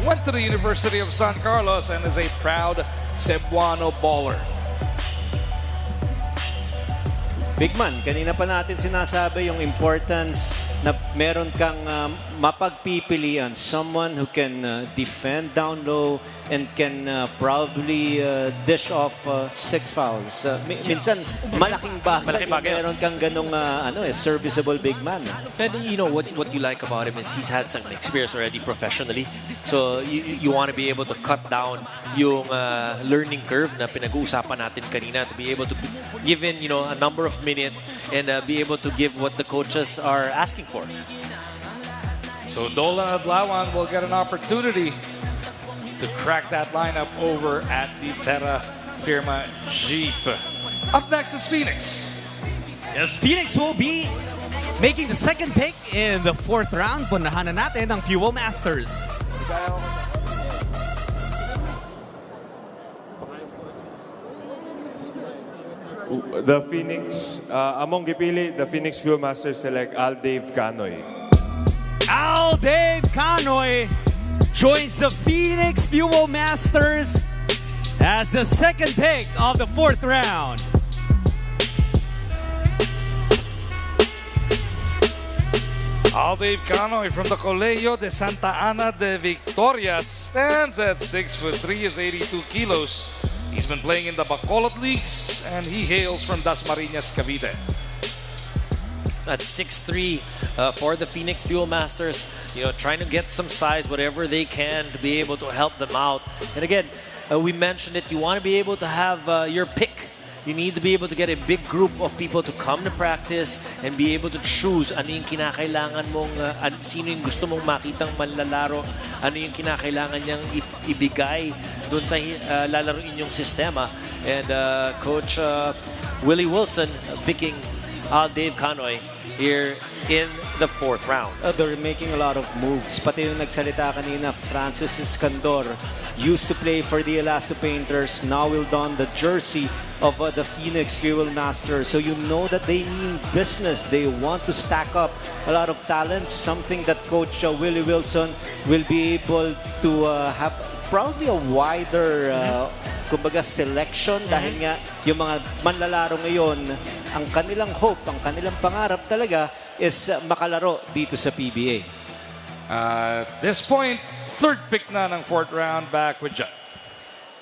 went to the University of San Carlos and is a proud Cebuano baller. Big man, kanina pa natin sinasabi yung importance na meron kang mapagpipilian, someone who can defend down low and can probably dish off 6 fouls. Minsan, malaking bagay meron kang ganong serviceable big man. And you know what you like about him is he's had some experience already professionally. So you want to be able to cut down yung learning curve na pinag-uusapan natin kanina, to be able to give in a number of minutes and be able to give what the coaches are asking for. So Dolan Adlawan will get an opportunity to crack that lineup over at the Terra Firma Jeep. Up next is Phoenix. Yes, Phoenix will be making the second pick in the 4th round. Punahan na natin ang Fuel Masters. The Phoenix, among gipili, the Phoenix Fuel Masters select Al Dave Canoy. Al Dave Canoy joins the Phoenix Fuel Masters as the second pick of the 4th round. Al Dave Canoy from the Colegio de Santa Ana de Victoria stands at 6'3", is 82 kilos. He's been playing in the Bacolod Leagues and he hails from Dasmariñas, Cavite. At 6'3", for the Phoenix Fuel Masters, trying to get some size, whatever they can, to be able to help them out. And again, we mentioned it, you want to be able to have your pick. You need to be able to get a big group of people to come to practice and be able to choose ano yung kinakailangan mong, sino yung gusto mong makitang manlalaro, ano yung kinakailangan niyang ibigay doon sa lalaroin inyong sistema. And Coach Willie Wilson picking Dave Canoy here in the 4th round. They're making a lot of moves. Pati yung nagsalita kanina, Francis Escandor, used to play for the Elasto Painters, now will don the jersey of the Phoenix Fuel Masters. So you know that they mean business. They want to stack up a lot of talents, something that Coach Willie Wilson will be able to have probably a wider kumbaga selection dahil nga yung mga manlalaro ngayon, ang kanilang hope, ang kanilang pangarap talaga is makalaro dito sa PBA. At this point, 3rd pick na ng 4th round, back with John.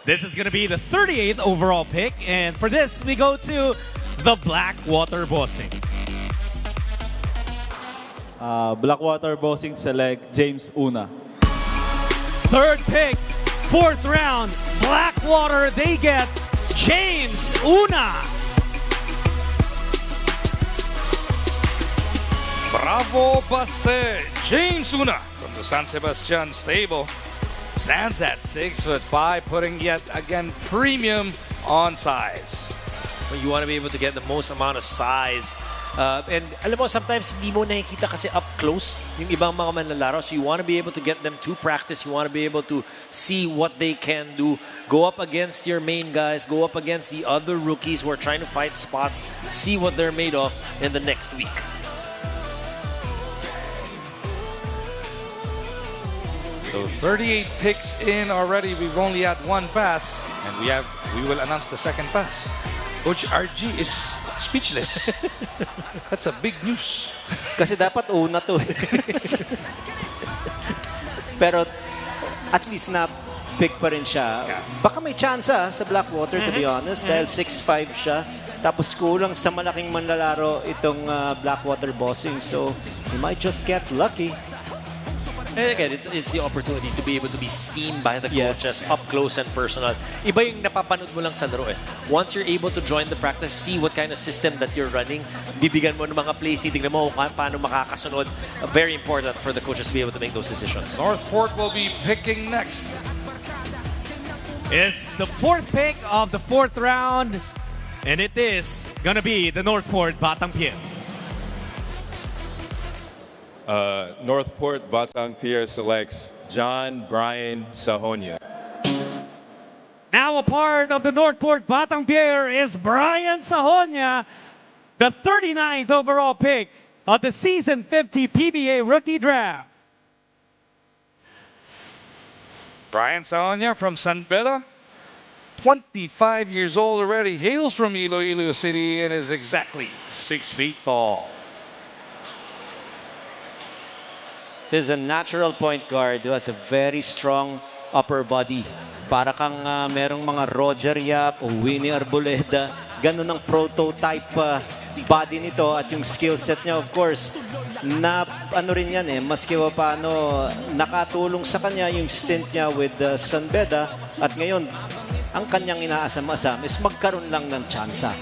This is going to be the 38th overall pick, and for this, we go to the Blackwater Bossing. Blackwater Bossing select James Una. 3rd pick, 4th round, Blackwater, they get James Una. Bravo Baste! James Una from the San Sebastian stable stands at 6'5", putting yet again premium on size. Well, you want to be able to get the most amount of size. And alam mo, sometimes hindi mo nakikita kasi up close yung ibang mga manlalaro. So you want to be able to get them to practice. You want to be able to see what they can do. Go up against your main guys. Go up against the other rookies who are trying to fight spots. See what they're made of in the next week. So 38 picks in already. We've only had one pass, and we will announce the second pass. Coach RG is speechless. That's a big news. Kasi dapat una to. Pero at least na pick pa rin siya. Baka may chance sa Blackwater, to be honest, dahil 6'5" siya. Tapos kulang sa malaking manlalaro itong Blackwater Bossing. So he might just get lucky. And again, it's the opportunity to be able to be seen by the coaches up close and personal. Iba yung napapanood mo lang sa laro eh. Once you're able to join the practice, see what kind of system that you're running, bibigyan mo ng mga plays, titignan mo kung paano makakasunod. Very important for the coaches to be able to make those decisions. Northport will be picking next. It's the 4th pick of the 4th round, and it is gonna be the Northport Batang Pier. Northport Batang Pier selects John Brian Sahonia. Now a part of the Northport Batang Pier is Brian Sahonia, the 39th overall pick of the Season 50 PBA Rookie Draft. Brian Sahonia from San Pedro, 25 years old already, hails from Iloilo City and is exactly 6 feet tall. He's a natural point guard who has a very strong upper body. Para kang merong mga Roger Yap o Winnie Arboleda. Ganun ang prototype body nito at yung skill set niya, of course, na ano rin yan maski paano nakatulong sa kanya yung stint niya with San Beda at ngayon ang kanyang inaasam-asam is magkaroon lang ng tsansa.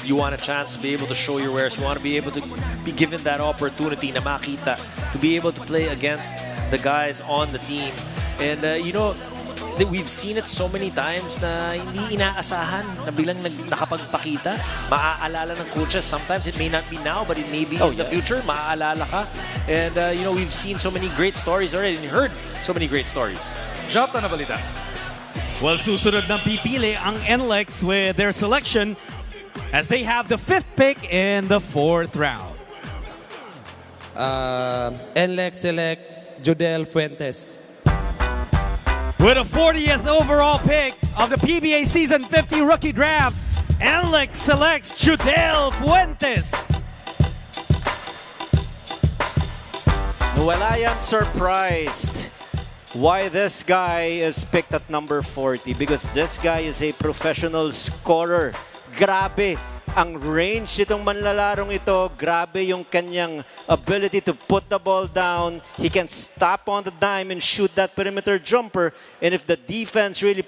You want a chance to be able to show your wares. You want to be able to be given that opportunity na makita, to be able to play against the guys on the team. And you know, we've seen it so many times na hindi inaasahan na bilang nakapagpakita. Maaalala ng coaches. Sometimes it may not be now, but it may be in the future. Maaalala ka. And you know, we've seen so many great stories already and heard so many great stories. Jot na balita. Well, susunod ng pipili ang NLEX with their selection as they have the 5th pick in the 4th round. NLEX select Judel Fuentes. With a 40th overall pick of the PBA Season 50 Rookie Draft, NLEX selects Judel Fuentes. Well, I am surprised why this guy is picked at number 40 because this guy is a professional scorer. Grabe ang range itong manlalarong ito. Grabe yung kanyang ability to put the ball down. He can stop on the dime and shoot that perimeter jumper. And if the defense really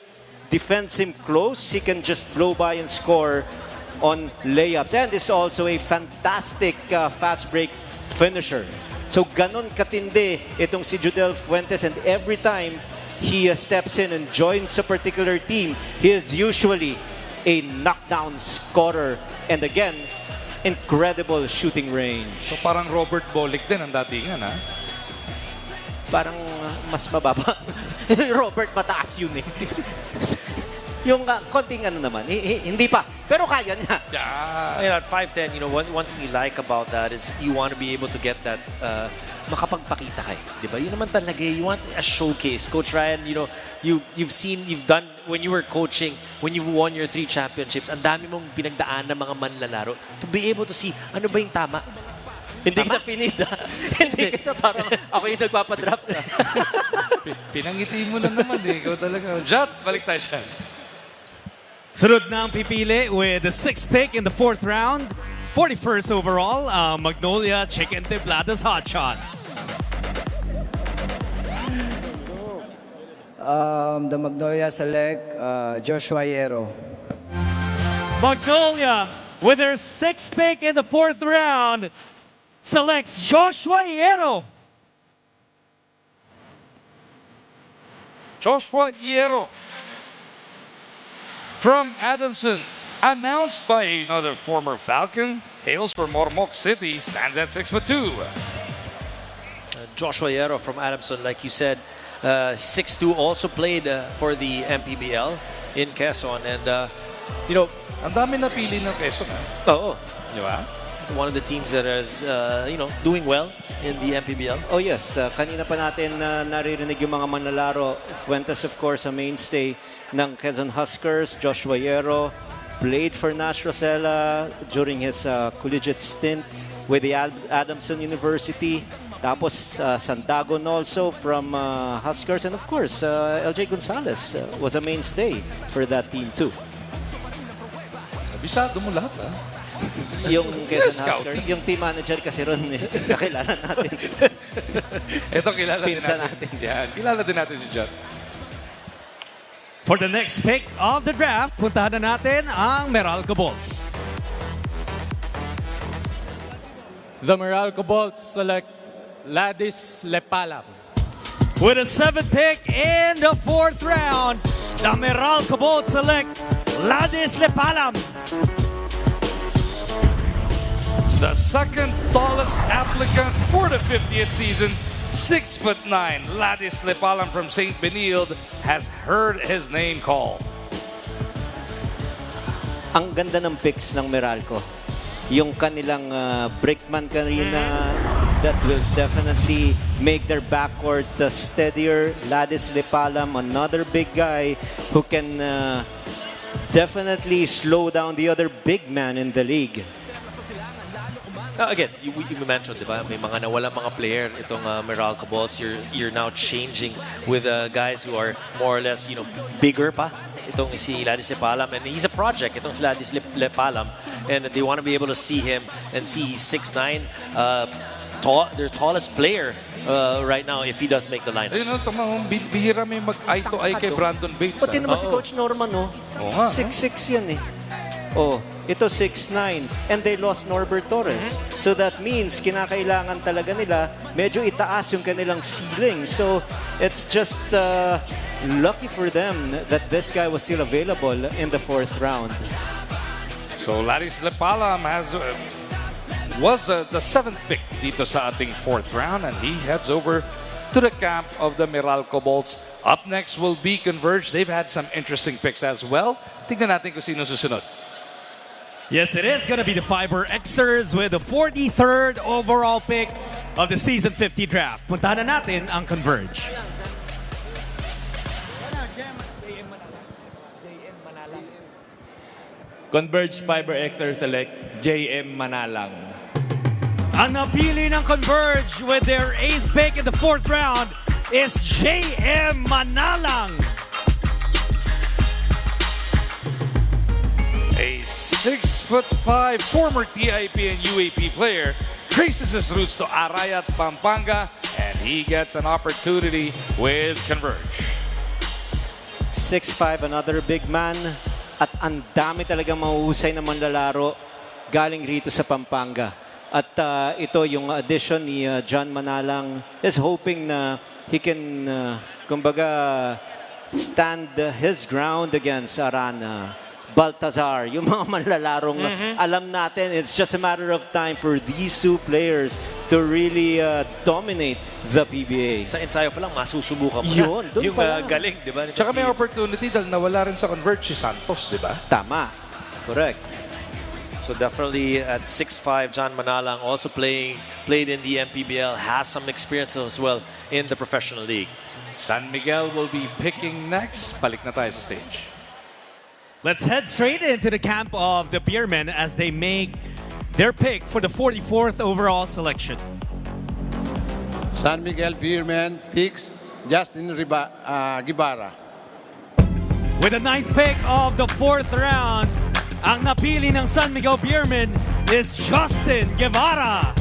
defends him close, he can just blow by and score on layups. And is also a fantastic fast break finisher. So ganon katindi itong si Judel Fuentes, and every time he steps in and joins a particular team, he is usually a knockdown scorer. And again, incredible shooting range. So parang Robert Bolick din ang datingan, ha? Parang mas mababa. Robert mataas yun eh. Yung konting ano naman, hindi pa. Pero kaya niya. Yeah. At 5'10", you know, one thing you like about that is you want to be able to get that makapagpakita kay, di ba? Yun naman talaga, you want a showcase. Coach Ryan, you know, you've done, when you were coaching, when you've won your 3 championships, ang dami mong pinagdaan ng mga manlalaro to be able to see ano ba yung tama. Hindi kita pinid, ha? Hindi kita parang ako yung nagpapadraft. Pinangiti mo lang naman eh. Ikaw talaga. Jot, balik tayo siya. Sunod na ang pipili with the 6th pick in the 4th round. 41st overall, Magnolia Chicken Templadas Hot Shots. The Magnolia select Joshua Yero. Magnolia, with their 6th pick in the 4th round, selects Joshua Yero. Joshua Yero from Adamson, announced by another former Falcon, hails from Mormoc City, stands at 6'2". Joshua Yero from Adamson, like you said, 6'2", also played for the MPBL in Quezon. And, you know, ang dami na pili ng Quezon, ha? Oo. Di ba? One of the teams that is, you know, doing well in the MPBL. Oh yes, kanina pa natin naririnig yung mga manlalaro. Fuentes, of course, a mainstay ng Quezon Huskers. Joshua Yero played for Nash Rosella during his collegiate stint with the Adamson University. Tapos Sandagon also from Huskers. And of course, LJ Gonzalez was a mainstay for that team too. Bisado mo lahat, ha? Yung Quezon Huskers, yung team manager kasi ron, kakilala natin. Ito kilala din Pinsa natin. Yan, kilala din natin si Jot. For the next pick of the draft, puntahan na natin ang Meralco Bolts. The Meralco Bolts select Ladis Lepalam. With a 7th pick in the 4th round, the Meralco Bolts select Ladis Lepalam. The second tallest applicant for the 50th season, 6'9", Ladis Lepalam from St. Benilde has heard his name called. Ang ganda ng picks ng Meralco. Yung kanilang Brickman kanina, that will definitely make their backcourt steadier. Ladis Lepalam, another big guy who can definitely slow down the other big man in the league. Again, you mentioned, di ba? May mga nawala mga player itong Meralco Bolts. You're now changing with guys who are more or less, bigger pa. Itong si Ladis Lepalam, and he's a project. Itong si Ladis Lepalam, and they want to be able to see him and see he's 6'9", their tallest player right now if he does make the lineup. Bihira may mag-eye to eye kay Brandon Bates. Pati naman si Coach Norman, no? 6'6" yan eh. Oh, ito 6'9", and they lost Norbert Torres. So that means kinakailangan talaga nila medyo itaas yung kanilang ceiling. So it's just lucky for them that this guy was still available in the 4th round. So Ladis Lepalam was the 7th pick dito sa ating 4th round, and he heads over to the camp of the Meralco Bolts. Up next will be Converge. They've had some interesting picks as well. Tingnan natin kung sino susunod. Yes, it is going to be the Fiber Xers with the 43rd overall pick of the Season 50 draft. Puntahan na natin ang Converge. Converge Fiber Xers select JM Manalang. Ang napili ng Converge with their 8th pick in the 4th round is JM Manalang. A 6'5" former TIP and UAP player traces his roots to Arayat, Pampanga, and he gets an opportunity with Converge. 6'5", another big man, at ang dami talagang mahuhusay na manlalaro galing rito sa Pampanga. At ito yung addition ni John Manalang is hoping na he can kumbaga stand his ground against Arana, Baltazar, yung mga manlalarong alam natin, it's just a matter of time for these two players to really dominate the PBA. Sa ensayo pa lang, masusubukan mo yun, na. Yung galing, di ba? Tsaka may opportunity dahil nawala rin sa Converge si Santos, di ba? Tama. Correct. So definitely at 6'5", John Manalang also played in the MPBL, has some experience as well in the professional league. San Miguel will be picking next. Balik na tayo sa stage. Let's head straight into the camp of the Beermen as they make their pick for the 44th overall selection. San Miguel Beermen picks Justin Guevara. With the 9th pick of the 4th round, ang napili ng San Miguel Beermen is Justin Guevara.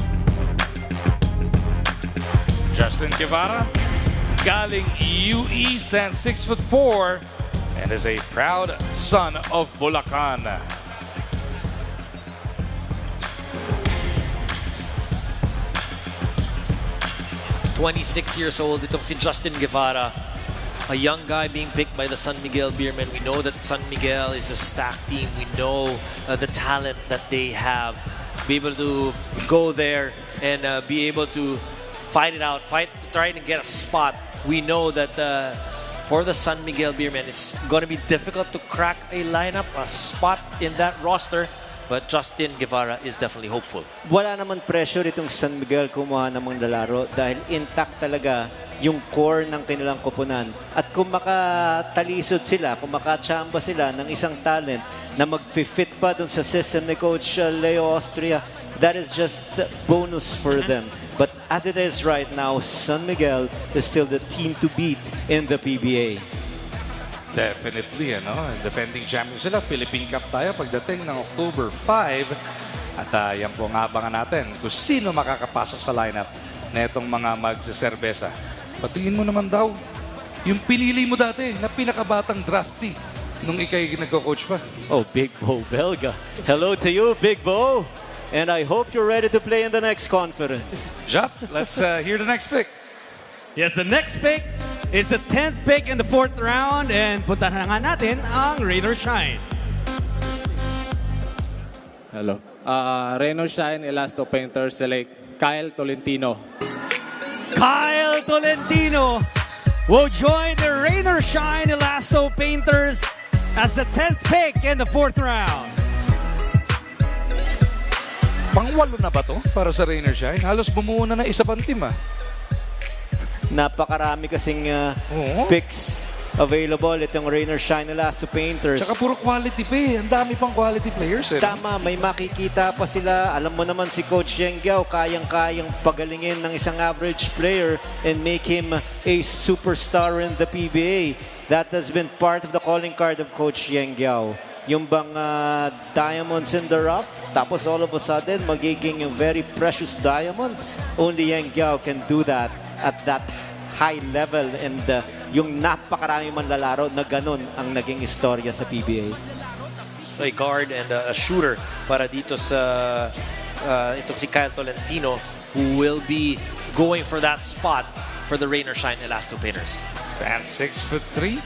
Justin Guevara, galing UE, stands 6'4", and is a proud son of Bulacan. "26 years old itong si Justin Guevara, a young guy being picked by the San Miguel Beermen. We know that San Miguel is a stacked team. We know the talent that they have. Be able to go there and be able to fight it out, try to get a spot. We know that for the San Miguel Beermen, it's going to be difficult to crack a lineup, a spot in that roster. But Justin Guevara is definitely hopeful. Wala naman pressure itong San Miguel kumuha ng mga lalaro dahil intact talaga yung core ng kanilang koponan. At kung makatalisod sila, kung makachamba sila ng isang talent na mag-fit pa dun sa system ni Coach Leo Austria, that is just bonus for them. But as it is right now, San Miguel is still the team to beat in the PBA. Definitely, defending champion sila. Philippine Cup tayo pagdating ng October 5. At yan po ang abangan natin kung sino makakapasok sa lineup na itong mga magsiserbesa. Patingin mo naman daw, yung pinili mo dati na pinakabatang draftee nung ikay nagko-coach pa. Oh, Big Bo Belga. Hello to you, Big Bo. And I hope you're ready to play in the next conference. Jot, let's hear the next pick. Yes, the next pick is the 10th pick in the 4th round, and puntahan na nga natin ang Raider Shine. Hello. Rain or Shine, Elasto Painter, select Kyle Tolentino. Kyle Tolentino will join the Rain or Shine Elasto Painters as the 10th pick in the 4th round. Pangwalo na ba to para sa Rain or Shine? Halos bumuo na ng isa pang team Napakarami kasing picks available itong Rain or Shine Elasto Painters. Tsaka puro quality pa Ang dami pang quality players Tama, may makikita pa sila. Alam mo naman si Coach Yang Giao, kayang-kayang pagalingin ng isang average player and make him a superstar in the PBA. That has been part of the calling card of Coach Yang Giao. Yung bang diamonds in the rough, tapos all of a sudden magiging a very precious diamond. Only Yang Giao can do that at that high level, and yung napakarami man lalaro na ganun ang naging istorya sa PBA. So a guard and a shooter para dito sa itong si Kyle Tolentino, who will be going for that spot for the Rain or Shine Elasto Painters. Stands 6'3",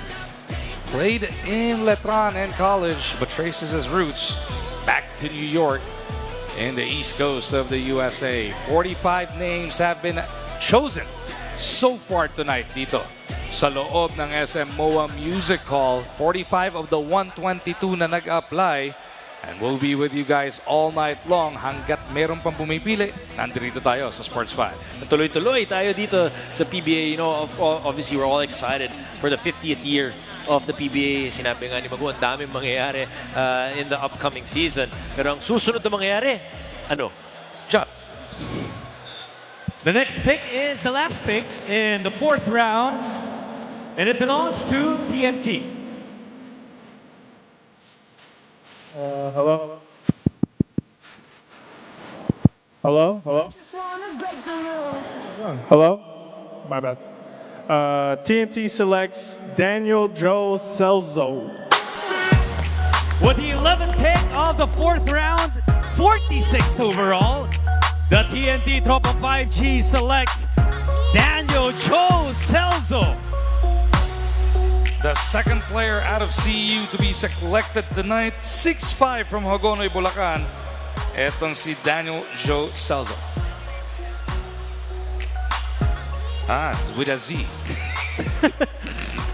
played in Letran in college, but traces his roots back to New York in the East Coast of the USA. 45 names have been chosen so far tonight dito sa loob ng SM MOA Music Hall. 45 of the 122 na nag-apply, and we'll be with you guys all night long hanggat meron pang pumipili. Nandito tayo sa Sports 5. Tuloy-tuloy tayo dito sa PBA. You know, obviously we're all excited for the 50th year of the PBA. Sinabi nga ni Magu, ang daming mangyayari in the upcoming season. Pero ang susunod na mangyayari, ano? Job. The next pick is the last pick in the 4th round, and it belongs to TNT. Hello? Hello? Hello? Hello? My bad. TNT selects Daniel Joe Celzo. With the 11th pick of the 4th round, 46th overall, the TNT Tropa 5G selects Daniel Joe Celzo. The second player out of CU to be selected tonight, 6'5" from Hagonoy, Bulacan. Etong si Daniel Joe Celzo. With a Z.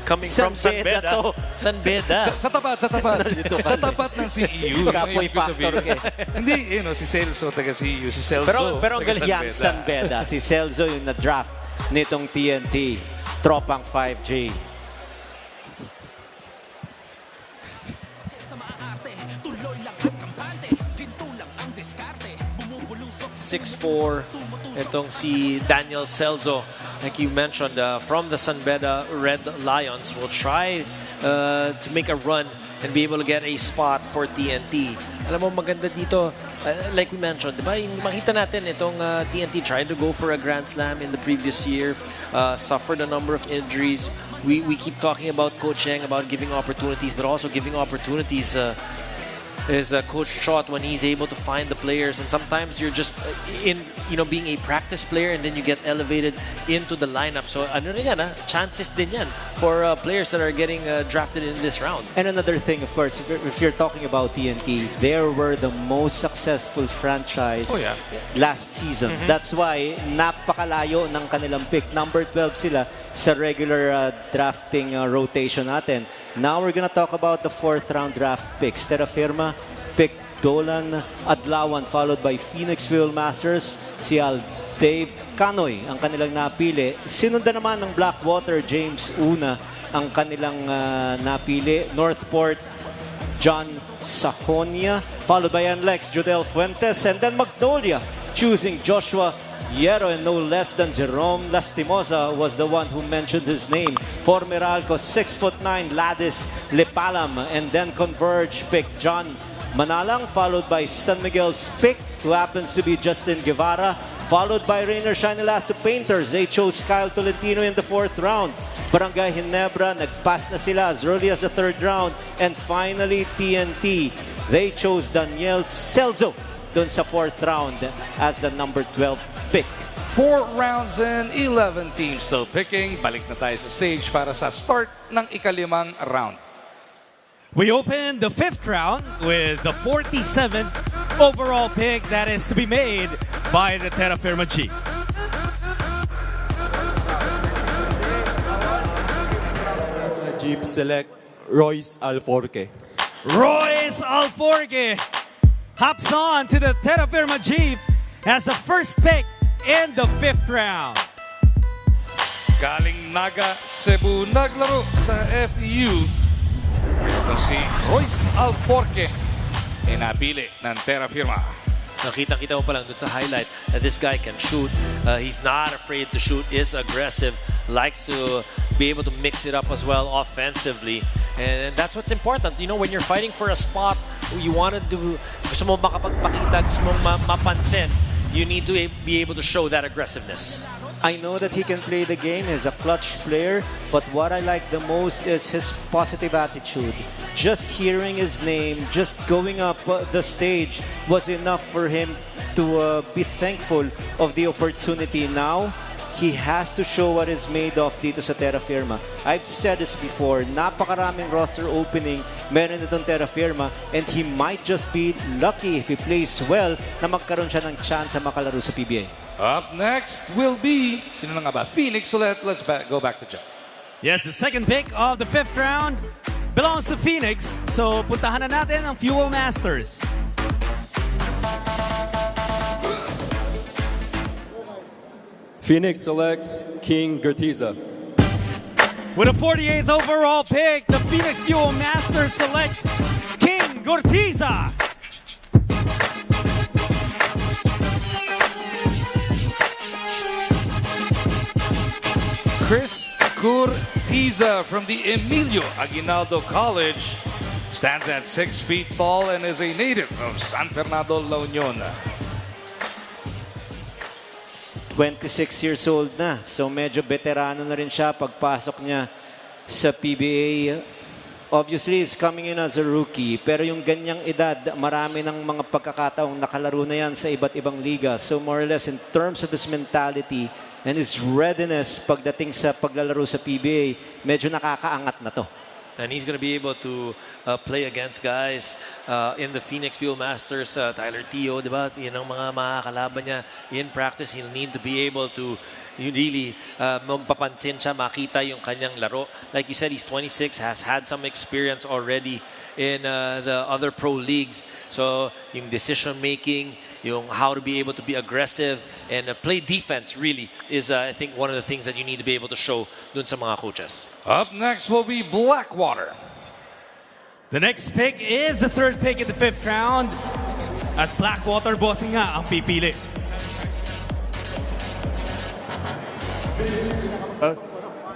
Coming from San Beda. San Beda. Sa tapat. Sa tapat ng CEU. Kapoy factor ka. Hindi, si Celso taga CEU. Si Celso pero ang galing San Beda. Si Celso yung na-draft nitong TNT. Tropang 5G. 6'4", itong si Daniel Celzo, like you mentioned, from the San Beda Red Lions, will try to make a run and be able to get a spot for TNT. Alam mo, maganda dito, like we mentioned, diba, makita natin itong TNT tried to go for a Grand Slam in the previous year, suffered a number of injuries. We keep talking about Coach Yang, about giving opportunities, but also giving opportunities is Coach Shot when he's able to find the players, and sometimes you're just in, being a practice player and then you get elevated into the lineup. So ano rin yan, chances din yan for players that are getting drafted in this round. And another thing, of course, if you're talking about TNT, they were the most successful franchise last season. That's why napakalayo ng kanilang pick. Number 12 sila sa regular drafting rotation natin. Now we're gonna talk about the 4th round draft picks. Terra Firma picked Dolan Adlawan, followed by Phoenixville Masters. Si Dave Canoy ang kanilang napili. Sinundan naman ng Blackwater James Una ang kanilang napili. Northport John Sahonia, followed by Lex Jodel Fuentes, and then Magnolia choosing Joshua Hierro, and no less than Jerome Lastimosa was the one who mentioned his name. For Meralco, 6'9", Ladis Lepalam, and then Converge picked John Manalang, followed by San Miguel's pick, who happens to be Justin Guevara, followed by Rain or Shine Elasto Painters. They chose Kyle Tolentino in the 4th round. Barangay Ginebra, nagpass na sila as early as the 3rd round. And finally, TNT, they chose Daniel Celzo dun sa 4th round as the number 12 pick. 4 rounds in, 11 teams still picking. Balik na tayo sa stage para sa start ng ikalimang round. We open the 5th round with the 47th overall pick that is to be made by the Terra Firma G. Jeep select Royce Alforque. Royce Alforque hops on to the Terra Firma Jeep as the first pick in the 5th round. Galing Naga, Cebu, naglaro sa FEU. Ito si Royce Alforque, inabili ng Terra Firma. Nakita mo pa lang dun sa highlight that this guy can shoot. He's not afraid to shoot, is aggressive, likes to be able to mix it up as well offensively. And that's what's important. You know, when you're fighting for a spot, you want to do, gusto mo makapagpakita, gusto mong mapansin, you need to be able to show that aggressiveness. I know that he can play the game, he's a clutch player, but what I like the most is his positive attitude. Just hearing his name, just going up the stage was enough for him to be thankful of the opportunity. Now, he has to show what is made of dito sa Terra Firma. I've said this before, napakaraming roster opening meron itong Terra Firma, and he might just be lucky if he plays well na magkaroon siya ng chance na makalaro sa PBA. Up next will be, sino na nga ba? Phoenix. So let's go back to John. Yes, the second pick of the 5th round belongs to Phoenix. So puntahan na natin ang Fuel Masters. Phoenix selects King Gertiza. With a 48th overall pick, the Phoenix Fuel Masters select King Gertiza. Chris Curtiza from the Emilio Aguinaldo College stands at 6 feet tall and is a native of San Fernando, La Union. 26 years old na. So medyo veterano na rin siya pagpasok niya sa PBA. Obviously, he's coming in as a rookie. Pero yung ganyang edad, marami ng mga pagkakataong nakalaro na yan sa iba't ibang liga. So more or less, in terms of his mentality and his readiness pagdating sa paglalaro sa PBA, medyo nakakaangat na to. And he's going to be able to play against guys in the Phoenix Fuel Masters. Tyler Teo, di ba? Yan ang mga makakalaban niya in practice. He'll need to be able to really magpapansin siya, makita yung kanyang laro. Like you said, he's 26, has had some experience already in the other pro leagues. So yung decision making, yung how to be able to be aggressive and play defense really is, I think, one of the things that you need to be able to show dun sa mga coaches. Up next will be Blackwater. The next pick is the 3rd pick in the 5th round. At Blackwater, bossing nga ang pipili.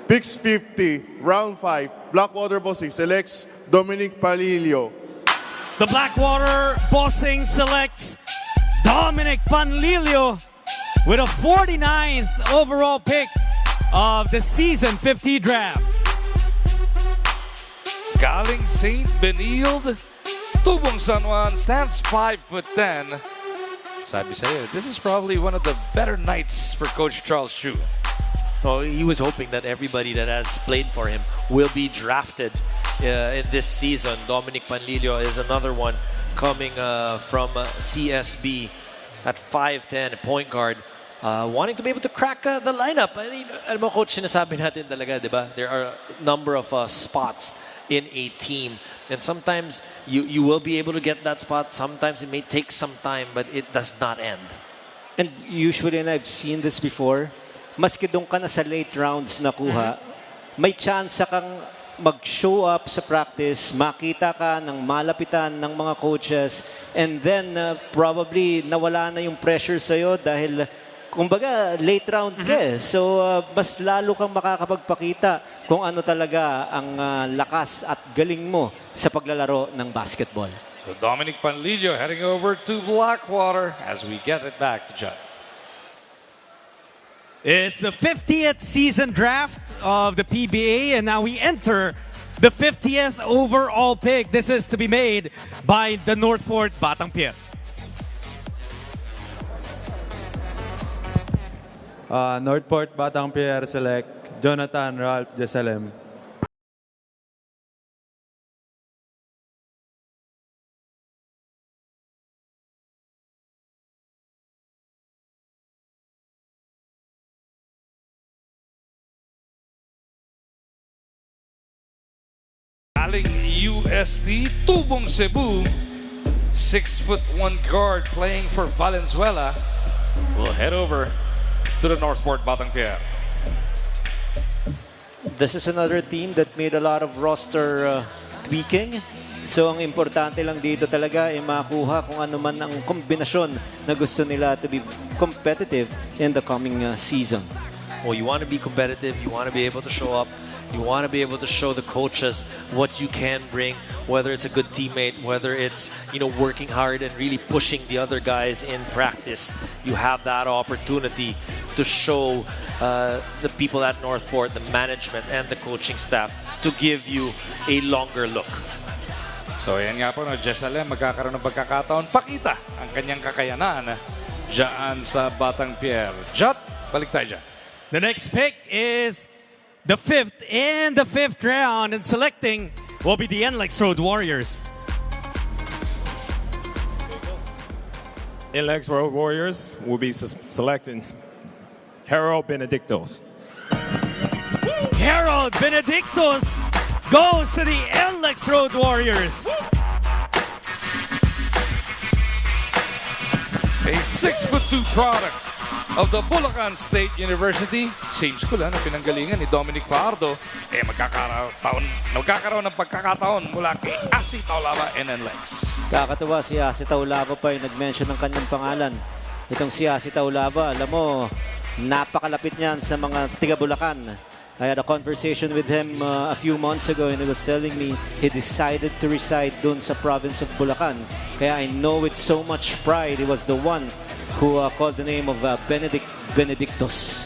Picks 50, round 5, Blackwater Bossing selects Dominic Palilio. The Blackwater Bossing selects Dominic Panlilio with a 49th overall pick of the season 50 draft. Galing St. Benilde, Tubong San Juan, stands 5'10". Sabi sa'yo, this is probably one of the better nights for Coach Charles Chu. Oh, he was hoping that everybody that has played for him will be drafted in this season. Dominic Panlilio is another one coming from CSB at 5'10", a point guard, wanting to be able to crack the lineup. I mean, alam mo, Coach, sinasabi natin talaga, di ba? There are a number of spots in a team. And sometimes you will be able to get that spot. Sometimes it may take some time, but it does not end. And usually, and I've seen this before, maski doon ka na sa late rounds nakuha, may chance kang mag-show up sa practice, makita ka ng malapitan ng mga coaches, and then probably nawala na yung pressure sa'yo dahil kumbaga late round ka eh. So mas lalo kang makakapagpakita kung ano talaga ang lakas at galing mo sa paglalaro ng basketball. So Dominic Panlilio heading over to Blackwater as we get it back to Judd. It's the 50th season draft of the PBA, and now we enter the 50th overall pick. This is to be made by the Northport Batang Pier. Northport Batang Pier select Jonathan Ralph Jesalem. galing UST, Tubong Cebu. 6'1" guard playing for Valenzuela. We'll head over to the Northport Batangpier. This is another team that made a lot of roster tweaking. So ang importante lang dito talaga ay makuha kung ano man ang kombinasyon na gusto nila to be competitive in the coming season. Well, you want to be competitive, you want to be able to show up, you want to be able to show the coaches what you can bring, whether it's a good teammate, whether it's, you know, working hard and really pushing the other guys in practice. You have that opportunity to show the people at Northport, the management and the coaching staff, to give you a longer look. So yan nga po, no, Jessalem, magkakaroon ng pagkakataon pakita ang kanyang kakayanan dyan sa Batangpier. Jot, balik tayo dyan. The next pick is the 5th in the 5th round, and selecting will be the NLEX Road Warriors. NLEX Road Warriors will be selecting Harold Benedictos. Harold Benedictos goes to the NLEX Road Warriors. A 6'2" product of the Bulacan State University. Same school na pinanggalingan ni Dominic Fajardo. Magkakaroon ng pagkakataon mula kay Asi Taulava and NLEX. Kakatuwa si Asi Taulava pa yung nag-mention ng kanyang pangalan. Itong si Asi Taulava, alam mo, napakalapit niyan sa mga tiga Bulacan. I had a conversation with him a few months ago and he was telling me he decided to reside dun sa province of Bulacan. Kaya I know with so much pride he was the one who called the name of Benedictos.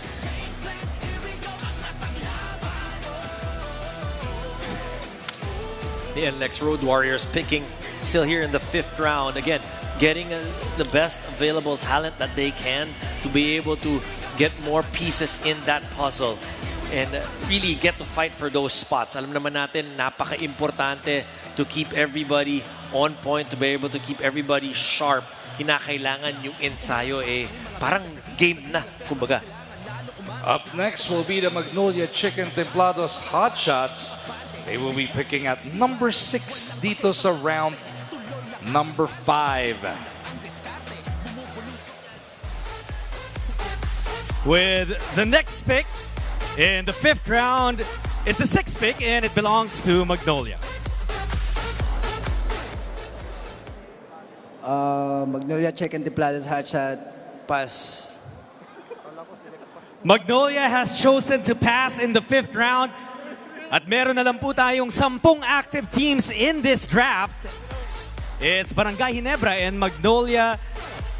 The NLEX Road Warriors picking still here in the 5th round. Again, getting the best available talent that they can to be able to get more pieces in that puzzle and really get to fight for those spots. Alam naman natin, napaka-importante to keep everybody on point, to be able to keep everybody sharp. Kinakailangan yung ensayo parang game na, kumbaga. Up next will be the Magnolia Chicken Templados Hot Shots. They will be picking at number 6 dito sa round number 5. With the next pick in the 5th round, it's the 6th pick and it belongs to Magnolia. Magnolia Chicken Templados Hot Shot, pass. Magnolia has chosen to pass in the 5th round. At meron na lang po tayong 10 active teams in this draft. It's Barangay Ginebra and Magnolia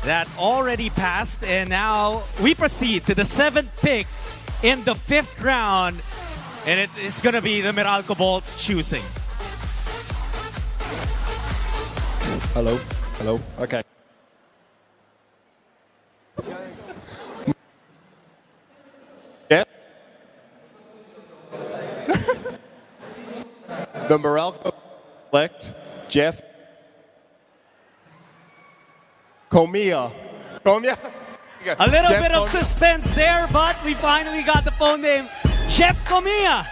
that already passed. And now we proceed to the 7th pick in the 5th round. And it is going to be the Meralco Bolts choosing. Hello. Hello. Okay. Yeah. The Meralco select Jeff Comia. A little bit of suspense there, but we finally got the phone name. Jeff Comia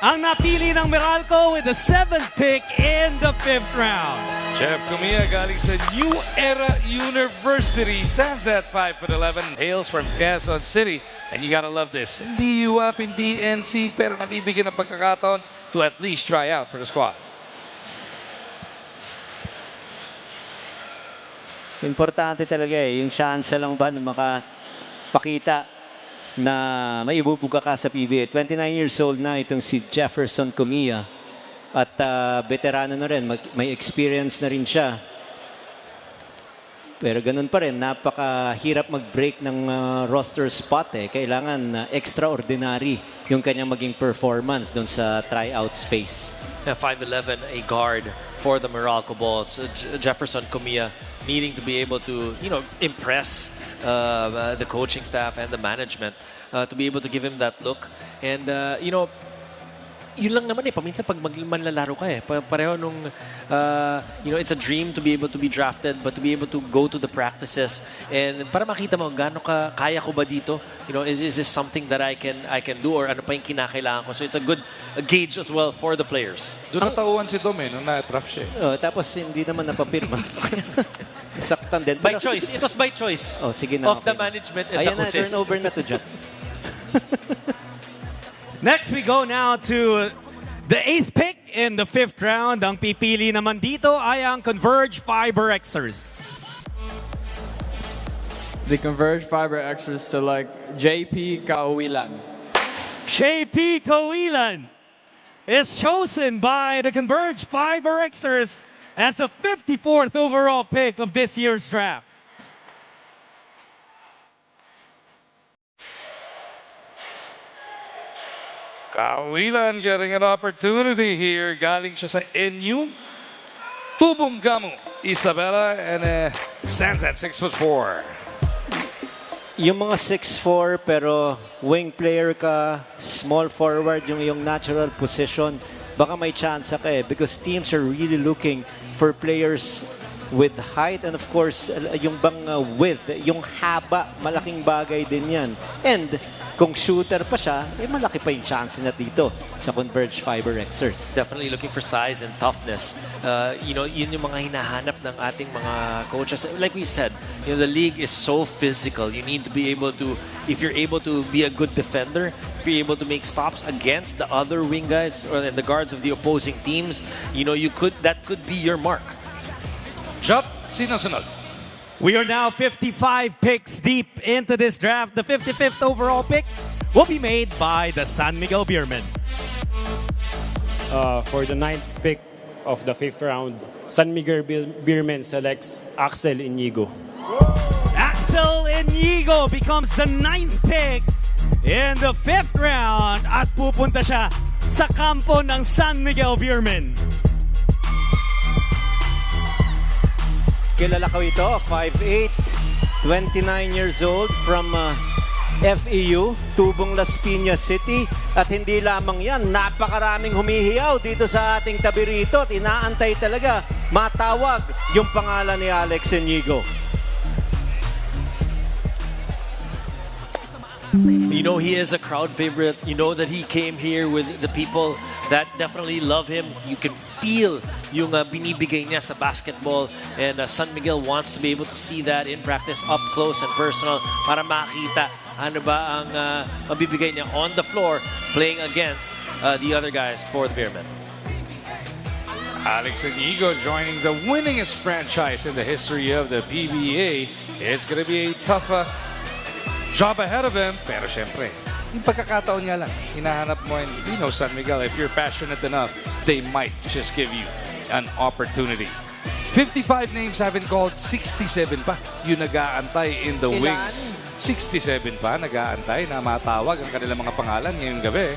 ang napili ng Meralco with the 7th pick in the 5th round. Jeff Comia galing sa New Era University. Stands at 5'11". Hails from Quezon City. And you gotta love this. Hindi UAP, hindi NC, pero nabibigyan ng pagkakataon to at least try out for the squad. Importante talaga yung chance lang ba na makapakita na may ibubuga ka sa PBA. 29 years old na itong si Jefferson Comia. At veterano na rin, may experience na rin siya. Pero ganun pa rin, napakahirap mag-break ng roster spot Kailangan extraordinary yung kanyang maging performance doon sa tryouts phase. 5'11", a guard for the Meralco Bolts. Jefferson Comia needing to be able to, impress the coaching staff and the management to be able to give him that look. And, yun lang naman paminsan pag manlalaro ka pareho nung, it's a dream to be able to be drafted, but to be able to go to the practices and para makita mo gaano kaya ko ba dito, is this something that I can do, or ano pa yung kinakailangan ko. So it's a good gauge as well for the players. Doon natauhan si Dom nung na-draft siya. Tapos hindi naman napapirma. Saktan din. By choice. It was by choice. Sige na. Of the management and Ayan the coaches. Turnover na to dyan. Next, we go now to the 8th pick in the 5th round. Ang pipili naman dito ay ang Converge Fiber Xers. The Converge Fiber Xers select JP Kauwilan. JP Kauwilan is chosen by the Converge Fiber Xers as the 54th overall pick of this year's draft. Kauwilan getting an opportunity here. Galing siya sa NU. Tubong Gamu, Isabela, and stands at 6'4". Yung mga 6'4" pero wing player ka, small forward, yung natural position, baka may chance ka because teams are really looking for players with height and of course yung bang width, yung haba, malaking bagay din yan. And kung shooter pa siya, malaki pa yung chance na dito sa Converge Fiber Xers. Definitely looking for size and toughness. Yun yung mga hinahanap ng ating mga coaches. Like we said, the league is so physical. You need to be able to, if you're able to be a good defender, if you're able to make stops against the other wing guys or the guards of the opposing teams, that could be your mark. Jot, sino sunod? We are now 55 picks deep into this draft. The 55th overall pick will be made by the San Miguel Beermen. For the 9th pick of the 5th round, San Miguel Beermen selects Axel Inigo. Axel Inigo becomes the 9th pick in the 5th round at pupunta siya sa kampo ng San Miguel Beermen. Kilala ko ito, 5'8", 29 years old from FEU, Tubong Las Piñas City. At hindi lamang yan, napakaraming humihiyaw dito sa ating tabi rito at inaantay talaga matawag yung pangalan ni Alex Inigo. He is a crowd favorite. You know that he came here with the people that definitely love him. You can feel yung binibigay niya sa basketball, and San Miguel wants to be able to see that in practice up close and personal para makita ano ba ang mabibigay niya on the floor playing against the other guys for the Beermen. Alex Inigo joining the winningest franchise in the history of the PBA. It's going to be a tough job ahead of him. Pero syempre, yung pagkakataon niya lang, hinahanap mo, and San Miguel, if you're passionate enough, they might just give you an opportunity. 55 names have been called, 67 pa yung nag-aantay in the wings. 67 pa nag-aantay na matawag ang kanilang mga pangalan ngayong gabi.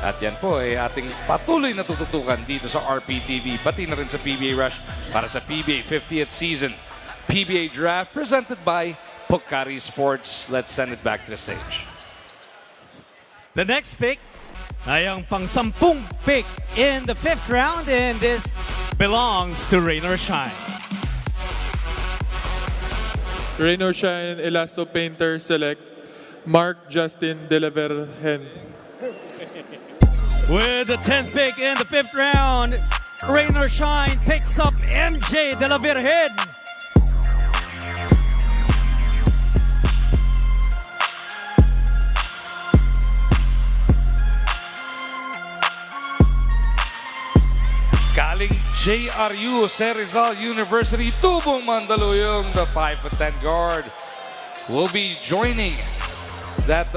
At yan po ay ating patuloy na tututukan dito sa RPTV, pati na rin sa PBA Rush para sa PBA 50th season PBA Draft presented by Pocari Sports. Let's send it back to the stage. The next pick ay ang pang-sampung pick in the 5th round, and this belongs to Rain or Shine. Rain or Shine Elasto Painter select Mark Justin De La Vergen. With the 10th pick in the 5th round, Rain or Shine picks up MJ De La Vergen. Galing JRU, Rizal University, Tubong Mandaluyong, the 5'10" guard, will be joining that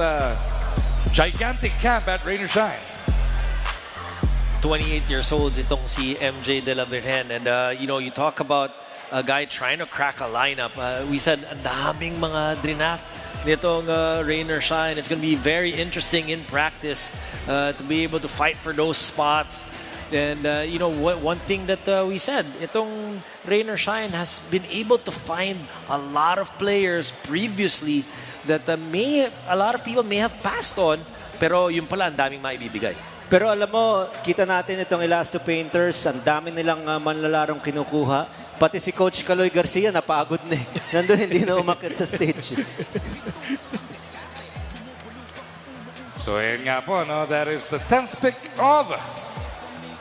gigantic camp at Rain or Shine. 28 years old itong si MJ De La Vergen, and you talk about a guy trying to crack a lineup. We said ang daming mga draft nitong Rain or Shine. It's going to be very interesting in practice to be able to fight for those spots. And one thing that we said, itong Rain or Shine has been able to find a lot of players previously that a lot of people may have passed on, pero yung pala ang daming maibibigay. Pero alam mo, kita natin itong Elasto Painters, ang dami nilang manlalarong kinukuha. Pati si Coach Kaloy Garcia, napagod na eh. Nandun, hindi na umakit sa stage. So ayan nga po, no? That is the 10th pick of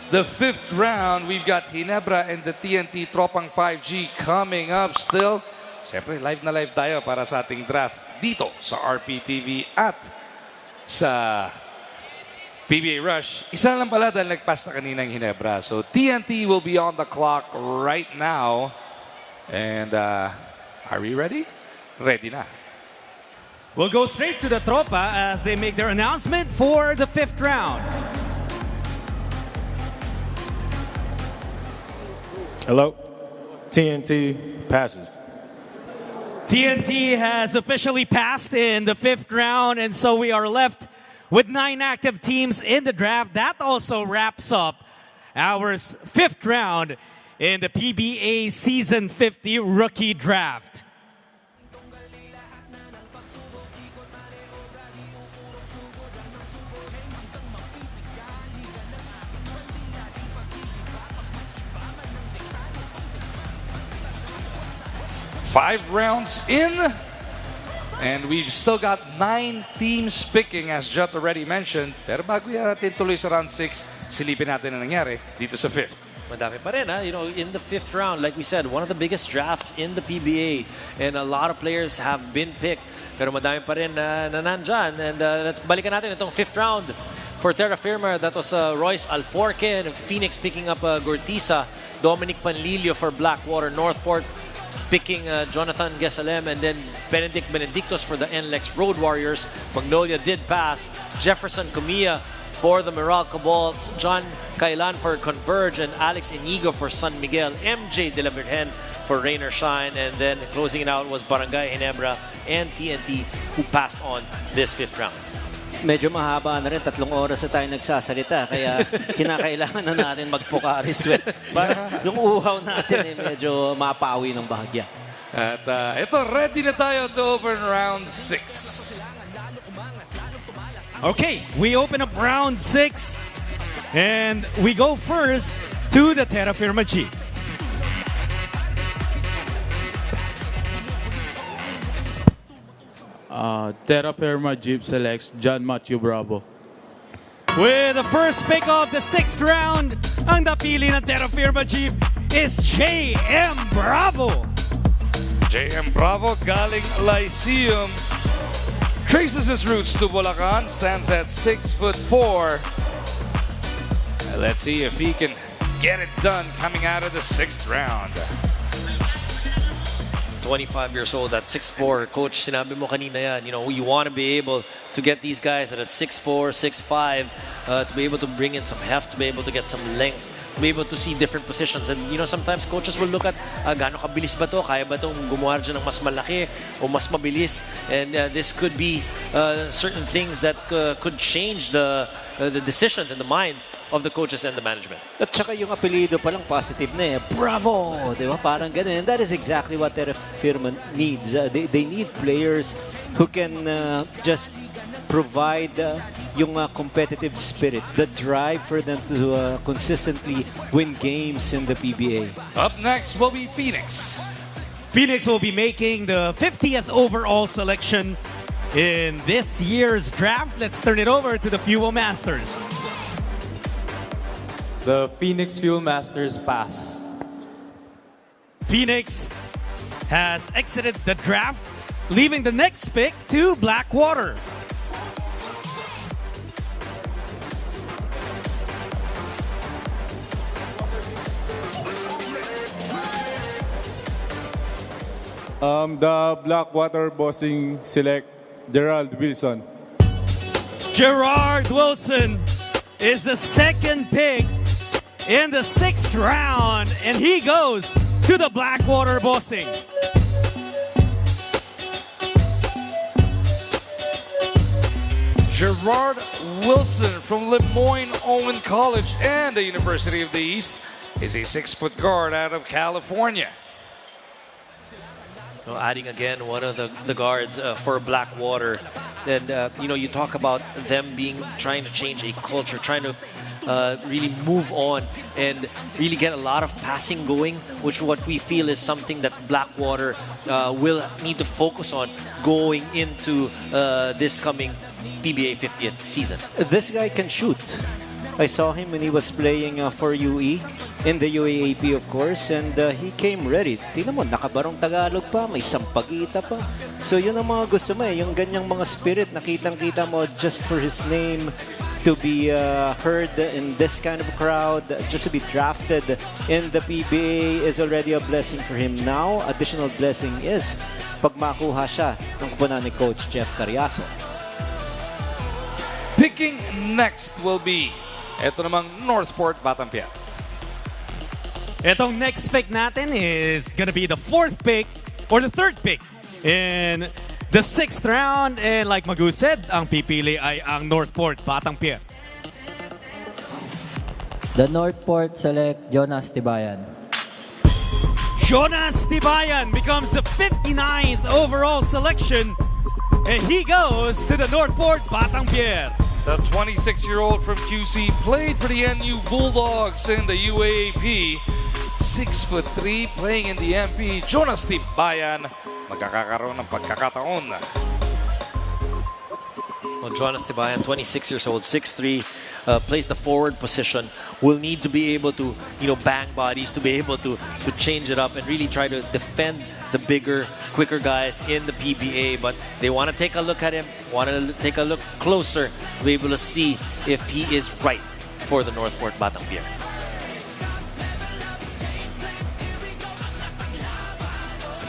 the 5th round. We've got Ginebra and the TNT Tropang 5G coming up still. Siyempre, live na live tayo para sa ating draft dito sa RPTV at sa PBA Rush. Isa na lang pala dahil nagpass na kanina ng Ginebra. So TNT will be on the clock right now. And are we ready? Ready na. We'll go straight to the Tropa as they make their announcement for the 5th round. Hello? TNT passes. TNT has officially passed in the 5th round, and so we are left with 9 active teams in the draft. That also wraps up our 5th round in the PBA Season 50 Rookie Draft. Five rounds in, and we've still got 9 teams picking, as Jut already mentioned. Pero bago yan natin tuloy sa round 6, silipin natin ang nangyari dito sa 5th. Madami pa rin, ha? You know, in the 5th round, like we said, one of the biggest drafts in the PBA, and a lot of players have been picked. Pero madami pa rin na nandyan. And let's balikan natin itong 5th round. For Terra Firma, that was Royce Alforque, and Phoenix picking up Gortisa, Dominic Panlilio for Blackwater, Northport picking Jonathan Gesalem, and then Benedict Benedictos for the NLEX Road Warriors. Magnolia did pass. Jefferson Comilla for the Meralco Bolts. John Kailan for Converge, and Alex Inigo for San Miguel. MJ De La Virgen for Rain or Shine, and then closing it out was Barangay Ginebra and TNT, who passed on this 5th round. Medyo mahaba na rin, 3 oras na tayo nagsasalita, kaya kinakailangan na natin magpukari sweat. Para yung uhaw natin medyo mapawi ng bahagya. At ito, ready na tayo to open round 6. Okay, we open up round 6, and we go first to the Terra Firma G. Terra Firma Jeep selects John Matthew Bravo. With the first pick of the 6th round, ang napili ng Terra Firma Jeep is J.M. Bravo. J.M. Bravo galing Lyceum. Traces his roots to Bulacan, stands at 6'4". Let's see if he can get it done coming out of the 6th round. 25 years old at 6'4". Coach, sinabi mo kanina yan, you know, you want to be able to get these guys that at 6'4", 6'5", to be able to bring in some heft, to be able to get some length, to be able to see different positions. And, you know, sometimes coaches will look at, gaano kabilis ba to? Kaya ba itong gumawa dyan ng mas malaki o mas mabilis? And this could be certain things that could change the decisions and the minds of the coaches and the management. At saka yung apelido palang positive na eh. Bravo! Di ba? Parang ganun. And that is exactly what Terra Firma needs. They need players who can just provide yung competitive spirit, the drive for them to consistently win games in the PBA. Up next will be Phoenix. Phoenix will be making the 50th overall selection in this year's draft. Let's turn it over to the Fuel Masters. The Phoenix Fuel Masters pass. Phoenix has exited the draft, leaving the next pick to Blackwater. The Blackwater Bossing select Gerald Wilson. Gerard Wilson is the 2nd pick in the 6th round, and he goes to the Blackwater Bossing. Gerard Wilson from Lemoyne Owen College and the University of the East is a 6-foot guard out of California. So adding again one of the guards for Blackwater. And, you talk about them trying to change a culture, trying to really move on and really get a lot of passing going, which what we feel is something that Blackwater will need to focus on going into this coming PBA 50th season. This guy can shoot. I saw him when he was playing for UE in the UAAP, of course, and he came ready. Tingnan mo, nakabarong Tagalog pa, may sampagita pa. So yun ang mga gusto mo yung ganyang mga spirit, nakitang-kita mo just for his name to be heard in this kind of crowd, just to be drafted in the PBA is already a blessing for him. Now, additional blessing is pag makuha siya ng kupunan ni Coach Jeff Carriazo. Picking next will be ito namang Northport Batampiat. Itong next pick natin is gonna be the 4th pick or the 3rd pick in the 6th round. And like Magu said, ang pipili ay ang Northport Batampiat. The Northport select Jonas Tibayan. Jonas Tibayan becomes the 59th overall selection, and he goes to the Northport Batampiat. The 26-year-old from QC played for the NU Bulldogs in the UAAP. 6'3", playing in the MP. Jonas Tibayan magkakaroon ng pagkakataon. Well, Jonas Tibayan, 26 years old, 6'3", plays the forward position. Will need to be able to, bang bodies, to be able to change it up and really try to defend the bigger, quicker guys in the PBA. But they want to take a look at him, want to take a look closer to be able to see if he is right for the Northport Batampiat.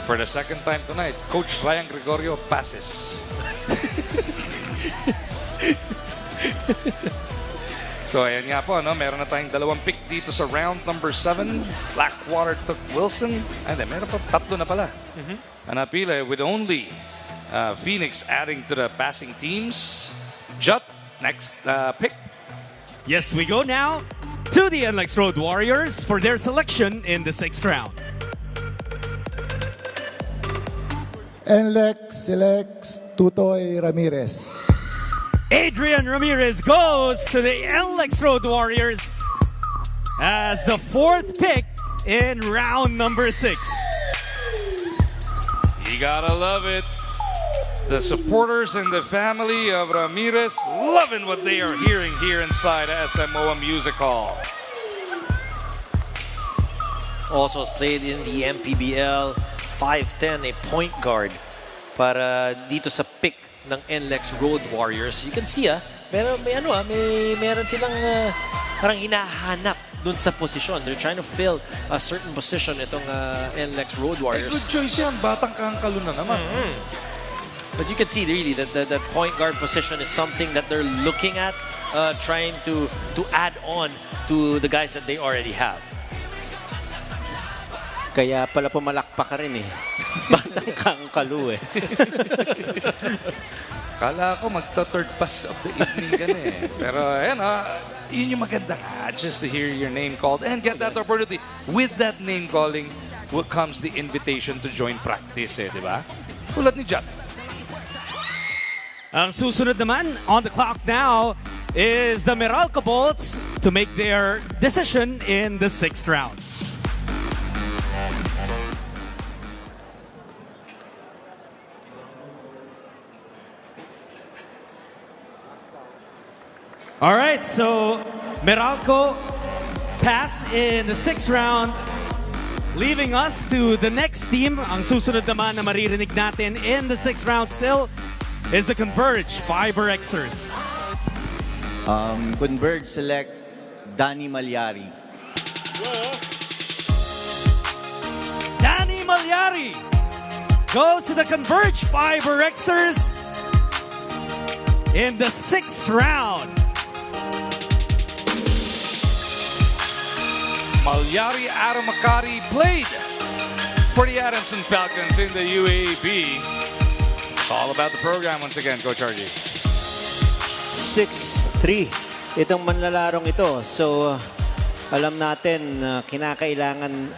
For the second time tonight, Coach Ryan Gregorio passes. So ayan nga po, meron na tayong dalawang pick dito sa round number 7. Blackwater took Wilson. Ay, meron pa, 3 na pala. Napili with only Phoenix adding to the passing teams. Jut, next pick. Yes, we go now to the NLEX Road Warriors for their selection in the 6th round. NLEX selects Tutoy Ramirez. Adrian Ramirez goes to the NLEX Road Warriors as the 4th pick in round number 6. You gotta love it. The supporters and the family of Ramirez loving what they are hearing here inside SMOA Music Hall. Also played in the MPBL, 5'10", a point guard. Para dito sa pick ng NLEX Road Warriors, you can see meron silang parang hinahanap dun sa posisyon. They're trying to fill a certain position itong NLEX Road Warriors. Good choice yan, batang kangkalo na naman. But you can see really that the point guard position is something that they're looking at, trying to add on to the guys that they already have. Kaya pala pumalakpak ka rin eh. Batang kangkalo eh. Kala ko magta-third pass of the evening ka na eh. Pero ayan yun yung maganda just to hear your name called and get that opportunity. With that name calling comes the invitation to join practice di ba? Tulad ni Jat. Ang susunod naman on the clock now is the Meralco Bolts to make their decision in the 6th round. All right, so Meralco passed in the 6th round, leaving us to the next team. Ang susunod naman na maririnig natin in the 6th round still is the Converge Fiber Xers. Converge select Danny Malyari. Danny Malyari goes to the Converge Fiber Xers in the 6th round. Malyari Aramakari played for the Adamson Falcons in the UAAP. It's all about the program once again, Coach RG. 6'3", itong manlalarong ito. So, alam natin kinakailangan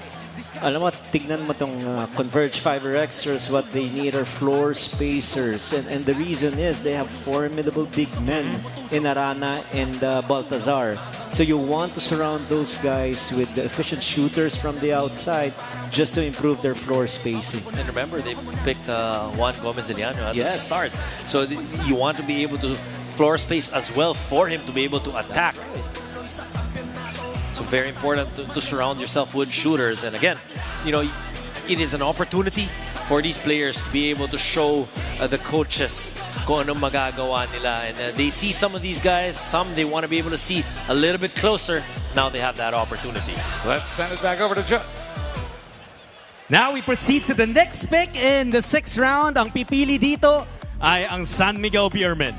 Alam mo, tignan mo tong Converge Fiber Extras, what they need are floor spacers. And the reason is they have formidable big men in Arana and Baltazar. So you want to surround those guys with the efficient shooters from the outside just to improve their floor spacing. And remember, they picked Juan Gomez-Deliano at the start. So you want to be able to floor space as well for him to be able to attack. So very important to surround yourself with shooters. And again, you know, it is an opportunity for these players to be able to show the coaches kung anong magagawa nila. And they see some of these guys, some they want to be able to see a little bit closer. Now they have that opportunity. Let's send it back over to Joe. Now we proceed to the next pick in the 6th round. Ang pipili dito ay ang San Miguel Beermen.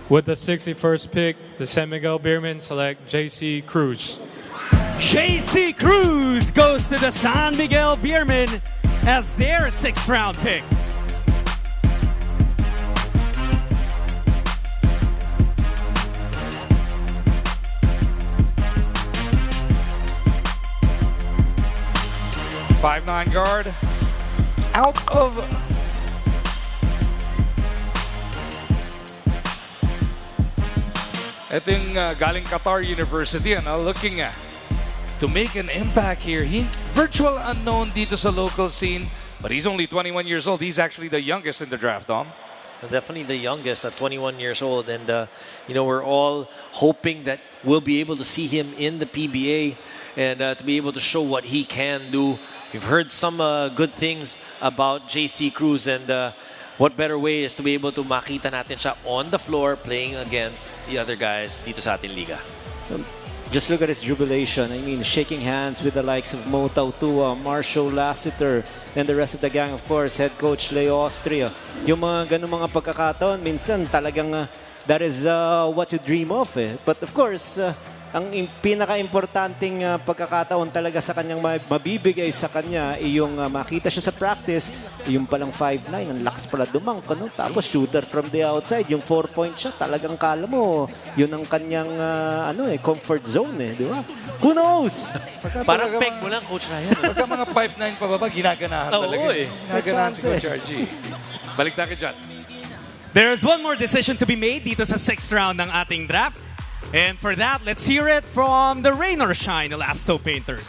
With the 61st pick, the San Miguel Beermen select J.C. Cruz. J.C. Cruz goes to the San Miguel Beermen as their 6th round pick. .59 guard out of ito yung galing Qatar University, looking to make an impact here. He virtual unknown dito sa local scene, but he's only 21 years old. He's actually the youngest in the draft, Dom. Definitely the youngest at 21 years old. And, you know, we're all hoping that we'll be able to see him in the PBA and to be able to show what he can do. We've heard some good things about J.C. Cruz, and what better way is to be able to makita natin siya on the floor playing against the other guys dito sa ating liga. Just look at his jubilation. I mean, shaking hands with the likes of Mo Tautua, Marshall Lassiter, and the rest of the gang, of course, head coach Leo Austria. Yung mga ganung mga pagkakataon, minsan talagang that is what you dream of. But of course, ang pinaka-importanting pagkakataon talaga sa kanyang mabibigay sa kanya ay yung makita siya sa practice, yung palang 5'9", ang lakas pala dumang, tapos shooter from the outside, yung 4-point shot, talagang kala mo, yun ang kanyang comfort zone, di ba? Who knows? Parang peg mo lang, Coach Ryan. Pagka mga 5'9" pababa, ginaganahan talaga. Ginaganahan si Coach RG. Balik na kay John. There is one more decision to be made dito sa 6th round ng ating draft. And for that, let's hear it from the Rain or Shine Elasto Painters.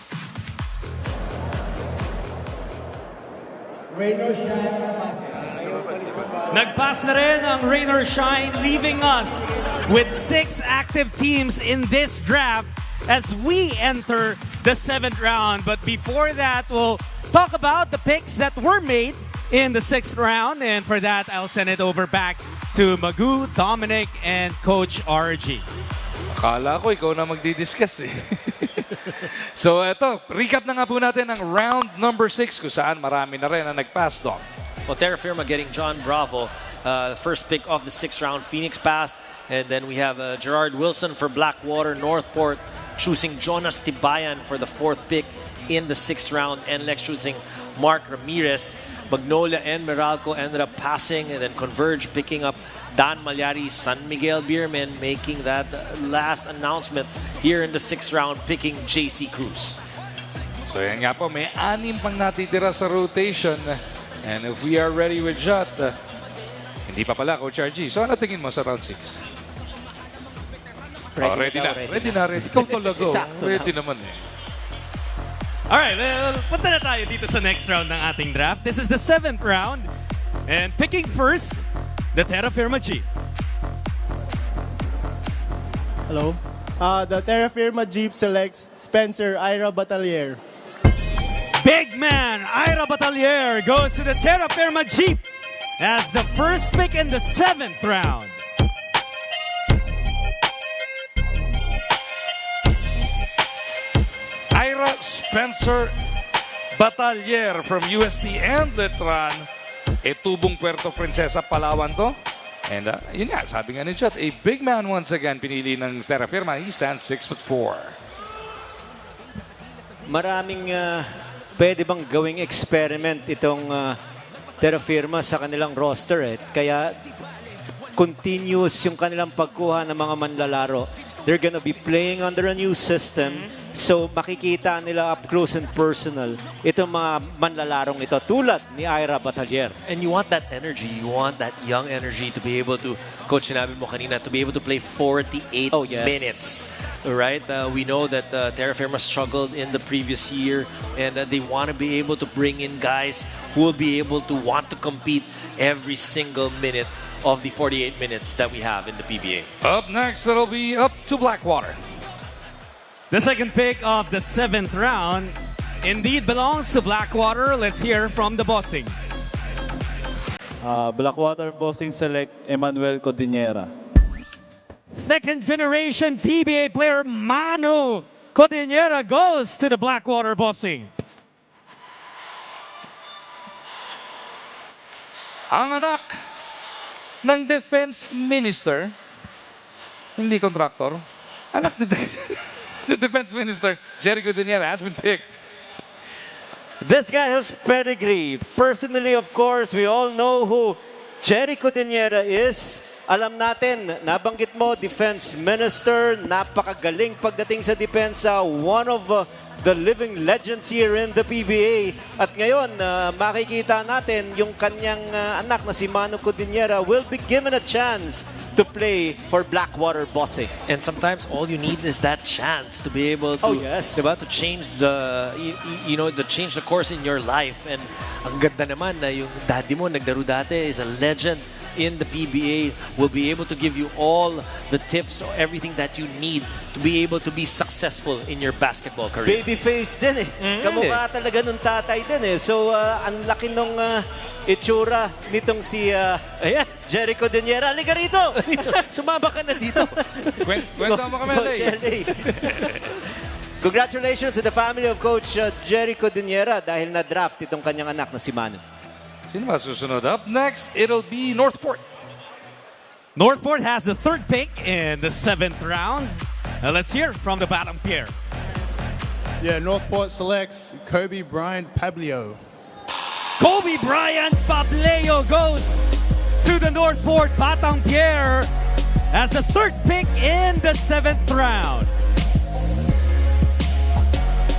Rain or Shine passes. Nagpass na rin ang Rain or Shine, leaving us with 6 active teams in this draft as we enter the 7th round. But before that, we'll talk about the picks that were made in the 6th round. And for that, I'll send it over back to Magoo, Dominic, and Coach RG. Akala ko ikaw na magdi-discuss eh. So eto, recap na nga po natin ang round number 6 kung saan marami na rin na nag-pass, Dom. Well, Terra Firma getting John Bravo, first pick of the 6th round. Phoenix passed, and then we have Gerard Wilson for Blackwater. Northport choosing Jonas Tibayan for the 4th pick in the 6th round. NLEX choosing Mark Ramirez. Magnolia and Meralco ended up passing, and then Converge picking up Dan Malyari. San Miguel Beermen making that last announcement here in the 6th round, picking J.C. Cruz. So yan nga po, may 6 pang natitira sa rotation. And if we are ready with Jot, hindi pa pala, Coach RG. So ano tingin mo sa round 6? Ready na. Ikaw talaga. Ready naman eh. Alright, well, punta na tayo dito sa next round ng ating draft. This is the 7th round. And picking first, the Terra Firma Jeep. Hello. The Terra Firma Jeep selects Spencer Ira Batalier. Big man, Ira Batalier goes to the Terra Firma Jeep as the first pick in the 7th round. Ira Spencer Batalier from UST and Letran. Tubong Puerto Princesa, Palawan to. And yun nga, sabi nga ni Chat, a big man once again pinili ng Terra Firma. He stands 6'4". Maraming pwede bang gawing experiment itong Terra Firma sa kanilang roster. Kaya continuous yung kanilang pagkuha ng mga manlalaro. They're gonna be playing under a new system. So makikita nila up close and personal itong mga manlalarong ito tulad ni Ira Batalier. And you want that energy, you want that young energy to be able to, Coach, sinabi mo kanina, to be able to play 48 minutes. Right? We know that Terra Firma struggled in the previous year, and they want to be able to bring in guys who will be able to want to compete every single minute of the 48 minutes that we have in the PBA. Up next, it'll be up to Blackwater. The second pick of the 7th round indeed belongs to Blackwater. Let's hear from the bossing. Blackwater Bossing select Emmanuel Codinera. Second generation PBA player Manu Codinera goes to the Blackwater Bossing. Ang anak ng defense minister, hindi contractor, anak ni the defense minister, Jerry Codinera, has been picked. This guy has pedigree. Personally, of course, we all know who Jerry Codinera is. Alam natin, nabanggit mo, defense minister, napakagaling pagdating sa depensa, one of the living legends here in the PBA. At ngayon, makikita natin yung kanyang anak na si Manu Codinera will be given a chance to play for Blackwater Bossing. And sometimes all you need is that chance to be able to, diba, to change the, to change the course in your life. And ang ganda naman na yung daddy mo naglaro dati is a legend in the PBA, will be able to give you all the tips or everything that you need to be able to be successful in your basketball career. Babyface din eh. Kamukha talaga nung tatay din eh. So, ang laki nung itsura nitong si Jerry Codinera. Halika rito! Sumama ka na dito. Kwento mo kami, Lay. Congratulations to the family of Coach Jerry Codinera dahil na-draft itong kanyang anak na si Manu. Sino ba susunod? Up next, it'll be Northport. Northport has the 3rd pick in the 7th round. Let's hear from the bottom pair. Yeah, Northport selects Kobe Bryant Pablio. Kobe Bryant Pablio goes to the Northport Batang Pierre as the 3rd pick in the 7th round.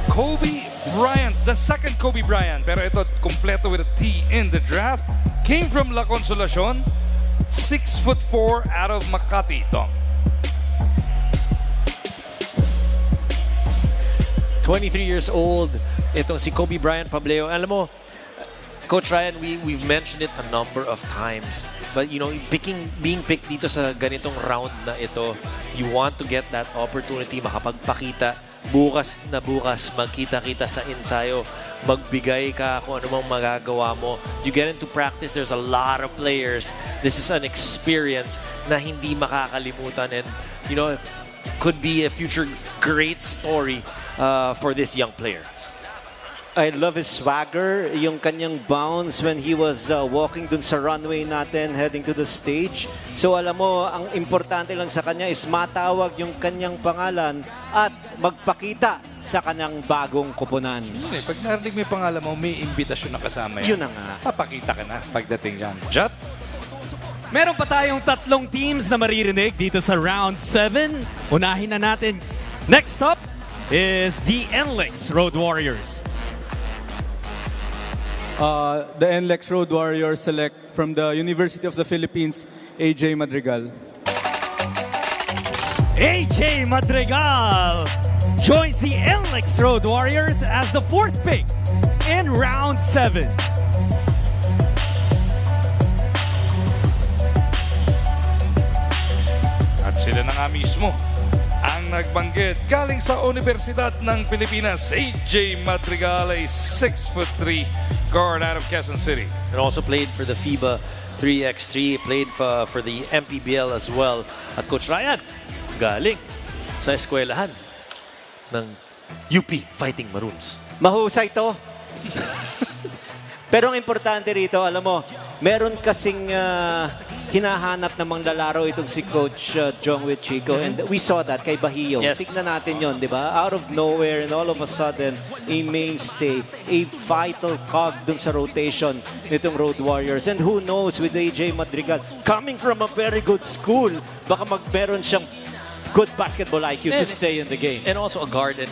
Kobe Bryant, the second Kobe Bryant, pero ito kompleto with a T in the draft, came from La Consolacion, 6'4" out of Makati, Tom. 23 years old, itong si Kobe Bryant Pableo. Alam mo, Coach Ryan, we've mentioned it a number of times. But, being picked dito sa ganitong round na ito, you want to get that opportunity, makapagpakita. Bukas na bukas, magkita-kita sa ensayo, magbigay ka kung ano mang magagawa mo. You get into practice, there's a lot of players. This is an experience na hindi makakalimutan and, could be a future great story for this young player. I love his swagger, yung kanyang bounce when he was walking dun sa runway natin heading to the stage. So alam mo, ang importante lang sa kanya is matawag yung kanyang pangalan at magpakita sa kanyang bagong kupunan. Yun pag narinig mo yung pangalan mo, may imbitasyon na kasama yan. Yun na nga. Papakita ka na pagdating dyan. Jot? Meron pa tayong 3 teams na maririnig dito sa round 7. Unahin na natin. Next up is the NLEX Road Warriors. The NLEX Road Warriors select from the University of the Philippines, AJ Madrigal. AJ Madrigal joins the NLEX Road Warriors as the 4th pick in round 7. At sila na nga mismo ang nagbanggit galing sa Universidad ng Pilipinas. AJ Madrigal, a 6'3" guard out of Quezon City. And also played for the FIBA 3x3, played for the MPBL as well. At Coach Ryan, galing sa eskwelahan ng UP Fighting Maroons. Mahusay to. Pero ang importante rito, alam mo, meron kasing hinahanap ng mga lalaro itong si Coach Jongwit Chico. And we saw that kay Bahiyo. Yes. Tignan natin yon, di ba? Out of nowhere and all of a sudden, a mainstay, a vital cog dun sa rotation nitong Road Warriors. And who knows with AJ Madrigal, coming from a very good school, baka meron siyang good basketball IQ to stay in the game. And also a guard, and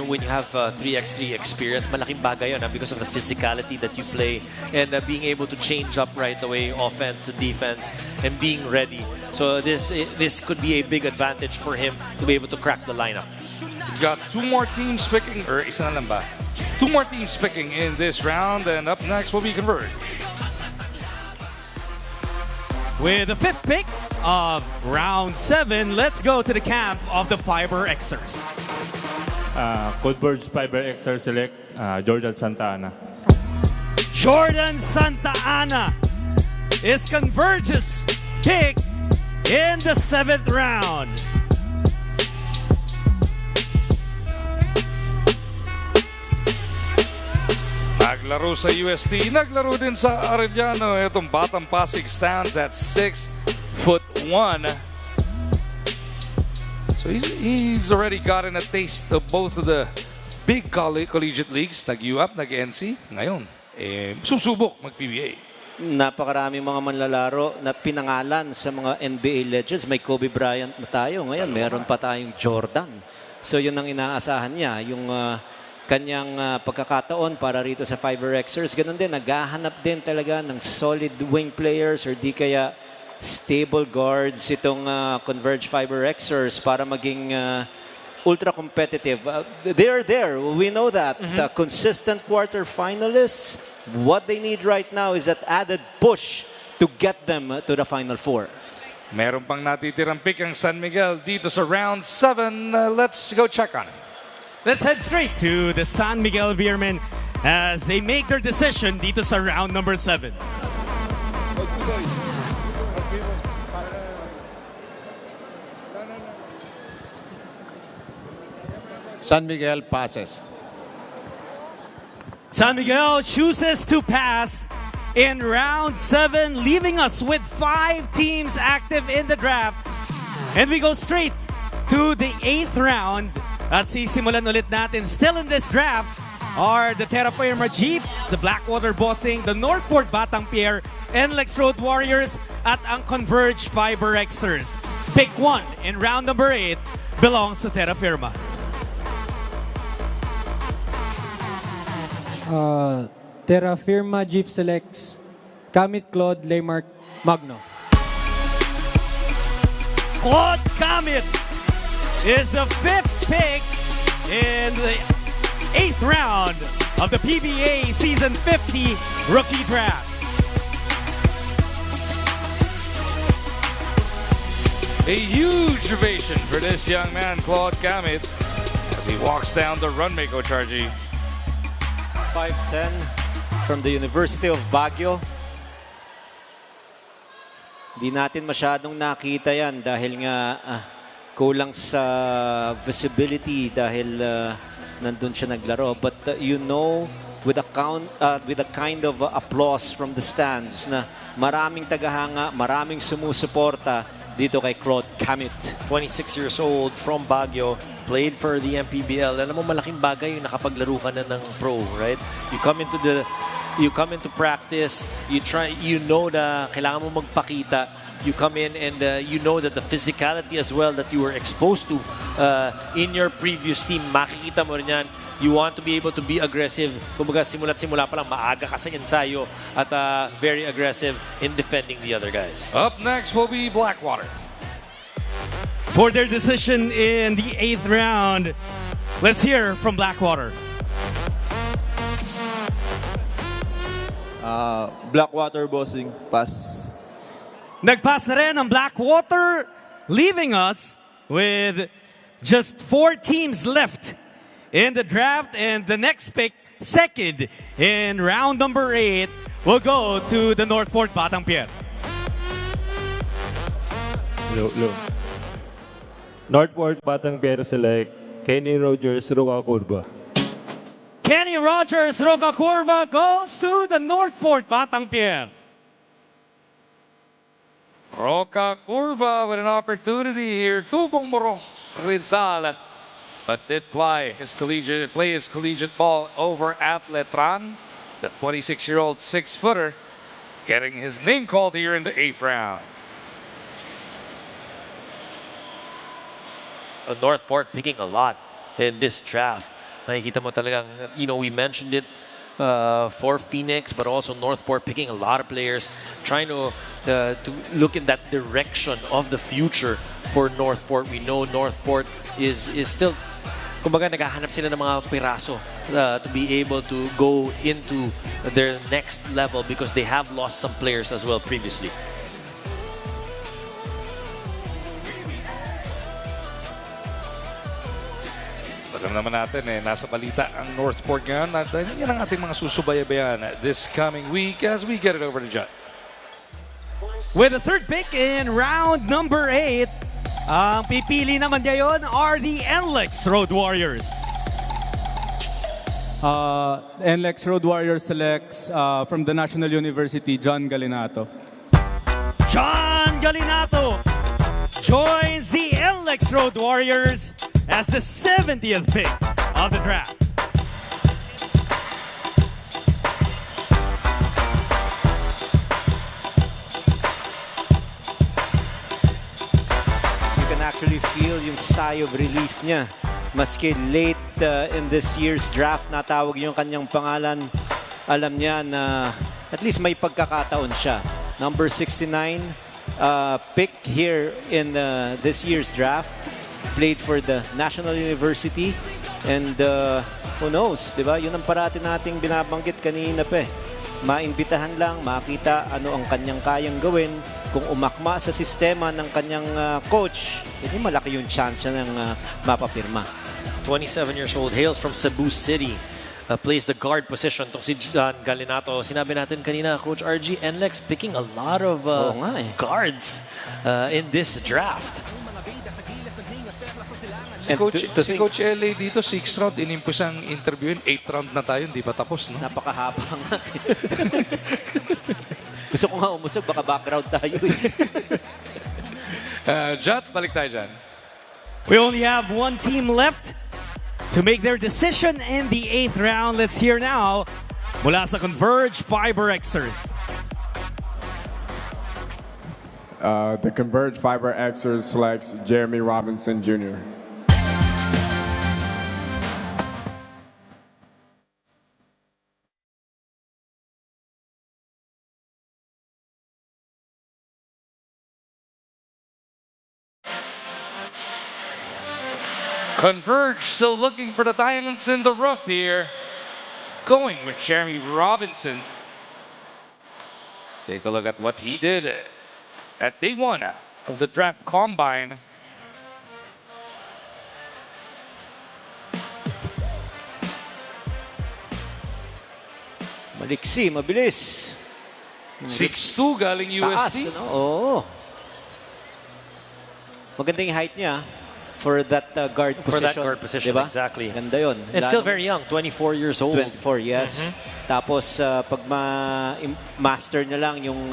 when you have 3x3 experience, malaking bagay yun because of the physicality that you play and being able to change up right away, offense to defense, and being ready. So this could be a big advantage for him to be able to crack the lineup. We've got two more teams picking, or isa na lang ba? Two more teams picking in this round, and up next will be Converge. With the 5th pick of round 7, let's go to the camp of the Fiber Xers. Converge Fiber XR select Jordan Santa Ana. Jordan Santa Ana is Converge's pick in the 7th round. Naglaro sa UST, naglaro din sa Arellano. Itong Batang Pasig stands at 6'1". So he's already gotten a taste of both of the big collegiate leagues. Nag-UAP, nag-NC. Ngayon, susubok mag-PBA. Napakaraming mga manlalaro na pinangalan sa mga NBA legends. May Kobe Bryant na tayo. Ngayon, meron pa tayong Jordan. So yun ang inaasahan niya. Yung kanyang pagkakataon para rito sa Fiber Xers. Ganun din, naghahanap din talaga ng solid wing players or di kaya stable guards itong Converge Fiber Xers para maging ultra competitive. They're there. We know that. Consistent quarterfinalists. What they need right now is that added push to get them to the Final Four. Meron pang natitirang pick ang San Miguel dito sa round 7. Let's go check on it. Let's head straight to the San Miguel Beermen as they make their decision dito sa round number 7. San Miguel passes. San Miguel chooses to pass in round 7, leaving us with 5 teams active in the draft. And we go straight to the 8th round. At sisimulan ulit natin, still in this draft, are the Terra Firma Jeep, the Blackwater Bossing, the Northport Batang Pierre, and Lex Road Warriors at ang Converge Fiber Xers. Pick 1 in round number 8 belongs to Terra Firma. Terra Firma Jeep selects Kamit Claude Laymark Magno. Claude Kamit is the 5th pick in the 8th round of the PBA Season 50 Rookie Draft. A huge ovation for this young man, Claude Kamit, as he walks down the runway, Coach RG. 5'10" from the University of Baguio. Di natin masyadong nakita yan dahil nga kulang sa visibility dahil nandun siya naglaro. But with a kind of applause from the stands na maraming tagahanga, maraming sumusuporta dito kay Claude Kamit. 26 years old, from Baguio, played for the MPBL. Alam mo, malaking bagay yung nakapaglaro ka na ng pro, right? You come into practice, you know na kailangan mo magpakita. You come in and you know that the physicality as well that you were exposed to in your previous team, makikita mo rin yan. You want to be able to be aggressive. Kumbaga, simula pa lang, maaga ka sa ensayo at very aggressive in defending the other guys. Up next will be Blackwater. For their decision in the 8th round, let's hear from Blackwater. Blackwater Bossing, pass. Nagpass na rin ang Blackwater, leaving us with just 4 teams left in the draft. And the next pick, second in round number 8, will go to the Northport Batang Pierre. Northport Batang Pierre select Kenny Rogers Roca Curva. Kenny Rogers Roca Curva goes to the Northport Batang Pierre. Roca Curva with an opportunity here. Tugong Moro Rizal, but did play his collegiate ball over at Letran. The 26-year-old 6-footer getting his name called here in the 8th round. Northport picking a lot in this draft. Nakikita mo talagang, we mentioned it for Phoenix, but also Northport picking a lot of players, trying to look in that direction of the future for Northport. We know Northport is still, kumbaga naghahanap sila ng mga piraso to be able to go into their next level because they have lost some players as well previously. Alam naman natin nasa balita ang Northport ngayon at yan ang ating mga susubaybayan this coming week as we get it over to John. With the third pick in round number 8, ang pipili naman ngayon are the NLEX Road Warriors. NLEX Road Warriors selects from the National University, John Galinato. John Galinato joins the NLEX Road Warriors as the 70th pick of the draft. You can actually feel yung sigh of relief niya. Maski late in this year's draft, natawag yung kanyang pangalan. Alam niya na at least may pagkakataon siya. Number 69 pick here in this year's draft. Played for the National University and who knows, di ba? Yun ang parati nating binabanggit kanina pa. Maimbitahan lang, makita ano ang kanyang kayang gawin. Kung umakma sa sistema ng kanyang coach, hindi malaki yung chance niya ng mapapirma. 27 years old, hails from Cebu City. Plays the guard position. Itong si John Galinato. Sinabi natin kanina, Coach RG, NLEX picking a lot of guards in this draft. Si Coach LA dito, 6th round, inimpus ang interviewin. 8th round na tayo, hindi pa tapos, no? Napakahaba nga. Gusto ko nga umusog, baka background tayo. Jot, balik tayo dyan. We only have one team left to make their decision in the 8th round. Let's hear now mula sa Converge Fiber Xers. The Converge Fiber Xers selects Jeremy Robinson Jr. Converge still looking for the diamonds in the rough here. Going with Jeremy Robinson. Take a look at what he did at day 1 of the draft combine. Maliksi, mabilis. 6'2", galing UST. Taas, no? Oo. Maganda yung height niya for that guard position. For that guard position, diba? exactly. Ganda yun. And still very young, 24 years old. 24, yes. Tapos, pag master niya lang yung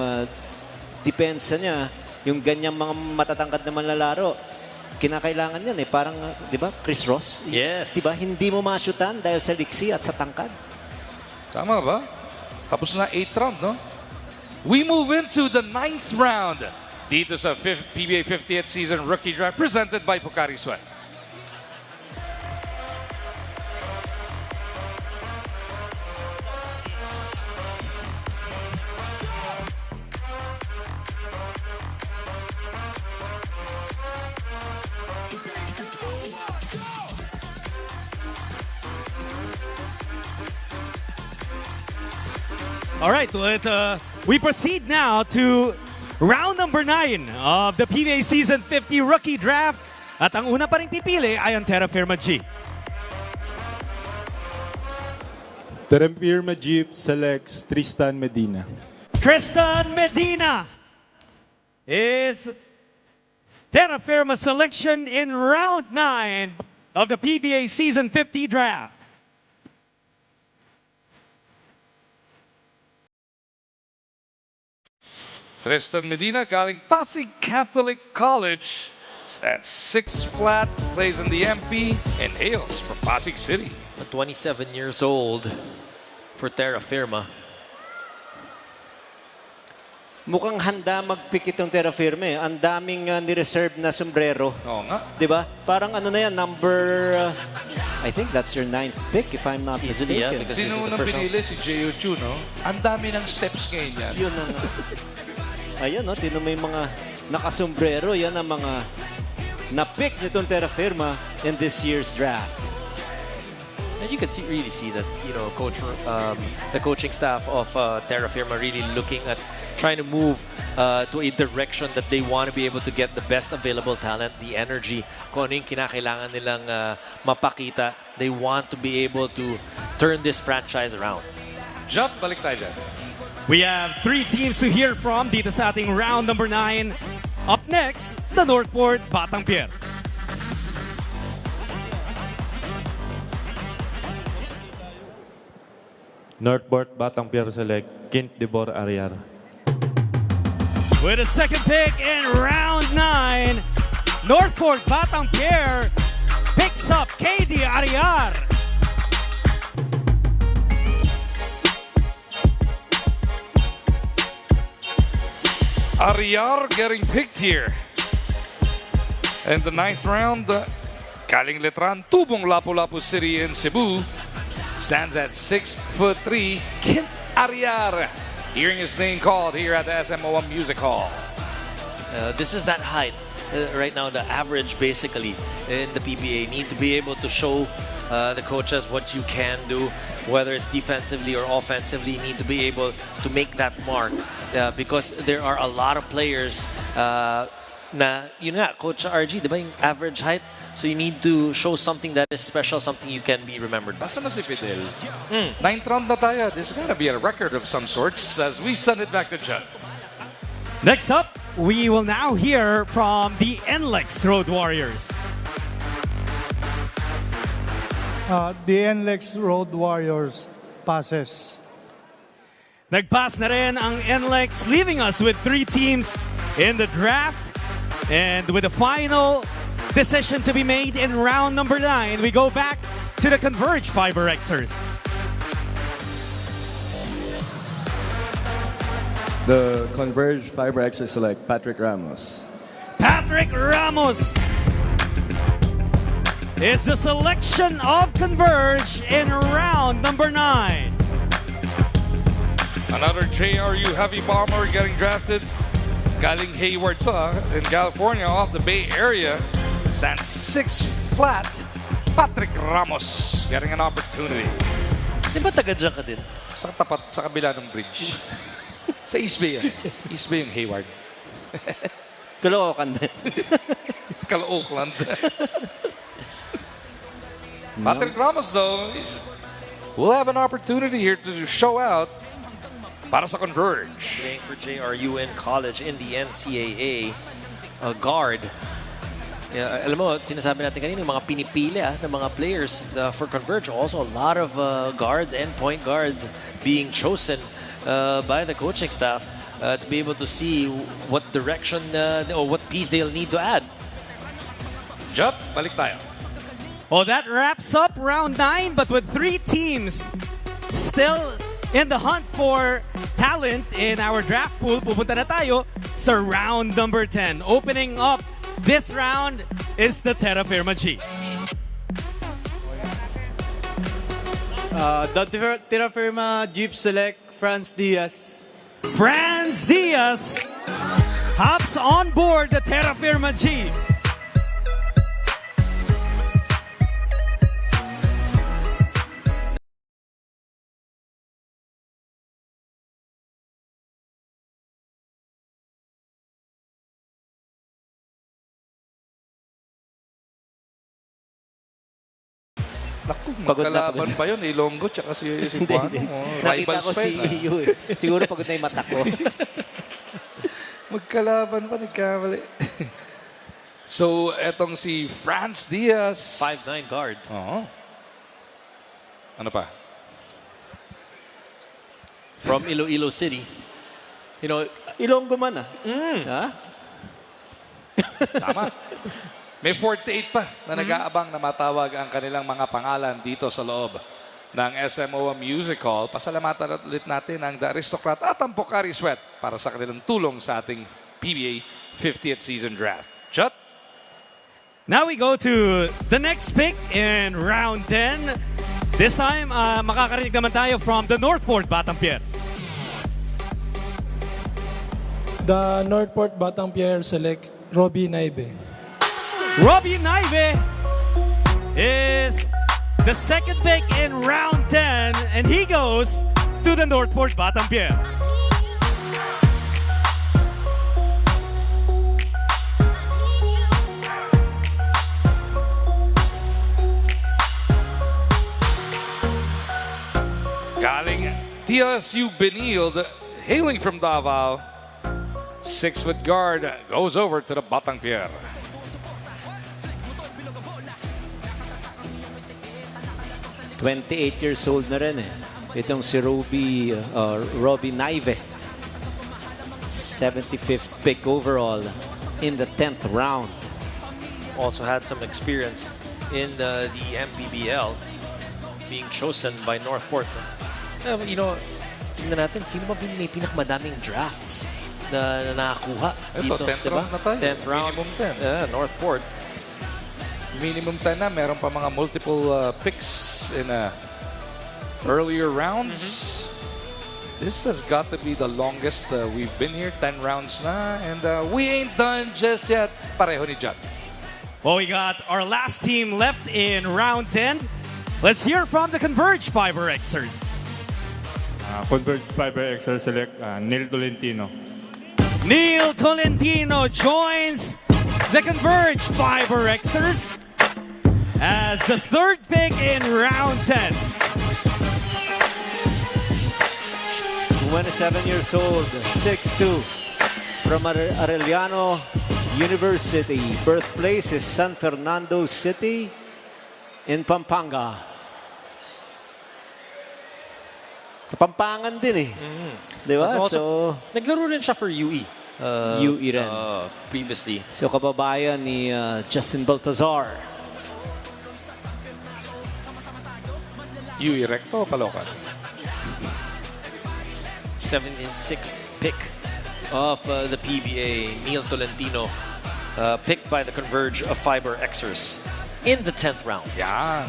depensa niya, yung ganyang mga matatangkad na manlalaro, kinakailangan yan eh. Parang, di ba, Chris Ross? Yes. Di ba, hindi mo masyutan dahil sa liksi at sa tangkad. Tama ba? Tapos na 8th round, no? We move into the 9th round. Dito sa PBA 50th Season Rookie Draft presented by Pocari Sweat. All right, we proceed now to round number 9 of the PBA Season 50 Rookie Draft. At ang una pa rin pipili ay ang Terra Firma G. Terra Firma G selects Tristan Medina. Tristan Medina is Terra Firma selection in round 9 of the PBA Season 50 Draft. Tristan Medina galing Pasig Catholic College. Stands 6 flat, plays in the MP, and hails from Pasig City. 27 years old for Terra Firma. mukhang handa mag-pick itong Terra Firma. Ang daming ni-reserve na sombrero. Oo nga. Diba? Parang ano na yan, number... I think that's your 9th pick, if I'm not mistaken. Sino unang pinili? Si J.O. Chu, no? Ang dami ng steps ngayon yan. Yun na nga. Ayun, no? Tino may mga nakasombrero. Yan ang mga na-pick nitong Terra Firma in this year's draft. And you can really see that, the coaching staff of Terra Firma really looking at trying to move to a direction that they want to be able to get the best available talent, the energy, kung ano yung kinakailangan nilang mapakita. They want to be able to turn this franchise around. Jot, balik tayo dyan. We have 3 teams to hear from dito sa ating round number 9. Up next, the Northport Batang Pier. Northport Batang Pier select Kint Debor Ariar. With a second pick in round 9, Northport Batang Pier picks up KD Ariar. Ariar getting picked here. In the 9th round, Kaling Letran, Tubong Lapu-Lapu City in Cebu, stands at 6'3", Kint Ariar. Hearing his name called here at the SMOM Music Hall. This is that height. Right now, the average basically in the PBA need to be able to show the coaches what you can do, whether it's defensively or offensively. You need to be able to make that mark because there are a lot of players na, yun nga, Coach RG, di ba yung average height? So you need to show something that is special, something you can be remembered by. Basta na si Fidel. 9th round na tayo. This is gonna be a record of some sorts as we send it back to Judd. Next up, we will now hear from the NLEX Road Warriors. The NLEX Road Warriors passes. Nagpass na rin ang NLEX, leaving us with 3 teams in the draft. And with the final decision to be made in round number 9, we go back to the Converge Fiber Xers. The Converge Fiber Xers select Patrick Ramos. Patrick Ramos is the selection of Converge in round number 9. Another JRU heavy bomber getting drafted. Galing Hayward pa in California off the Bay Area. Stands 6 flat. Patrick Ramos getting an opportunity. Di ba taga dyan ka din? Sa tapat, sa kabila ng bridge. Sa East Bay yan. East Bay yung Hayward. Caloocan. Caloocan. Patrick Ramos though, will have an opportunity here to show out para sa Converge. Playing for JRU in college in the NCAA, a guard. Alam mo, sinasabi natin kanina, yung mga pinipili ng mga players for Converge. Also, a lot of guards and point guards being chosen by the coaching staff to be able to see what direction or what piece they'll need to add. Jot, balik tayo. Well, that wraps up round 9, but with 3 teams still in the hunt for talent in our draft pool, pupunta na tayo sa round number 10. Opening up this round is the Terra Firma G. The Terra Firma Jeep select Franz Diaz. Franz Diaz hops on board the Terra Firma Jeep. Naku, magkalaban pa yun. Ilonggo tsaka si Juan. Nakita ko si EU eh. Siguro pagod na yung mata ko. Magkalaban pa, nagkamali. So, etong si Franz Diaz. 5'9" guard. Oo. Ano pa? From Iloilo City. You know, Ilonggo man Ha? Tama. May 48 pa na nag-aabang na matawag ang kanilang mga pangalan dito sa loob ng SMOA Music Hall. Pasalamatan ulit natin ang The Aristocrat at ang Pocari Sweat para sa kanilang tulong sa ating PBA 50th Season Draft. Chut! Now we go to the next pick in round 10. This time, makakarinig naman tayo from the Northport Batampier. The Northport Batampier select Robbie Naive. Robbie Naive is the second pick in round 10, and he goes to the Northport Batampier. Galing TLSU Benilde, hailing from Davao, 6-foot guard goes over to the Batampier. "28 years old na rin eh. Itong si Robbie Naive. 75th pick overall in the 10th round. Also had some experience in the MPBL, being chosen by Northport. You know, tingnan natin, sino ba may pinakamadaming drafts na nakakuha dito? 10th round na tayo. 10th round. Minimum 10. Northport. Minimum 10 na. Meron pa mga multiple picks in earlier rounds. This has got to be the longest we've been here. 10 rounds na. And we ain't done just yet. Pareho ni Judd. Well, we got our last team left in round 10. Let's hear from the Converge Fiber Xers. Converge Fiber Xers select Neil Tolentino. Neil Tolentino joins the Converge Fiber Xers as the third pick in round 10. 27 years old, 6'2", from Arellano University. Birthplace is San Fernando City in Pampanga. Kapampangan din eh. Di ba? So, naglaro rin siya for UE. UE rin. Previously. So, kababayan ni Justin Baltazar. UE Recto o Caloocan? 76th pick of the PBA, Neil Tolentino, picked by the Converge of Fiber Xers in the 10th round. Yeah.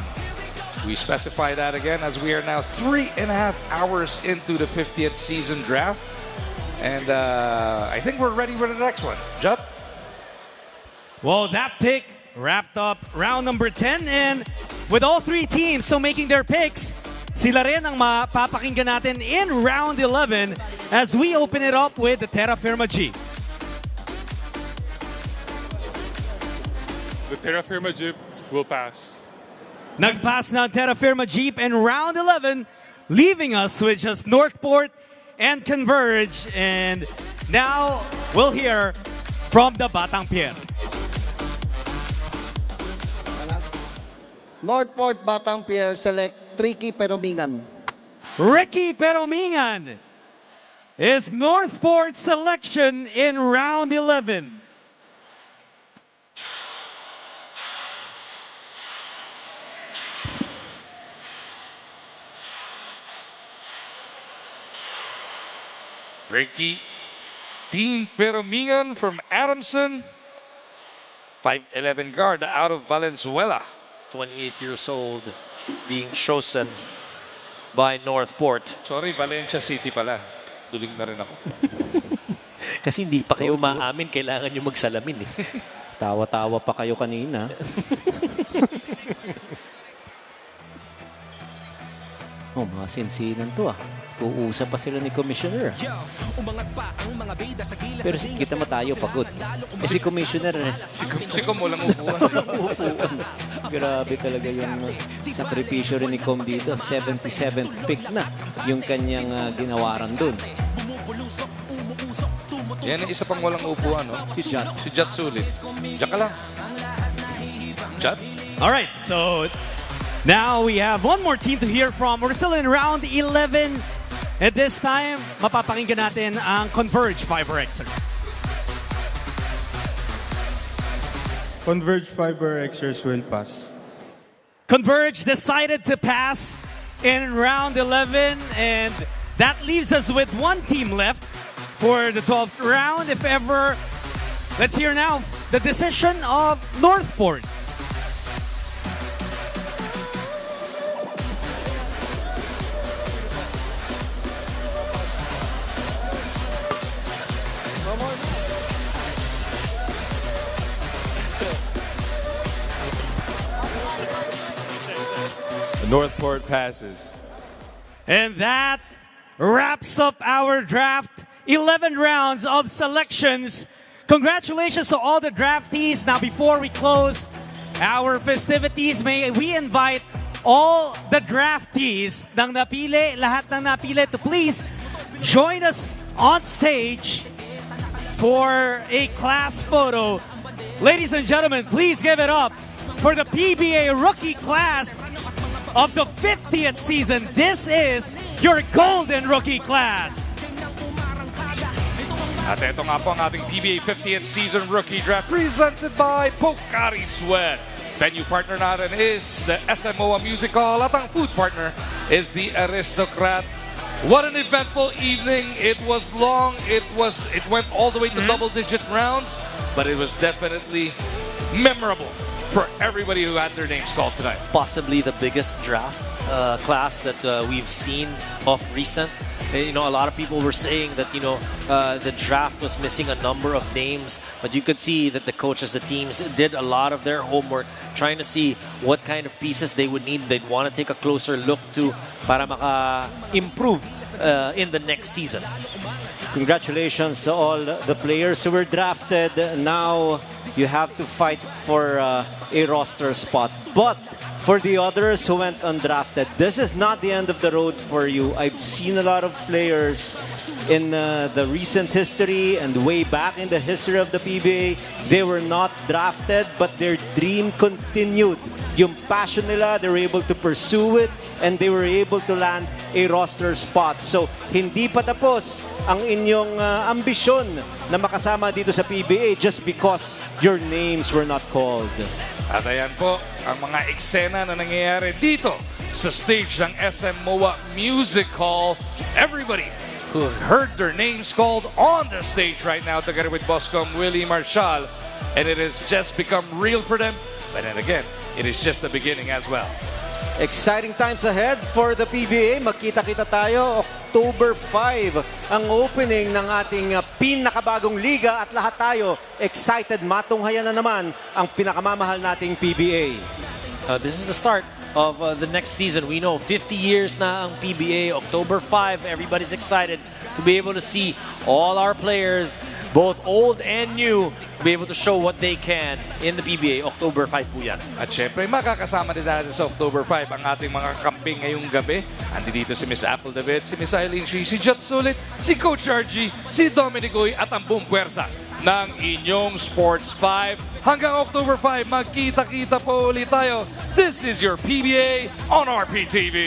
We specify that again as we are now 3.5 hours into the 50th season draft. And I think we're ready for the next one. Jut? Well, that pick wrapped up round number 10. And with all three teams still making their picks, sila rin ang mapapakinggan natin in round 11 as we open it up with the Terra Firma Jeep. The Terra Firma Jeep will pass. Nagpass na ang Terra Firma Jeep in round 11, leaving us with just Northport and Converge. And now we'll hear from the Batampier. Northport Batampier select Ricky Peromingan. Ricky Peromingan is Northport selection in round 11. Ricky Dean Peromingan from Adamson. 5'11" guard out of Valenzuela. 28 years old, being chosen by Northport. Sorry, Valencia City pala. Duling na rin ako. Kasi hindi pa kayo maamin, kailangan nyo magsalamin eh. Tawa-tawa pa kayo kanina. Oh, mga sinsinan to ah. Uusap pa sila ni Commissioner. Pero kita mo tayo pagod. Eh si Commissioner eh. Si Com walang upuan. Grabe talaga yung sakripisyo rin ni Com dito. 77th pick na yung kanyang ginawaran dun. Yan ang isa pang walang upuan, no? Si Jat. Si Jat Sulit. Diyan ka lang. Jat? Alright, so now we have one more team to hear from. We're still in round 11. At this time, mapapakinggan natin ang Converge Fiber Xers. Converge Fiber Xers will pass. Converge decided to pass in round 11, and that leaves us with one team left for the 12th round, if ever. Let's hear now the decision of Northport. Northport passes. And that wraps up our draft. 11 rounds of selections. Congratulations to all the draftees. Now, before we close our festivities, may we invite all the draftees ng napili, lahat ng napili, to please join us on stage for a class photo. Ladies and gentlemen, please give it up for the PBA rookie class of the 50th season. This is your golden rookie class. At ito nga po ang ating PBA 50th season rookie draft presented by Pocari Sweat. Venue partner natin is the SMOA Music Hall at ang food partner is the Aristocrat. What an eventful evening. It was long. It went all the way to double-digit rounds, but it was definitely memorable for everybody who had their names called tonight. Possibly the biggest draft class that we've seen of recent. You know, a lot of people were saying that, you know, the draft was missing a number of names, but you could see that the coaches, the teams did a lot of their homework trying to see what kind of pieces they would need. They'd want to take a closer look to para maka-improve in the next season. Congratulations to all the players who were drafted. Now you have to fight for a roster spot. But for the others who went undrafted, this is not the end of the road for you. I've seen a lot of players in the recent history and way back in the history of the PBA. They were not drafted, but their dream continued. Yung passion nila, they were able to pursue it, and they were able to land a roster spot. So, hindi pa tapos ang inyong ambisyon na makasama dito sa PBA just because your names were not called. At ayan po ang mga eksena na nangyayari dito sa stage ng SMOA Music Hall. Everybody who heard their names called on the stage right now together with Boscom Willie Marshall, and it has just become real for them. But then again, it is just the beginning as well. Exciting times ahead for the PBA. Magkita-kita tayo October 5 ang opening ng ating pinakabagong liga at lahat tayo excited matunghayan na naman ang pinakamamahal nating PBA. This is the start of the next season. We know 50 years na ang PBA. October 5, everybody's excited to be able to see all our players, both old and new, be able to show what they can in the PBA. October 5 po yan. At syempre, makakasama din natin sa October 5 ang ating mga kamping ngayong gabi. Andi dito si Miss Apple David, si Miss Eileen Shi, si Jot Sulit, si Coach RG, si Dominic Uy at ang buong puwersa ng inyong Sports 5. Hanggang October 5, magkita-kita po ulit tayo. This is your PBA on RPTV.